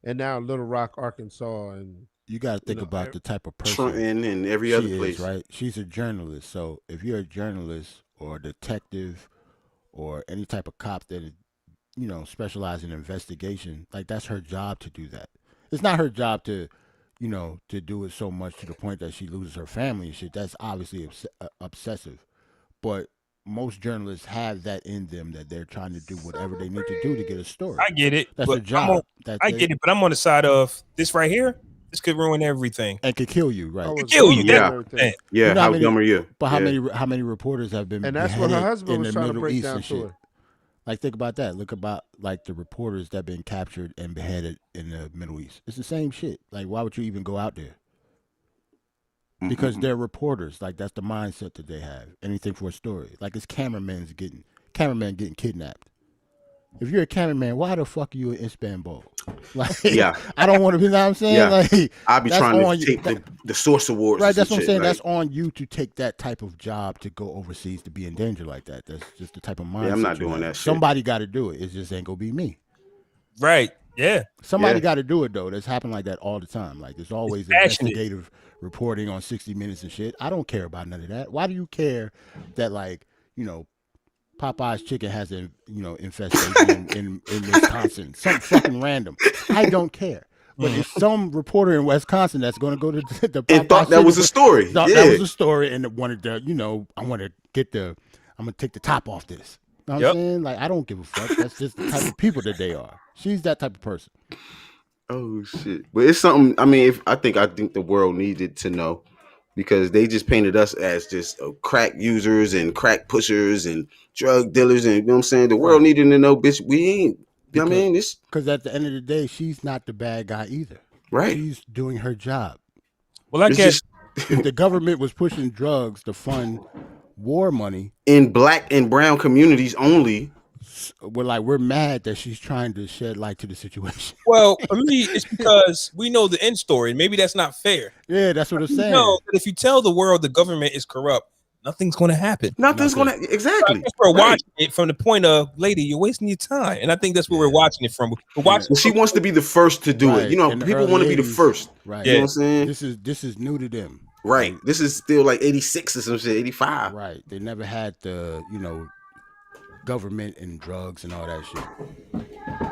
and now Little Rock, Arkansas, and. You got to think about the type of person Trenton and every other place, right? She's a journalist, so if you're a journalist or a detective or any type of cop that is, specialize in investigation, like that's her job to do that. It's not her job to, to do it so much to the point that she loses her family and shit. That's obviously obsessive, but most journalists have that in them that they're trying to do whatever they need to do to get a story. I get it. That's a job. I get it, but I'm on the side of this right here. This could ruin everything and could kill you, right? Could kill you. Yeah. How dumb are you? But how many reporters have been? And that's what her husband was trying to break down to her. Like, think about that. Look about like the reporters that have been captured and beheaded in the Middle East. It's the same shit. Like, why would you even go out there? Because they're reporters. Like, that's the mindset that they have. Anything for a story. Like, it's cameraman getting kidnapped. If you're a cameraman, why the fuck are you in Istanbul? Like, I don't want to be. You know what I'm saying? Yeah. Like, I'll be trying to take the Source Awards. Right, that's what I'm saying. Right? That's on you to take that type of job to go overseas to be in danger like that. That's just the type of mindset. Yeah, I'm not doing that shit. Somebody got to do it. It just ain't gonna be me. Right. Yeah. Somebody got to do it though. That's happened like that all the time. Like there's always investigative reporting on 60 Minutes and shit. I don't care about none of that. Why do you care that Popeye's chicken has an infestation in Wisconsin? Something fucking random. I don't care. But it's some reporter in Wisconsin that's going to go to the and thought that was a story. Thought that was a story, and wanted to, I want to I'm going to take the top off this. You know what I'm saying? Like, I don't give a fuck. That's just the type of people that they are. She's that type of person. Oh shit! But it's something. I mean, I think the world needed to know, because they just painted us as just crack users and crack pushers and drug dealers, and you know what I'm saying. The world needed to know, bitch. We ain't. I mean, this because at the end of the day, she's not the bad guy either. Right? She's doing her job. Well, I guess if the government was pushing drugs to fund war money in black and brown communities only. We're mad that she's trying to shed light to the situation. Well, for me, it's because we know the end story. Maybe that's not fair. Yeah, that's what I'm saying. That if you tell the world the government is corrupt, nothing's going to happen. Nothing's going to exactly. So we're watching it from the point of, lady, you're wasting your time, and I think that's where we're watching it from. We're watching. Well, she wants to be the first to do it. You know, people want to be the first. Right. You know what I'm saying? This is new to them. Right. This is still like 86 or some shit, 85. Right. They never had the government and drugs and all that shit.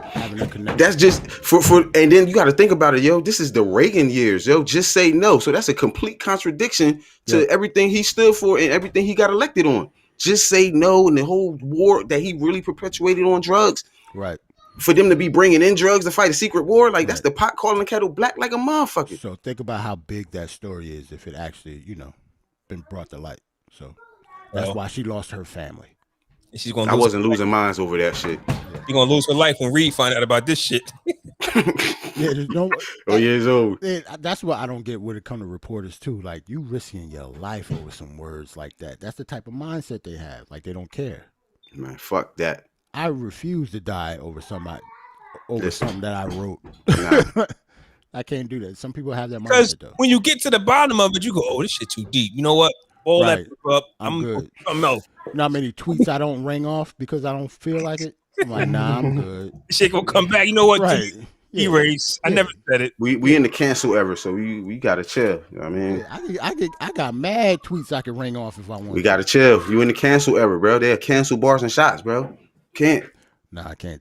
Having a connection. That's just for and then you got to think about it, yo. This is the Reagan years, yo. Just say no. So that's a complete contradiction to everything he stood for and everything he got elected on. Just say no, and the whole war that he really perpetuated on drugs. Right. For them to be bringing in drugs to fight a secret war, like that's the pot calling the kettle black like a motherfucker. So think about how big that story is if it actually, been brought to light. So that's why she lost her family. She's gonna. I wasn't losing minds over that shit. You're gonna lose her life when Reed find out about this shit. There's no. Years old. That's what I don't get when it comes to reporters too. Like, you risking your life over some words like that. That's the type of mindset they have. Like, they don't care. Man, fuck that. I refuse to die over something that I wrote. Nah. I can't do that. Some people have that Because mindset though. when you get to the bottom of it, you go, "Oh, this shit too deep." You know what? All Right. that up, I'm good. something else. You know how many tweets I don't ring off because I don't feel like it? I'm like, nah, I'm good. This shit gonna come back. You know what? Right. Erase. I never said it. We in the cancel era, so we gotta chill. You know what I mean, I got mad tweets I can ring off if I want. we gotta chill. You in the cancel era, bro. They'll cancel bars and shots, bro. Can't. Nah, I can't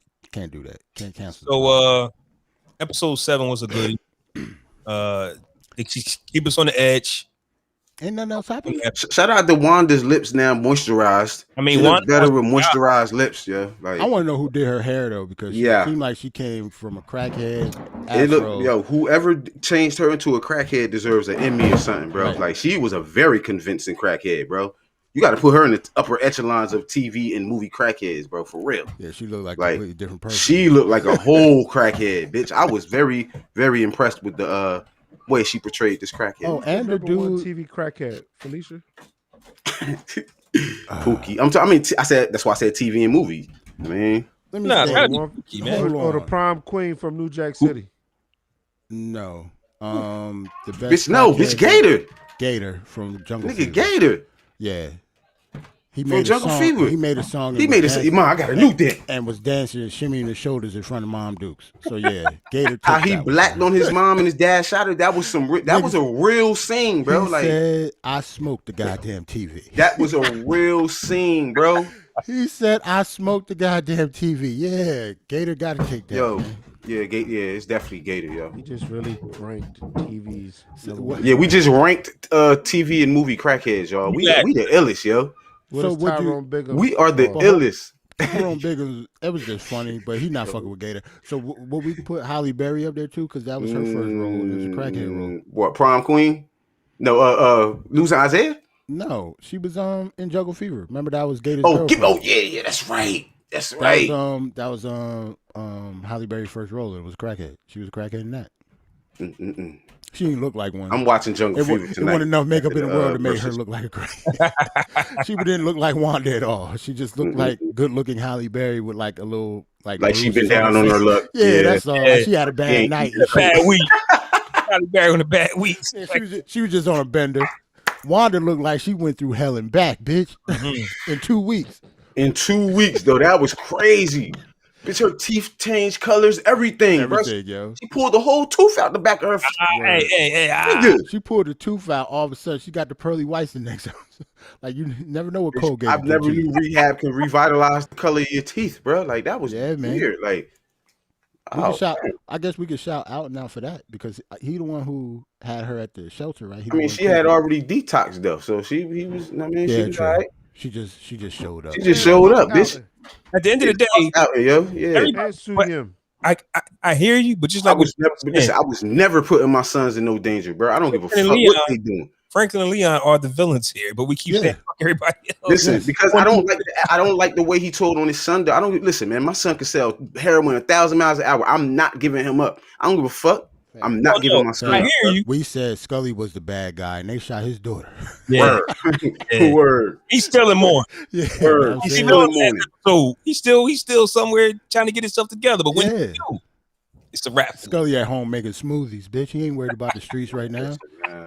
do that. Can't cancel. So episode 7 was a good. It keep us on the edge. Ain't nothing else happening. Shout out to Wanda's lips now moisturized. I mean, she look Wanda better with moisturized lips, yeah. Like I want to know who did her hair though, because she seemed like she came from a crackhead. it look, whoever changed her into a crackhead deserves an Emmy or something, bro. Right. Like she was a very convincing crackhead, bro. You got to put her in the upper echelons of TV and movie crackheads, bro, for real. Yeah, she looked like a completely different person. She looked like a whole crackhead, bitch. I was very, very impressed with the way she portrayed this crackhead. Oh, and the dude TV crackhead, Felicia. Pookie. I said that's why I said TV and movie. I mean, let me Nah, say, gotta be Pookie, man. Or the prom queen from New Jack City. no. The best bitch, no, bitch, Gator. Gator from Jungle Nigga, Fever. Gator. Yeah. He From made Jungle a song. Fever. He made a song. He made a Mom, I got a new dick. And was dancing and shimmying his shoulders in front of Mom Dukes. So yeah, Gator. Took How he that blacked one. on his mom and his dad shot her. That was that was a real scene, bro. He Like said, I smoked the goddamn TV. that was a real scene, bro. He said, I smoked the goddamn TV. Yeah, Gator got to take that. Yo, man. yeah, it's definitely Gator, yo. He just really ranked TVs. Yeah, we just ranked TV and movie crackheads, y'all. We the illest, yo. So Tyrone Biggum? We are the illest. Tyrone Biggum, it was just funny, but he's not fucking with Gator. So will we put Halle Berry up there too? Because that was her first role. It was a crackhead role. What, prom queen? No, Losing Isaiah? No, she was in Jungle Fever. Remember that was Gator's girlfriend. Yeah, that's right. That's right. That was Halle Berry's first role. It was crackhead. She was a crackhead in that. She didn't look like one. I'm watching Jungle Fever tonight. It wasn't enough makeup in the world to make her look like a crackhead. She didn't look like Wanda at all. She just looked like good-looking Halle Berry with like a little like she been down on her luck. Yeah, that's all. Yeah. She had a bad night. Bad week. Halle Berry on a bad week. Yeah, she was just on a bender. Wanda looked like she went through hell and back, bitch, in 2 weeks. In 2 weeks, though, that was crazy. Bitch, her teeth changed colors, everything, bro. Yo. She pulled the whole tooth out the back of her. She pulled the tooth out. All of a sudden, she got the pearly whites the next. Like you never know what Colgate. I've never knew rehab can revitalize the color of your teeth, bro. Like that was weird. Like, I guess we could shout out now for that because he the one who had her at the shelter, right? She had already detoxed though, so he was. I mean, she was all right. She just showed up. She just showed up, bitch. At the end of the day, out here, yo, I hear you, but just like I was never putting my sons in no danger, bro. I don't give a fuck what they doing. Franklin and Leon are the villains here, but we keep saying fuck everybody else. Listen, because I don't like the way he told on his son. I don't listen, man. My son can sell heroin 1,000 miles an hour. I'm not giving him up. I don't give a fuck. I'm not giving my son. I hear you. We said Scully was the bad guy, and they shot his daughter. Yeah. Word. He's stealing more. Yeah. Word. He's still somewhere trying to get himself together. But when you do, it's a wrap. Scully at home making smoothies, bitch. He ain't worried about the streets right now.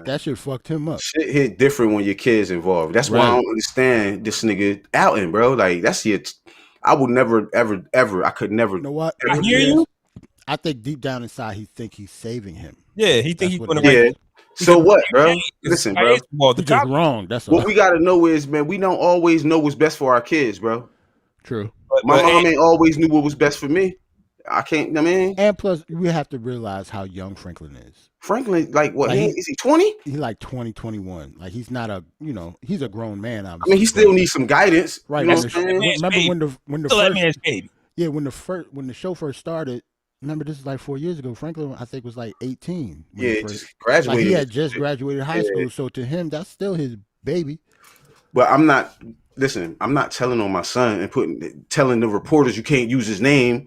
That shit fucked him up. Shit hit different when your kids involved. That's why I don't understand this nigga outing, bro. Like that's I would never, ever. I could never. You know what? I hear you. I think deep down inside he think he's saving him. Yeah, he think he's going to. Yeah. So what, bro? Listen, bro. He's just wrong. That's what we gotta know is, man, we don't always know what's best for our kids, bro. True. My mom ain't always knew what was best for me. I can't. I mean, and plus, we have to realize how young Franklin is. Franklin, like what? Is he 20? He's like 20, 21. Like he's not he's a grown man. Obviously. I mean, he still needs some guidance, right? You know remember when the first baby. Yeah, when the show first started. Remember, this is like 4 years ago. Franklin, I think, was like 18. Yeah, just graduated. Like he had just graduated high school, so to him, that's still his baby. But I'm not telling on my son and telling the reporters you can't use his name.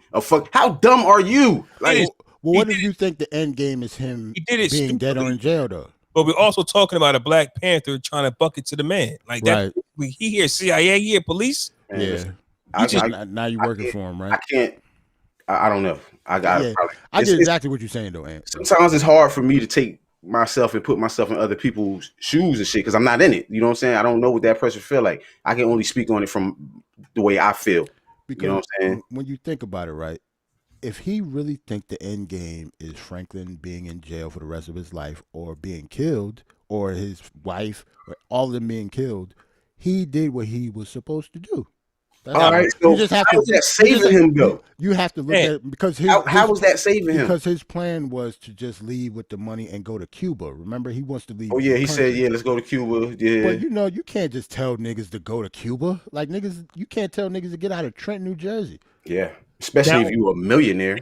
How dumb are you? Like, what if you think the end game is him being dead or in jail, though? But we're also talking about a Black Panther trying to bucket to the man. Like that. Right. He hears CIA, he hear police. Yeah. Now you're working for him, right? I don't know. I get exactly what you're saying though, Ant. Sometimes it's hard for me to take myself and put myself in other people's shoes and shit because I'm not in it. You know what I'm saying? I don't know what that person feel like. I can only speak on it from the way I feel. Because you know what I'm saying? When you think about it, right? If he really think the end game is Franklin being in jail for the rest of his life or being killed or his wife or all of them being killed, he did what he was supposed to do. All right, so how is that saving him though? You have to look at it because how was that saving him? Because his plan was to just leave with the money and go to Cuba. Remember, he wants to leave. Oh yeah, he said, "Yeah, let's go to Cuba." Yeah, but you can't just tell niggas to go to Cuba. Like niggas, you can't tell niggas to get out of Trenton, New Jersey. Yeah, especially if you were a millionaire.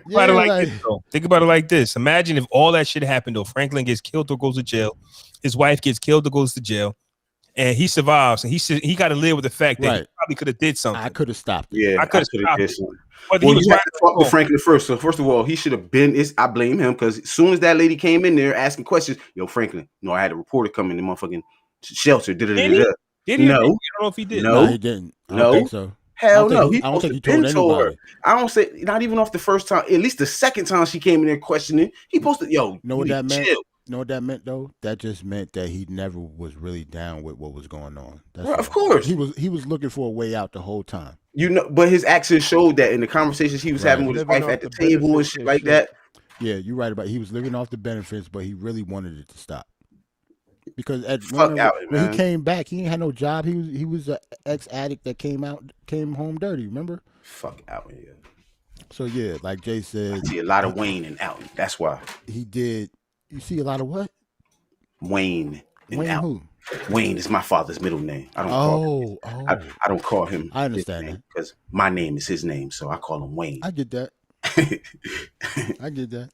Think about it like this. Imagine if all that shit happened though. Franklin gets killed or goes to jail. His wife gets killed or goes to jail. And he survives, and he got to live with the fact that he probably could have did something. I could have stopped it. Yeah, I could have stopped it. Well, you have to talk to Franklin first. So first of all, he should have been. I blame him because as soon as that lady came in there asking questions, yo, Franklin, no, I had a reporter come in the motherfucking shelter. Did he? No, I don't know if he did. No, he didn't. I don't think so. Hell no. I don't think he told anybody. Her. I don't say not even off the first time. At least the second time she came in there questioning, he posted, yo, know what that meant? Chill. Know what that meant though? That just meant that he never was really down with what was going on. Well, of course, he was looking for a way out the whole time. You know, but his actions showed that in the conversations he was having with his wife at the table and shit like that. Yeah, you're right about it. He was living off the benefits, but he really wanted it to stop. Because when he came back, he ain't had no job. He was an ex-addict that came home dirty. Remember? Fuck out here. So yeah, like Jay said, I see a lot of Wayne and Alton. That's why he did. You see a lot of what? Wayne and Wayne Alton. Who? Wayne is my father's middle name. I don't I don't call him. I understand that because my name is his name, so I call him Wayne. I get that. I get that.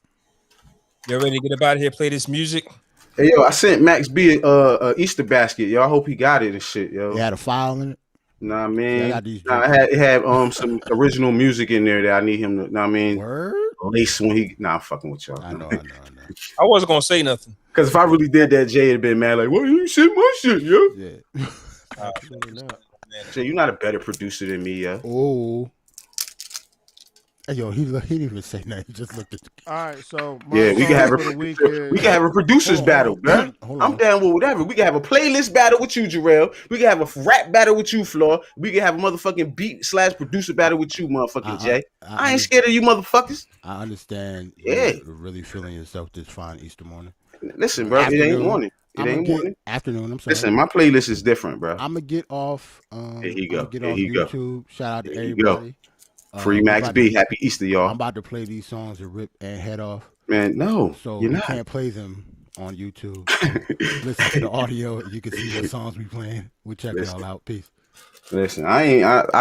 You ready to get up out of here? Play this music. Hey yo, I sent Max B a Easter basket. Yo, I hope he got it and shit. Yo, he had a file in it. Nah, man. It had some original music in there that I need him to. Nah, I mean, word. Lace when he. Nah, I'm fucking with y'all. I know. I wasn't gonna say nothing. Because if I really did that, Jay had been mad. Like, well, you sent my shit, yo. Yeah. Jay, you're not a better producer than me, yo. Oh. Hey, yo, he didn't even say nothing. He just looked at the... All right, so yeah, we can have a producers battle, man. I'm down with whatever. We can have a playlist battle with you, Jarrell. We can have a rap battle with you, Floor. We can have a motherfucking beat/producer battle with you, motherfucking Jay. I ain't scared of you, motherfuckers. I understand. You're really feeling yourself this fine Easter morning. Listen, bro, it ain't morning. It ain't morning. Afternoon. I'm sorry. Listen, my playlist is different, bro. I'm gonna get off. There you go. Get off YouTube. Shout out to everybody. Free Max B. Happy Easter, y'all. I'm about to play these songs and rip and head off. Man, no. So you can't play them on YouTube. Listen to the audio. You can see what songs we playing. We check it all out. Peace. Listen, I